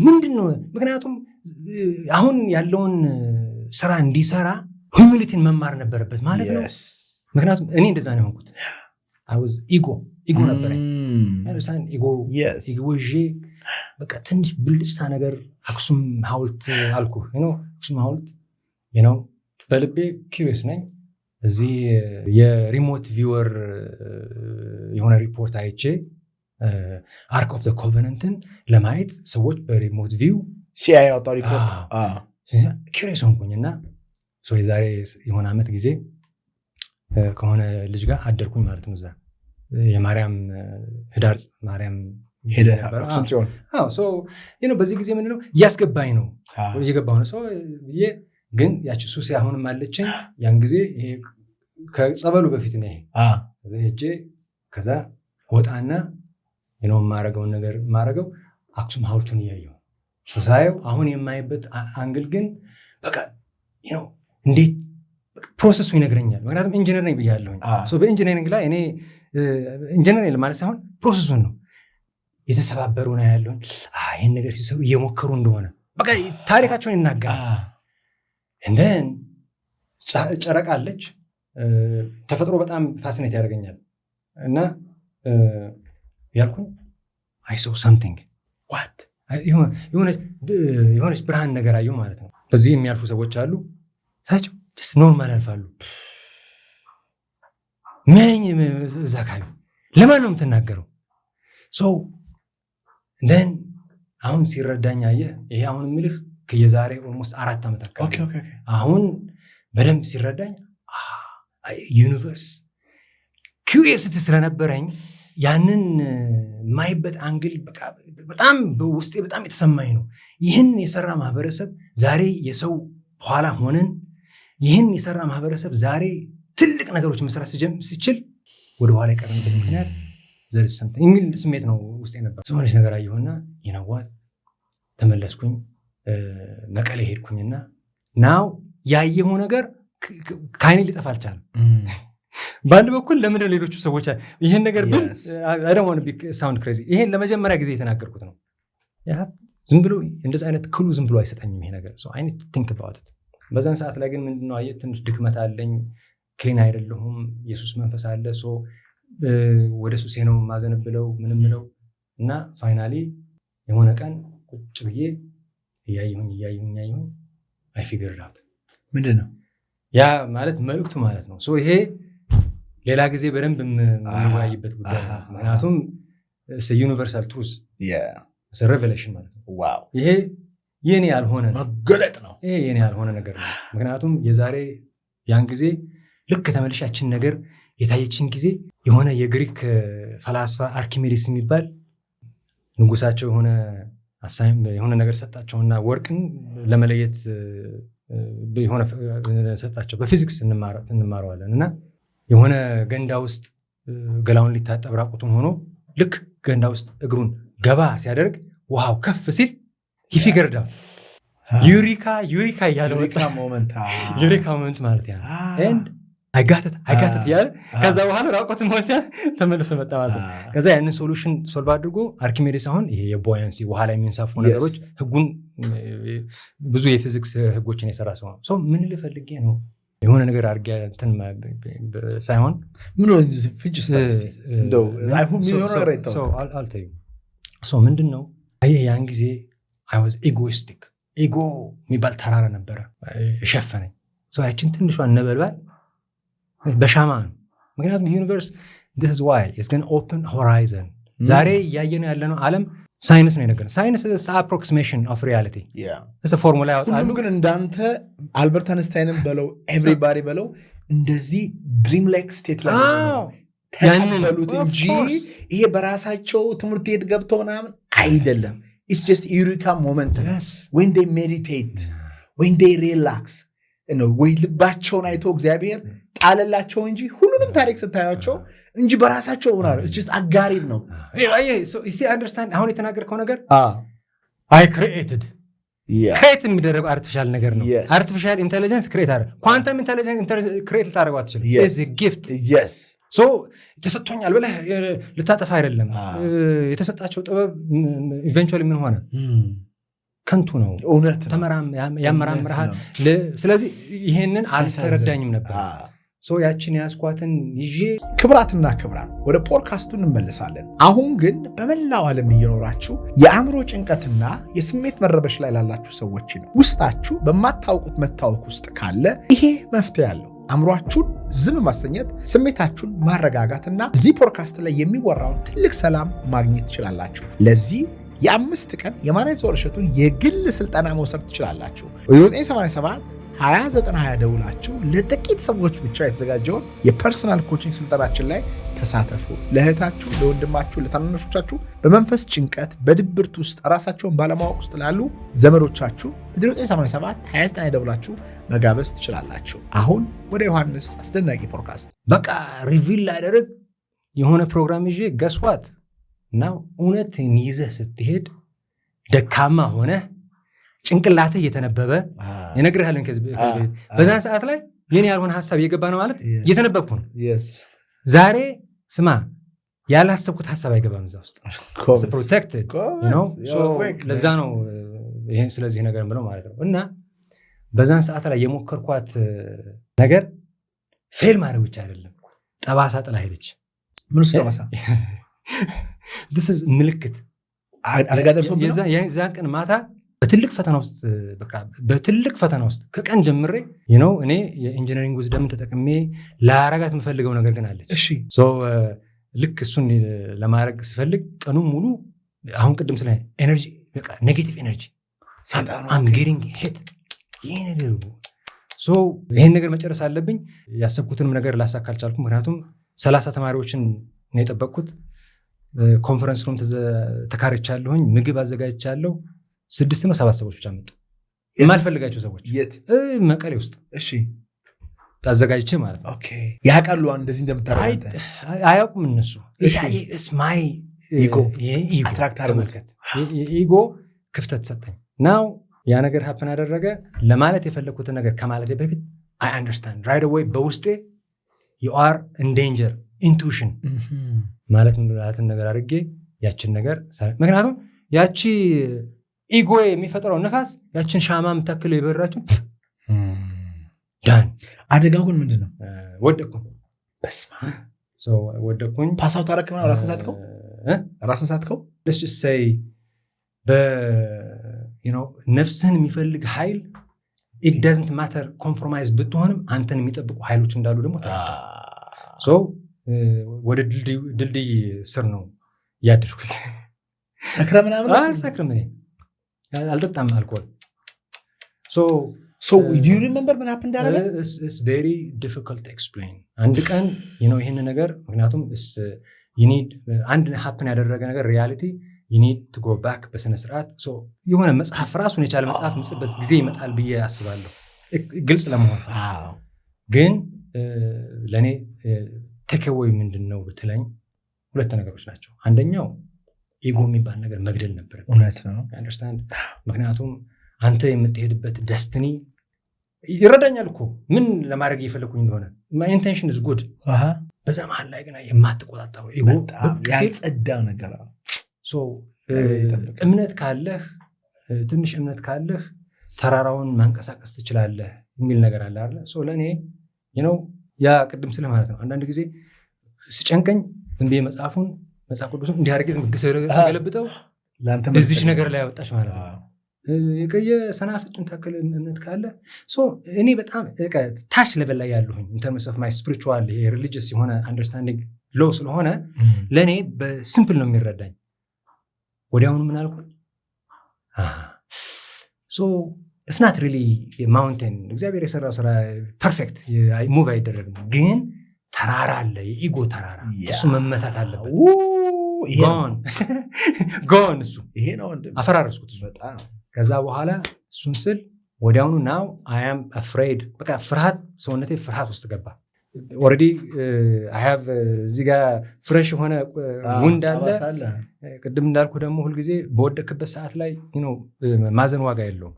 ምንድን ነው ምክንያቱም አሁን ያለውን ስራ እንዲሰራ ሂዩሚሊቲን መማር ነበረበት ማለት ነው። ምክንያቱም እኔ እንደዛ ነው የሆንኩት። ኢጎ ነበረኝ። ኢጎ ይዤ በቃ ትንሽ ብልጭታ ነገር አክሱም ሐውልት አልኩ። አክሱም ሐውልት በልቤ ኪሪየስ ነኝ። እዚህ የሪሞት ቪወር የሆነ ሪፖርት አይቼ አርክ ኦፍ ዘ ኮቨነንትን ለማየት ሰዎች በሪሞት ቪው ሲአይ ያወጣው ሪፖርት ኪሪየስ ሆንኩኝና የዛሬ የሆነ ዓመት ጊዜ ከሆነ ልጅ ጋር አደርኩኝ ማለት ነው። እዛ የማርያም ህዳር ማርያም ሄደ አክሱም ጽዮን በዚህ ጊዜ ምንድነው እያስገባኝ ነው እየገባሁ ነው ግን ያቺ ሱስ አሁንም አለችኝ። ያን ጊዜ ከጸበሉ በፊት ነው ሄጄ ከዛ ወጣና የማረገውን ነገር ማረገው አክሱም ሐውልቱን እያየሁ ሳየው አሁን የማይበት አንግል ግን በቃ እንዴት ፕሮሰሱ ይነግረኛል። ምክንያቱም ኢንጂነር ነኝ ብያለሁኝ። በኢንጂነሪንግ ላይ እኔ ኢንጂነር ነኝ ማለት ሳይሆን ፕሮሰሱን ነው የተሰባበሩ ነው ያለውን ይህን ነገር ሲሰሩ እየሞከሩ እንደሆነ በቃ ታሪካቸውን ይናገራል። እንደን ጨረቃ አለች። ተፈጥሮ በጣም ፋሲኔት ያደርገኛል እና ያልኩኝ አይ ሶ ሰምቲንግ ዋት የሆነች ብርሃን ነገር አየሁ ማለት ነው። በዚህ የሚያልፉ ሰዎች አሉ ታቸው ስ ኖርማል ያልፋሉ። ምን እዛ አካባቢ ለማን ነው የምትናገረው? እንደን አሁን ሲረዳኝ አየህ ይሄ አሁን የምልህ የዛሬ ኦልሞስት 4 ዓመት አካባቢ አሁን በደንብ ሲረዳኝ ዩኒቨርስ ኪዩሪየሲቲ ስለነበረኝ ያንን ማይበት አንግል በጣም በውስጤ በጣም የተሰማኝ ነው። ይህን የሰራ ማህበረሰብ ዛሬ የሰው ኋላ ሆነን ይህን የሰራ ማህበረሰብ ዛሬ ትልቅ ነገሮች መስራት ሲችል ወደኋላ የቀረበት ምክንያት የሚል ስሜት ነው ውስጥ የነበር። ሆነች ነገር አየሁና ይነዋት ተመለስኩኝ። መቀሌ ሄድኩኝና ናው ያየሁ ነገር ከዓይኔ ሊጠፋ አልቻለም። በአንድ በኩል ለምንድን ሌሎቹ ሰዎች ይሄን ነገር ብል I don't want to be sound crazy ይሄን ለመጀመሪያ ጊዜ የተናገርኩት ነው። ዝም ብሎ እንደዚህ አይነት ክሉ ዝም ብሎ አይሰጠኝም ይሄ ነገር። so I need to think about it። በዛን ሰዓት ላይ ግን ምንድነው አየህ ትንሽ ድክመት አለኝ፣ ክሊን አይደለሁም፣ ኢየሱስ መንፈስ አለ። so ወደ ሱሴ ነው ማዘንብለው ምንም ነው እና ፋይናሊ የሆነ ቀን ቁጭ ብዬ እያየሁኝ I figured out ምንድነው ያ ማለት መልእክቱ ማለት ነው። so ይሄ ሌላ ጊዜ በደንብ የምንወያይበት ጉዳይ ነው። ምክንያቱም ዩኒቨርሳል ትሩዝ ሬቨሌሽን ማለት ነው። ዋው ይሄ የኔ ያልሆነ መገለጥ ነው። ይሄ የኔ ያልሆነ ነገር ነው። ምክንያቱም የዛሬ ያን ጊዜ ልክ ተመልሻችን ነገር የታየችን ጊዜ የሆነ የግሪክ ፈላስፋ አርኪሜዲስ የሚባል ንጉሳቸው የሆነ ነገር ሰጣቸውና ወርቅን ለመለየት የሆነ ሰጣቸው። በፊዚክስ እንማረዋለን እና የሆነ ገንዳ ውስጥ ገላውን ሊታጠብ ራቁቱን ሆኖ ልክ ገንዳ ውስጥ እግሩን ገባ ሲያደርግ ውሃው ከፍ ሲል ይፊገርዳ ዩሪካ እያለ ዩሪካ ሞመንት ማለት ያ and I got it ያለ ከዛ በኋላ ራቁቱን ሆኖ ተመልሶ መጣ ማለት ነው። ከዛ ያንን ሶሉሽን ሶልቭ አድርጎ አርኪሜዲስ አሁን ይሄ የቦያንሲ ውሃ ላይ የሚንሳፉ ነገሮች ህጉን ብዙ የፊዚክስ ህጎችን የሰራ ሰው ነው። ሶ ምን ልፈልጌ ነው የሆነ ነገር አድርጌ እንትን ሳይሆን ምን ነው ፍንጭ ስታስቲ እንደው አይሁን የሚሆነው ነገር አይተው አልተዩ ሶ ምንድነው ያን ጊዜ I was egoistic ኢጎ የሚባል ተራራ ነበረ ሸፈነኝ። ሶ ያችን ትንሿን ነበልባል በሻማ ነው። ምክንያቱም ዩኒቨርስ this is why it's going to open horizon ዛሬ ያየነው ያለነው ዓለም ሳይንስ ነው የነገረን። ሳይንስ is approximation of reality it's a formula ያወጣሉ። ሁሉ ግን እንዳንተ አልበርት አንስታይንም በለው ኤቭሪባዲ በለው እንደዚህ ድሪም ላይክ ስቴት ላይ ተቀበሉት እንጂ ይሄ በራሳቸው ትምህርት ቤት ገብተው ምናምን አይደለም። it's just eureka moment when they meditate when they relax ወይ ልባቸውን አይቶ እግዚአብሔር ጣለላቸው እንጂ ሁሉንም ታሪክ ስታያቸው እንጂ በራሳቸው ሆናል it's just አጋሪም ነው። so you see understand አሁን የተናገርከው ነገር I created create የሚደረግ አርቲፊሻል ነገር ነው። አርቲፊሻል ኢንተለጀንስ ክሬት አረ ኳንተም ኢንተለጀንስ ክሬት ታደርገው አትችልም። it's a gift yes so ተሰጥቶኛል ብለህ ልታጠፋ አይደለም። የተሰጣቸው ጥበብ ኢቨንቹዋሊ ምን ሆነ ከንቱ ነው። እውነት ተመራም ያመራምራል። ስለዚህ ይሄንን አልተረዳኝም ነበር። ሶ ያችን ያስኳትን ይዤ ክብራትና ክብራን ወደ ፖድካስቱ እንመለሳለን። አሁን ግን በመላው ዓለም እየኖራችሁ የአእምሮ ጭንቀትና የስሜት መረበሽ ላይ ላላችሁ ሰዎች ነው ውስጣችሁ በማታውቁት መታወክ ውስጥ ካለ ይሄ መፍትሄ ያለው አእምሯችሁን ዝም ማሰኘት፣ ስሜታችሁን ማረጋጋትና እዚህ ፖድካስት ላይ የሚወራውን ትልቅ ሰላም ማግኘት ትችላላችሁ። ለዚህ የ5 ቀን የማኔትወር እሸቱን የግል ስልጠና መውሰድ ትችላላችሁ። በ987 2920 ደውላችሁ ለጥቂት ሰዎች ብቻ የተዘጋጀውን የፐርሰናል ኮቺንግ ስልጠናችን ላይ ተሳተፉ። ለእህታችሁ፣ ለወንድማችሁ፣ ለታናናሾቻችሁ በመንፈስ ጭንቀት በድብርት ውስጥ ራሳቸውን ባለማወቅ ውስጥ ላሉ ዘመዶቻችሁ በ987 2920 ደውላችሁ መጋበዝ ትችላላችሁ። አሁን ወደ ዮሐንስ አስደናቂ ፖድካስት በቃ ሪቪል ላደርግ የሆነ ፕሮግራም ይዤ ገስዋት እና እውነትን ይዘህ ስትሄድ ደካማ ሆነ ጭንቅላትህ እየተነበበ የነግርሃለን። በዛን ሰዓት ላይ የኔ ያልሆነ ሐሳብ እየገባ ነው ማለት እየተነበብኩ ነው። ዛሬ ስማ ያላሰብኩት ሐሳብ አይገባም እዛ ውስጥ protected you know so ለዛ ነው ይሄን ስለዚህ ነገር ምለው ማለት ነው። እና በዛን ሰዓት ላይ የሞከርኳት ነገር ፌል ማድረግ ብቻ አይደለም ጠባሳ ጥላ ሄደች። ምን ነው ጠባሳ this is ምልክት አደጋ ደርሶብኝ የዛን ቀን ማታ በትልቅ ፈተና ውስጥ ከቀን ጀምሬ እኔ የኢንጂነሪንግ ዊዝደም ተጠቅሜ ላረጋት የምፈልገው ነገር ግን አለች። እሺ ሶ ልክ እሱን ለማድረግ ስፈልግ ቀኑን ሙሉ አሁን ቅድም ስለ ኤነርጂ በቃ ኔጌቲቭ ኤነርጂ I'm getting hit ይሄ ነገር ሶ ይሄን ነገር መጨረስ አለብኝ። ያሰብኩትንም ነገር ላሳካ አልቻልኩም። ምክንያቱም 30 ተማሪዎችን ነው የጠበቅኩት። ኮንፈረንስ ሩም ተካርቻለሁኝ፣ ምግብ አዘጋጅቻለሁ። 6 ነው 7 ሰዎች ብቻ መጡ። የማልፈልጋቸው ሰዎች የት? መቀሌ ውስጥ። እሺ አዘጋጅቼ ማለት ነው። ያውቃሉ እንደዚህ እንደምታደርግ አያውቁም እነሱ። ማይ ኢጎ ክፍተት ሰጠኝ። ናው ያ ነገር ሀፕን አደረገ። ለማለት የፈለግኩትን ነገር ከማለት በፊት አይ አንደርስታንድ ራይት አዌይ በውስጤ you are in danger intuition ማለት ምራትን ነገር አድርጌ ያችን ነገር ምክንያቱም ያቺ ኢጎ የሚፈጥረው ነፋስ ያችን ሻማ የምታክለው የበራችሁ ዳን አደጋው ግን ምንድነው? ወደኩኝ። በስማ ወደኩኝ። ፓሳው ታረክማ ራስን ሳትከው let's just say ነፍስህን የሚፈልግ ኃይል it doesn't matter compromise ብትሆንም አንተን የሚጠብቁ ኃይሎች እንዳሉ ደግሞ ተረዳ። ወደ ድልድይ ስር ነው ያደርኩት። ሰክረ ምናምን አልሰክርም፣ እኔ አልጠጣም አልኮል። so do you remember what happened there? It's very difficult to explain. አንድ ቀን ይሄን ነገር ምክንያቱም you need አንድ happen ያደረገ ነገር reality you need to go back በስነ ስርዓት የሆነ መጽሐፍ ራሱን የቻለ መጽሐፍ ምጽበት ጊዜ ይመጣል ብዬ አስባለሁ ግልጽ ለመሆን። ግን ለኔ ተከወይ ምንድነው ብትለኝ ሁለት ነገሮች ናቸው። አንደኛው ኢጎ የሚባል ነገር መግደል ነበር። እውነት ነው አንደርስታንድ። ምክንያቱም አንተ የምትሄድበት ደስቲኒ ይረዳኛል እኮ ምን ለማድረግ እየፈለኩኝ እንደሆነ my intention is good። በዛ መሃል ላይ ግን የማትቆጣጠረው ኢጎ ያልጸዳው ነገር ነው። እምነት ካለህ ትንሽ እምነት ካለህ ተራራውን ማንቀሳቀስ ትችላለህ የሚል ነገር አለ አይደል? ለኔ ያ ቅድም ስለ ማለት ነው። አንዳንድ ጊዜ ሲጨንቀኝ ዝም ብዬ መጽሐፍ ቅዱስን እንዲህ አድርጌ ስገለብጠው እዚች ነገር ላይ ያወጣች ማለት ነው። የቀየ ሰናፍጭን ታክል እምነት ካለ እኔ በጣም ታች ሌቨል ላይ ያለሁኝ in terms of my spiritual religious የሆነ understanding low ስለሆነ ለኔ በሲምፕል ነው የሚረዳኝ። ወዲያውኑ ምን አልኩኝ? it's not really a mountain። እግዚአብሔር የሰራው ስራ ፐርፌክት ሙቭ አይደረግም፣ ግን ተራራ አለ፣ የኢጎ ተራራ። እሱ መመታት አለበት። ጎን እሱ ይሄ ነው አፈራረስኩት በጣም። ከዛ በኋላ እሱን ስል ወዲያውኑ now I am afraid በቃ ፍርሃት፣ ሰውነቴ ፍርሃት ውስጥ ገባ። ኦልሬዲ I have እዚህ ጋር ፍሬሽ የሆነ ውንድ አለ። ቅድም እንዳልኩ ደግሞ ሁልጊዜ በወደክበት ሰዓት ላይ ማዘን ዋጋ የለውም።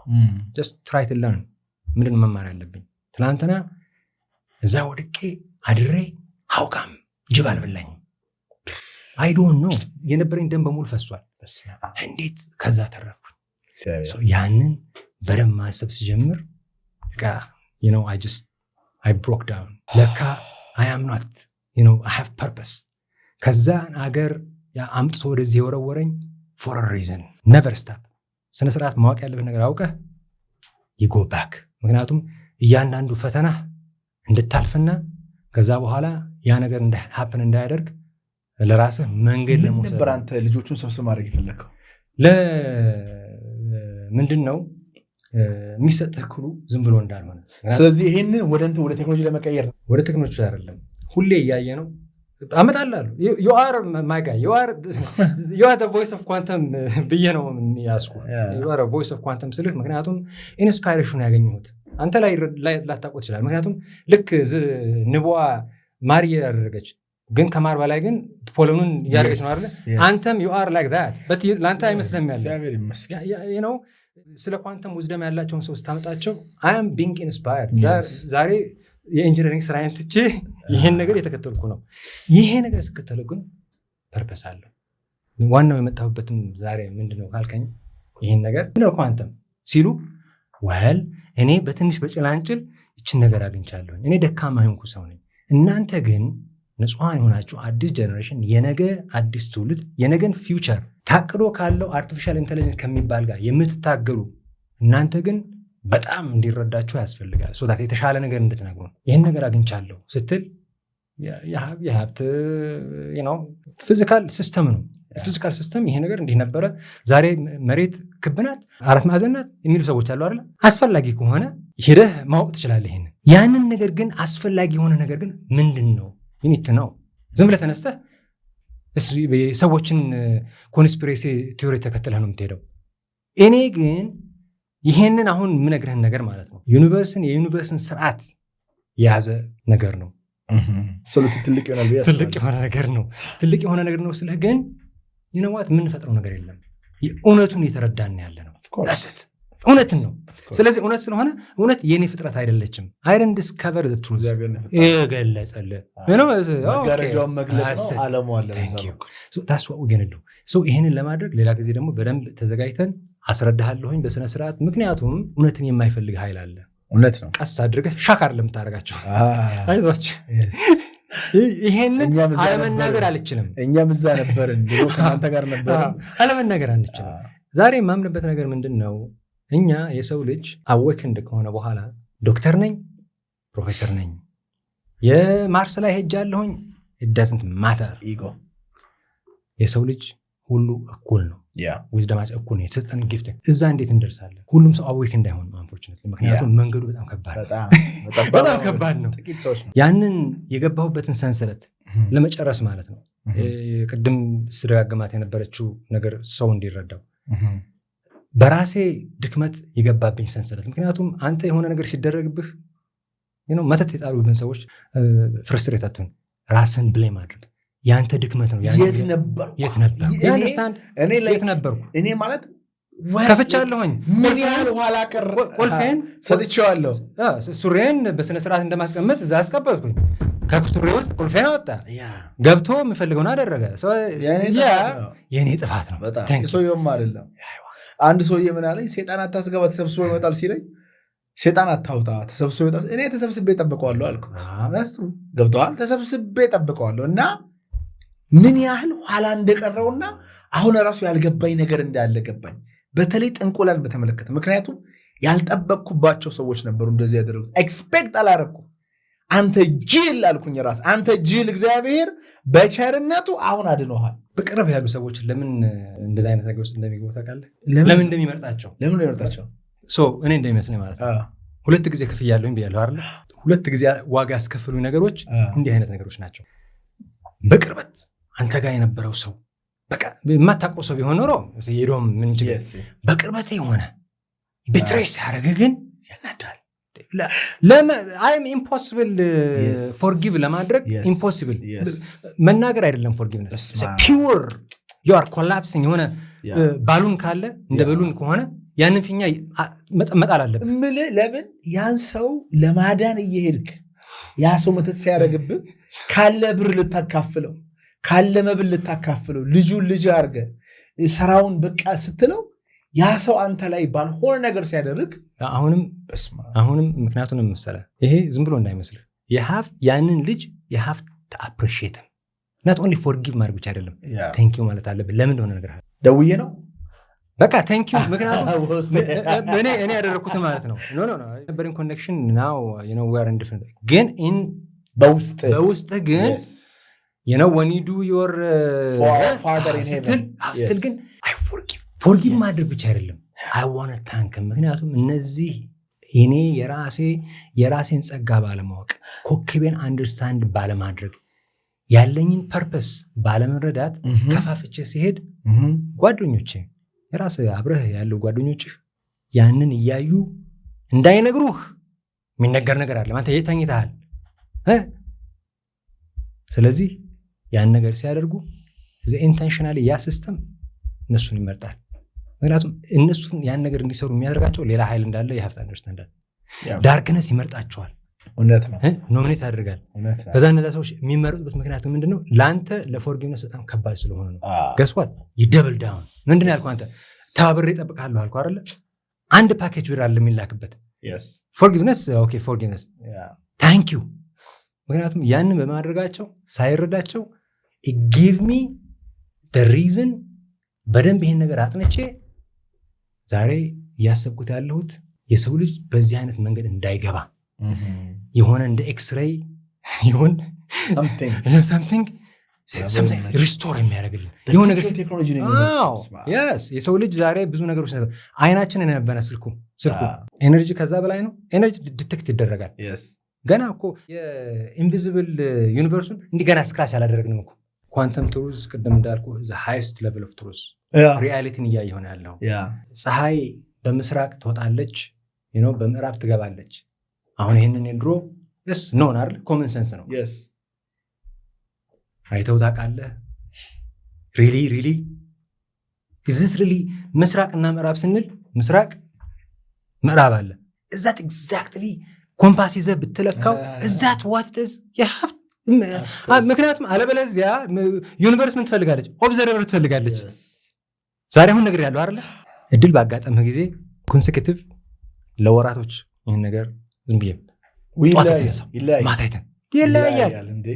just try to learn ምንድን መማር ያለብኝ። ትናንትና እዛ ወድቄ አድሬ ሀውካም ጅብ አልበላኝ። I don't know የነበረኝ ደም በሙሉ ፈሷል። እንዴት ከዛ ተረፍኩ? ያንን በደንብ ማሰብ ሲጀምር I broke down። ለካ I am not I have purpose። ከዛ አገር አምጥቶ ወደዚህ የወረወረኝ for a reason። never stop። ስነ ስርዓት ማወቅ ያለብህ ነገር አውቀህ you go back። ምክንያቱም እያንዳንዱ ፈተና እንድታልፍና ከዛ በኋላ ያ ነገር happen እንዳያደርግ ለራስህ መንገድ ለመውሰድ ነበር። አንተ ልጆቹን ሰብስብ ማድረግ ይፈልከው ምንድነው የሚሰጥህ ክሉ ዝም ብሎ እንዳልሆነ። ስለዚህ ይሄን ወደ ቴክኖሎጂ ለመቀየር ወደ ቴክኖሎጂ አይደለም ሁሌ እያየ ነው አመጣላለሁ። you are my guy you are the voice of quantum ብዬ ነው የሚያስኩ you are a voice of quantum ስልህ ምክንያቱም ኢንስፓይሬሽን ያገኘሁት አንተ ላይ ላታውቁት ይችላል። ምክንያቱም ልክ ንቧ ማር ያደረገች ግን ከማር በላይ ግን ፖለኑን ያደረገች ነው አይደል? አንተም you are like that but ላንተ አይመስልም ያለው ስለ ኳንተም ውዝደም ያላቸውን ሰው ስታመጣቸው I am being inspired። ዛሬ የኢንጂነሪንግ ስራዬን ትቼ ይሄን ነገር የተከተልኩ ነው። ይሄ ነገር ስከተል ግን ፐርፐስ አለው። ዋናው የመጣሁበትም ዛሬ ምንድነው ካልከኝ ይሄን ነገር ምንድነው ኳንተም ሲሉ እኔ በትንሽ በጭላንጭል ይችን ነገር አግኝቻለሁ። እኔ ደካማ ሆንኩ ሰው ነኝ። እናንተ ግን ንጹሃን የሆናችሁ አዲስ ጀነሬሽን፣ የነገ አዲስ ትውልድ፣ የነገን ፊውቸር ታቅዶ ካለው አርቲፊሻል ኢንተለጀንስ ከሚባል ጋር የምትታገሉ እናንተ ግን በጣም እንዲረዳችሁ ያስፈልጋል። ሶታት የተሻለ ነገር እንድትነግሩ ይህን ነገር አግኝቻለሁ ስትል የሀብት ፊዚካል ሲስተም ነው። ፊዚካል ሲስተም ይሄ ነገር እንዲህ ነበረ፣ ዛሬ መሬት ክብናት፣ አራት ማዕዘናት የሚሉ ሰዎች አሉ አይደል? አስፈላጊ ከሆነ ሄደህ ማወቅ ትችላለህ። ይሄን ያንን ነገር ግን አስፈላጊ የሆነ ነገር ግን ምንድን ነው ይኒት ነው። ዝም ብለህ ተነስተህ ሰዎችን ኮንስፒሬሲ ቲዮሪ ተከትለህ ነው የምትሄደው። እኔ ግን ይሄንን አሁን የምነግርህን ነገር ማለት ነው የዩኒቨርስን ስርዓት የያዘ ነገር ነው። ትልቅ የሆነ ነገር ነው። ትልቅ የሆነ ነገር ነው ስልህ ግን ይነዋት የምንፈጥረው ነገር የለም። እውነቱን የተረዳን ያለ ነው። እውነትን ነው። ስለዚህ እውነት ስለሆነ እውነት የኔ ፍጥረት አይደለችም። አይደን ዲስከቨር ዘ ትሩዝ የገለጸልህ መጋረጃውን መግለጽ ነው። ዓለሙ አለ ታስ what we're going to do so ይሄንን ለማድረግ ሌላ ጊዜ ደግሞ በደንብ ተዘጋጅተን አስረዳሃለሁኝ በስነ ስርዓት። ምክንያቱም እውነትን የማይፈልግ ኃይል አለ። እውነት ነው። ቀስ አድርገህ ሻካር ለምታረጋቸው አይዟችሁ። ይሄንን አለመናገር አልችልም። እኛም እዛ ነበርን፣ ድሮ ከአንተ ጋር ነበርን። አለመናገር አንችልም። ዛሬ የማምንበት ነገር ምንድነው? እኛ የሰው ልጅ አዌክንድ ከሆነ በኋላ ዶክተር ነኝ፣ ፕሮፌሰር ነኝ፣ የማርስ ላይ ሄጃለሁኝ it doesn't matter ego የሰው ልጅ ሁሉ እኩል ነው። ዊዝደማችን እኩል ነው። የተሰጠን ጊፍት እዛ እንዴት እንደርሳለን? ሁሉም ሰው አዌክ እንዳይሆን አንፎርቹኔትሊ፣ ምክንያቱም መንገዱ በጣም ከባድ ነው። ያንን የገባሁበትን ሰንሰለት ለመጨረስ ማለት ነው። ቅድም ስደጋግማት የነበረችው ነገር ሰው እንዲረዳው በራሴ ድክመት የገባብኝ ሰንሰለት። ምክንያቱም አንተ የሆነ ነገር ሲደረግብህ መተት የጣሉብን ሰዎች ፍርስትሬት አትሆን፣ ራስን ብሌም አድርግ። ያንተ ድክመት ነው። የት ነበር የት ነበርኩ እኔ ማለት ከፍቻለሁኝ። ምን ያህል ኋላ ቀር ቁልፌን ሰጥቼዋለሁ። ሱሬን በስነ ስርዓት እንደማስቀመጥ እዛ አስቀመጥኩኝ። ከሱሬ ውስጥ ቁልፌን አወጣ፣ ገብቶ የሚፈልገውን አደረገ። የኔ ጥፋት ነው። ሰውየውም አይደለም። አንድ ሰውዬ ምን አለኝ፣ ሴጣን አታስገባ ተሰብስቦ ይመጣል ሲለኝ፣ ሴጣን አታውጣ ተሰብስቦ ይመጣል። እኔ ተሰብስቤ ጠብቀዋለሁ አልኩት። ገብተዋል። ተሰብስቤ ጠብቀዋለሁ እና ምን ያህል ኋላ እንደቀረውና አሁን ራሱ ያልገባኝ ነገር እንዳለ ገባኝ። በተለይ ጥንቆላን በተመለከተ። ምክንያቱም ያልጠበቅኩባቸው ሰዎች ነበሩ እንደዚህ ያደረጉት። ኤክስፔክት አላረኩም። አንተ ጅል አልኩኝ ራስ። አንተ ጅል፣ እግዚአብሔር በቸርነቱ አሁን አድኖሃል። በቅርብ ያሉ ሰዎች ለምን እንደዚህ አይነት ነገር ውስጥ እንደሚገቡ ታውቃለህ? ለምን እንደሚመርጣቸው እኔ እንደሚመስለኝ ማለት ነው። 2 ጊዜ ከፍያለሁኝ ብያለሁ አይደል? 2 ጊዜ ዋጋ ያስከፍሉኝ ነገሮች እንዲህ አይነት ነገሮች ናቸው። በቅርበት አንተ ጋር የነበረው ሰው በቃ የማታውቀው ሰው ቢሆን ኖሮ ሄዶም ምን ችግር፣ በቅርበት የሆነ ቢትሬስ ያደረገ ግን ያናዳል። አይም ኢምፖሲብል ፎርጊቭ ለማድረግ ኢምፖሲብል መናገር አይደለም። ፎርጊቭነስ ፒውር ዩ አር ኮላፕሲንግ። የሆነ ባሉን ካለ እንደ በሉን ከሆነ ያንን ፊኛ መጣል አለብን። ለምን ያን ሰው ለማዳን እየሄድክ ያ ሰው መተት ሲያደርግብህ ካለ ብር ልታካፍለው፣ ካለ መብል ልታካፍለው፣ ልጁን ልጅ አድርገ ሰራውን በቃ ስትለው ያ ሰው አንተ ላይ ባልሆነ ነገር ሲያደርግ አሁንም ምክንያቱም መሰለህ ይሄ ዝም ብሎ እንዳይመስልህ ያንን ልጅ የሀፍ አፕሪሺየትም ናት ኦንሊ ፎርጊቭ ማድረግ ብቻ አይደለም፣ ቴንኪው ማለት አለብን። ለምን እንደሆነ ነገር ደውዬ ነው በቃ ቴንኪው። ምክንያቱም እኔ ያደረኩት ማለት ነው ነበርን ኮኔክሽን ናው ዌር ኢንዲፈረንት ግን በውስጥ ግን when you do your father in heaven still ግን I forgive ማድረግ ብቻ አይደለም I want to thank him። ምክንያቱም እነዚህ እኔ የራሴን ጸጋ ባለማወቅ ኮከቤን አንደርስታንድ ባለማድረግ ያለኝን ፐርፐስ ባለመረዳት ከፋፍቼ ሲሄድ ጓደኞቼ የራስ አብረህ ያለው ጓደኞችህ ያንን እያዩ እንዳይነግሩህ የሚነገር ነገር አለ። አንተ የተኝተሃል። ስለዚህ ያን ነገር ሲያደርጉ ኢንቴንሽናሊ ያ ሲስተም እነሱን ይመርጣል። ምክንያቱም እነሱን ያን ነገር እንዲሰሩ የሚያደርጋቸው ሌላ ኃይል እንዳለ የሀብት አንደርስታንድ ዳርክነስ ይመርጣቸዋል። እውነት ነው። ኖሚኔት ያደርጋል። ከዛ እነዛ ሰዎች የሚመረጡበት ምክንያቱ ምንድነው? ለአንተ ለፎርጊቭነስ በጣም ከባድ ስለሆነ ነው። ገስዋት ይደብል ዳውን ምንድን ያልኩህ አንተ ተባብሬ እጠብቅሃለሁ አልኩህ አይደለ? አንድ ፓኬጅ ብር አለ የሚላክበት ፎርጊቭነስ። ኦኬ ፎርጊቭነስ ታንክ ዩ። ምክንያቱም ያንን በማድረጋቸው ሳይረዳቸው ጊቭ ሚ the reason በደንብ ይሄን ነገር አጥንቼ ዛሬ እያሰብኩት ያለሁት የሰው ልጅ በዚህ አይነት መንገድ እንዳይገባ የሆነ እንደ ኤክስሬይ ይሁን something ሪስቶር የሚያደርግልን የሆነ ነገር ቴክኖሎጂ ነው። የሰው ልጅ ዛሬ ብዙ ነገሮች ነበር። አይናችንን የነበረ ስልኩ ኤነርጂ ከዛ በላይ ነው። ኤነርጂ ዲቴክት ይደረጋል። ገና እኮ የኢንቪዚብል ዩኒቨርሱን እንዲህ ገና ስክራች አላደረግንም እኮ። ኳንተም ትሩዝ ቅድም እንዳልኩ the highest level of truth ሪያሊቲን እያየሆነ ያለው ፀሐይ በምስራቅ ትወጣለች፣ በምዕራብ ትገባለች። አሁን ይህንን የድሮ ኖን አይደል ኮመን ሴንስ ነው አይተው ታውቃለህ ሪሊ is this really ምስራቅና ምዕራብ ስንል ምስራቅ ምዕራብ አለ እዛት ኤግዛክትሊ ኮምፓስ ይዘህ ብትለካው እዛት what it is you have ምክንያቱም አለበለዚያ ዩኒቨርስ ምን ትፈልጋለች ኦብዘርቨር ትፈልጋለች ዛሬ አሁን ነገር ያለው አይደል እድል ባጋጠመህ ጊዜ ኮንሴኪቲቭ ለወራቶች ይሄን ነገር ዝም ብዬ ይለያያል እንዴ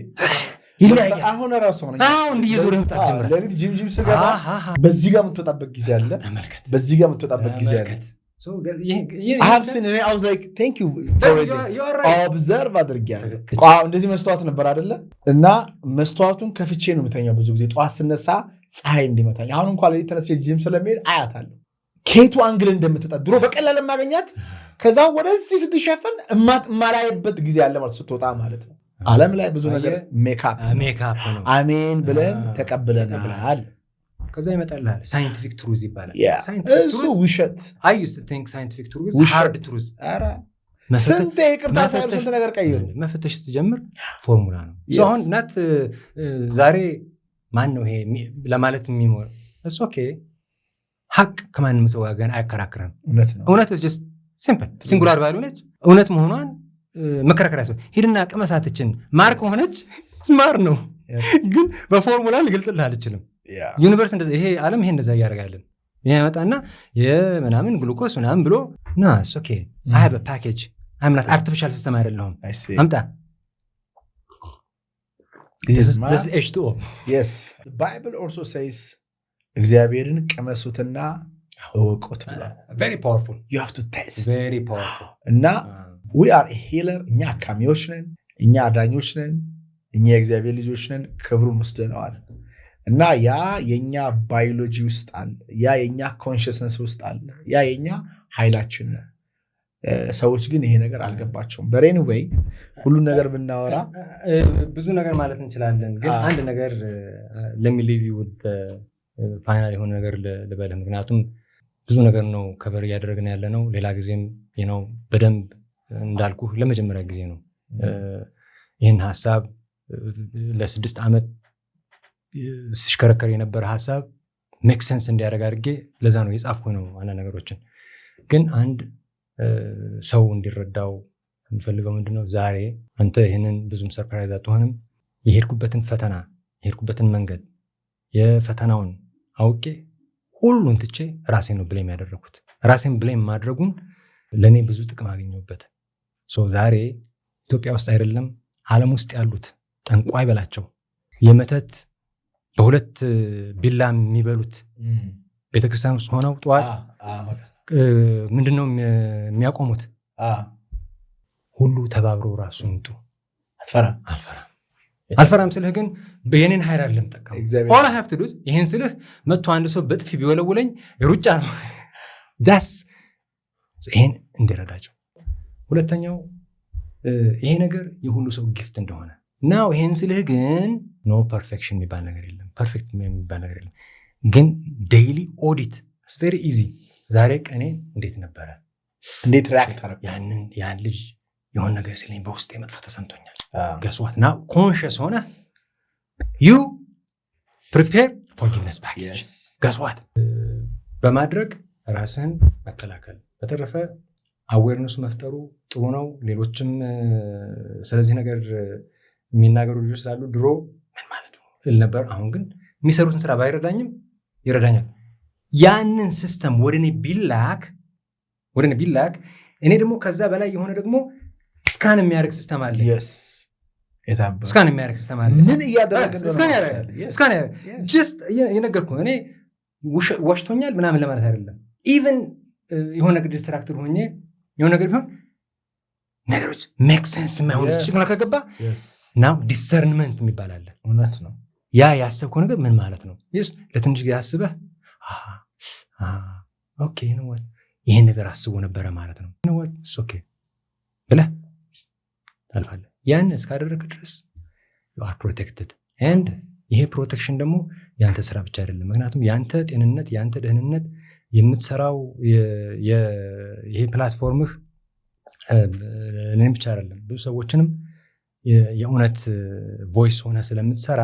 ይለያያል አሁን ራሱ ነው እንዴ የዞረህ መጣ ጀምራ ለሊት ጂም ስገባ በዚህ ጋር የምትወጣበት ጊዜ አለ በዚህ ጋር የምትወጣበት ጊዜ አለ so I have seen I was like thank you for it observe አድርጊያለሁ እንደዚህ መስተዋት ነበር አይደለ እና መስተዋቱን ከፍቼ ነው የምተኛው ብዙ ጊዜ ጧት ስነሳ ፀሐይ እንዲመታኝ አሁን እንኳን ለሊት ተነስቼ ጂም ስለሚሄድ አያታለሁ ከየቱ አንግል እንደምትጣ ድሮ በቀላል ማግኘት ከዛ ወደዚህ ስትሸፈን ማላየበት ጊዜ አለ ማለት ስትወጣ ማለት ነው ዓለም ላይ ብዙ ነገር ሜካፕ ነው አሜን ብለን ተቀበለናል ከዛ ይመጣልሃል ሳይንቲፊክ ትሩዝ ይባላል ሳይንቲፊክ ትሩዝ ውሸት I used to think scientific truth is hard truth አራ ስንት ይቅርታ ሳይሆን ስንት ነገር ቀይሩ መፈተሽ ስትጀምር ፎርሙላ ነው so አሁን ናት ዛሬ ማን ነው ይሄ ለማለት የሚሞር እሱ ኦኬ ሐቅ ከማንም ሰው ጋር አይከራከረም እውነት is just simple singular value ነች እውነት መሆኗን መከራከር ያሰው ሄድና ቀመሳትችን ማርክ ሆነች ማር ነው ግን በፎርሙላ ልገልጽልህ አልችልም ዩኒቨርስ እንደዚህ ይሄ ዓለም ይሄ እንደዛ ያደርጋልን ያመጣና የምናምን ግሉኮስ ምናምን ብሎ ና it's okay I have a package I'm not artificial system አይደለሁም አምጣ this is H2O yes the Bible also says እግዚአብሔርን ቀመሱትና እወቁት ብሏል very powerful you have to taste very powerful እና we are a healer እኛ አካሚዎች ነን እኛ አዳኞች ነን እኛ የእግዚአብሔር ልጆች ነን ክብሩን ወስደናል እና ያ የኛ ባዮሎጂ ውስጥ አለ ያ የኛ ኮንሽስነስ ውስጥ አለ ያ የኛ ኃይላችን ነው ሰዎች ግን ይሄ ነገር አልገባቸውም በሬን ወይ ሁሉ ነገር ብናወራ ብዙ ነገር ማለት እንችላለን ግን አንድ ነገር let me leave you with the final የሆነ ነገር ልበልህ ምክንያቱም ብዙ ነገር ነው ከበር ያደረግን ያለ ነው ሌላ ጊዜም በደንብ እንዳልኩ ለመጀመሪያ ጊዜ ነው ይሄን ሐሳብ ለ6 ዓመት ሲሽከረከር የነበረ ሐሳብ ሜክ ሴንስ እንዲያደርግ አድርጌ ለዛ ነው የጻፍኩት ነው አና ነገሮችን ግን አንድ ሰው እንዲረዳው የምፈልገው ምንድነው ዛሬ አንተ ይሄንን ብዙም ሰርፕራይዝ አትሆንም የሄድኩበትን ፈተና የሄድኩበትን መንገድ የፈተናውን አውቄ ሁሉን ትቼ ራሴን ነው ብሌም ያደረኩት ራሴን ብሌም ማድረጉን ለኔ ብዙ ጥቅም አገኘሁበት ሶ ዛሬ ኢትዮጵያ ውስጥ አይደለም ዓለም ውስጥ ያሉት ጠንቋይ በላቸው የመተት በሁለት ቢላ የሚበሉት ቤተክርስቲያን ውስጥ ሆነው ጧት ምንድነው የሚያቆሙት ሁሉ ተባብሮ ራሱን እንጡ አልፈራም ስልህ ግን በየኔን ኃይል አይደለም ተጠቀም all I have to do ይሄን ስልህ መጥቶ አንድ ሰው በጥፊ ቢወለውለኝ ሩጫ ነው ዳስ ይሄን እንዲረዳቸው ሁለተኛው ይሄ ነገር የሁሉ ሰው ጊፍት እንደሆነ ናው ይሄን ስልህ ግን ኖ ፐርፌክሽን የሚባል ነገር የለም ፐርፌክት የሚባል ነገር የለም ግን ዴይሊ ኦዲት it's very easy ዛሬ ቀኔ እንዴት ነበረ እንዴት ሪአክት አደረኩ ያን ልጅ የሆነ ነገር ሲለኝ በውስጤ መጥፎ ተሰምቶኛል ገስዋት ናው ኮንሺየስ ሆነ you prepare forgiveness package ገስዋት በማድረግ ራስን መከላከል በተረፈ አዌርነስ መፍጠሩ ጥሩ ነው ሌሎችም ስለዚህ ነገር የሚናገሩ ልጆች ስላሉ ድሮ ምን ማለት ነው ነበር አሁን ግን የሚሰሩትን ስራ ባይረዳኝም ይረዳኛል ያንን ሲስተም ወደኔ ቢላክ እኔ ደግሞ ከዛ በላይ የሆነ ደግሞ ስካን የሚያደርግ ሲስተም አለ ስካን የሚያደርግ ሲስተም አለ ምን እያደረገ ስካን just የነገርኩህ እኔ ዋሽቶኛል ምናምን ለማለት አይደለም ኢቭን የሆነ ነገር ዲስትራክትድ ሆኜ የሆነ ነገር ቢሆን ነገሮች ሜክ ሴንስ የማይሆን ችግር ከገባ ናው ዲሰርንመንት የሚባል አለ እውነት ነው ያ ያሰብከው ነገር ምን ማለት ነው ለትንሽ ጊዜ አስበህ ኦኬ ነው ይሄን ነገር አስቦ ነበረ ማለት ነው ነው ኦኬ ብለህ ታልፋለህ ያን እስካደረክ ድረስ you are protected and ይሄ ፕሮቴክሽን ደግሞ ያንተ ስራ ብቻ አይደለም ምክንያቱም ያንተ ጤንነት ያንተ ደህንነት የምትሰራው ይሄ ፕላትፎርምህ እኔም ብቻ አይደለም ብዙ ሰዎችንም የእውነት ቮይስ ሆነ ስለምትሰራ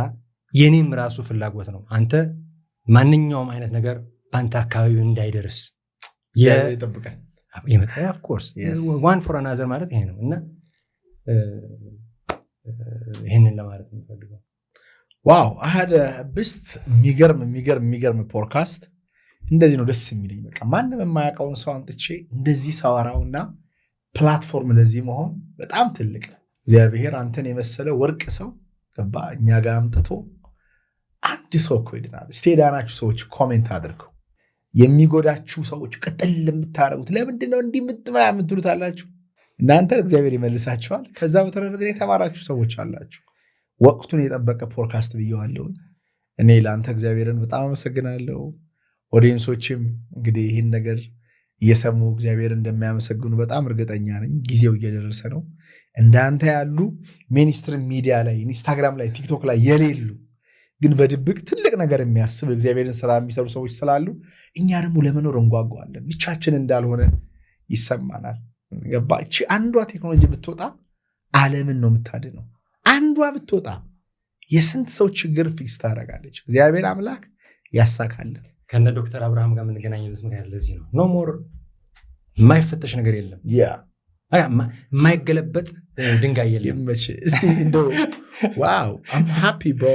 የኔም ራሱ ፍላጎት ነው አንተ ማንኛውም አይነት ነገር በአንተ አካባቢ እንዳይደርስ ይጠብቃል ይመጣል of course one for another ማለት ይሄ ነው እና ይሄንን ለማለት ነው ፈልገው ዋው አሃደ ብስት የሚገርም ፖድካስት እንደዚህ ነው ደስ የሚለኝ በቃ ማንንም የማያውቀውን ሰው አምጥቼ እንደዚህ ሳወራውና ፕላትፎርም ለዚህ መሆን በጣም ትልቅ እግዚአብሔር አንተን የመሰለ ወርቅ ሰው ገባ እኛ ጋር አምጥቶ አንድ ሰው እኮ ይድናል እስቲ ዳናችሁ ሰዎች ኮሜንት አድርጉ የሚጎዳችሁ ሰዎች ቅጥል ለምታረጉት ለምንድን ነው እንዲህ ምትምራምን ትሉታላችሁ እናንተ እግዚአብሔር ይመልሳችኋል ከዛ በተረፈ ግን የተማራችሁ ሰዎች አላችሁ ወቅቱን የጠበቀ ፖድካስት ብየዋለሁ እኔ ለአንተ እግዚአብሔርን በጣም አመሰግናለሁ ኦዲየንሶችም እንግዲህ ይህን ነገር እየሰሙ እግዚአብሔር እንደሚያመሰግኑ በጣም እርግጠኛ ነኝ ጊዜው እየደረሰ ነው እንዳንተ ያሉ ሜንስትሪም ሚዲያ ላይ ኢንስታግራም ላይ ቲክቶክ ላይ የሌሉ ግን በድብቅ ትልቅ ነገር የሚያስብ እግዚአብሔርን ስራ የሚሰሩ ሰዎች ስላሉ እኛ ደግሞ ለመኖር እንጓጓለን ብቻችን እንዳልሆነ ይሰማናል ገባ እቺ አንዷ ቴክኖሎጂ ብትወጣ ዓለምን ነው የምታድነው አንዷ ብትወጣ የስንት ሰው ችግር ፊክስ ታደርጋለች እግዚአብሔር አምላክ ያሳካልን ከነ ዶክተር አብርሃም ጋር የምንገናኝበት ምክንያት ለዚህ ነው ኖ ሞር የማይፈተሽ ነገር የለም የማይገለበጥ ድንጋይ የለም እስቲ እንደው ዋው አም ሃፒ ብሮ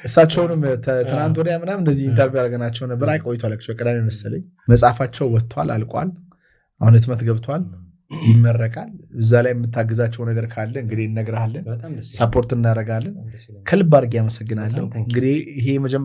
እሳቸውንም ትናንት ወዲያ ምናምን እንደዚህ ኢንተርቪው አድርገናቸው ነበር አይቆይቷል ቅዳሜ መሰለኝ መጽሐፋቸው ወጥቷል አልቋል አሁን ህትመት ገብቷል ይመረቃል እዛ ላይ የምታግዛቸው ነገር ካለ እንግዲህ እነግርሃለን ሰፖርት እናደርጋለን ከልብ አድርጌ አመሰግናለሁ እንግዲህ ይሄ መጀመሪያ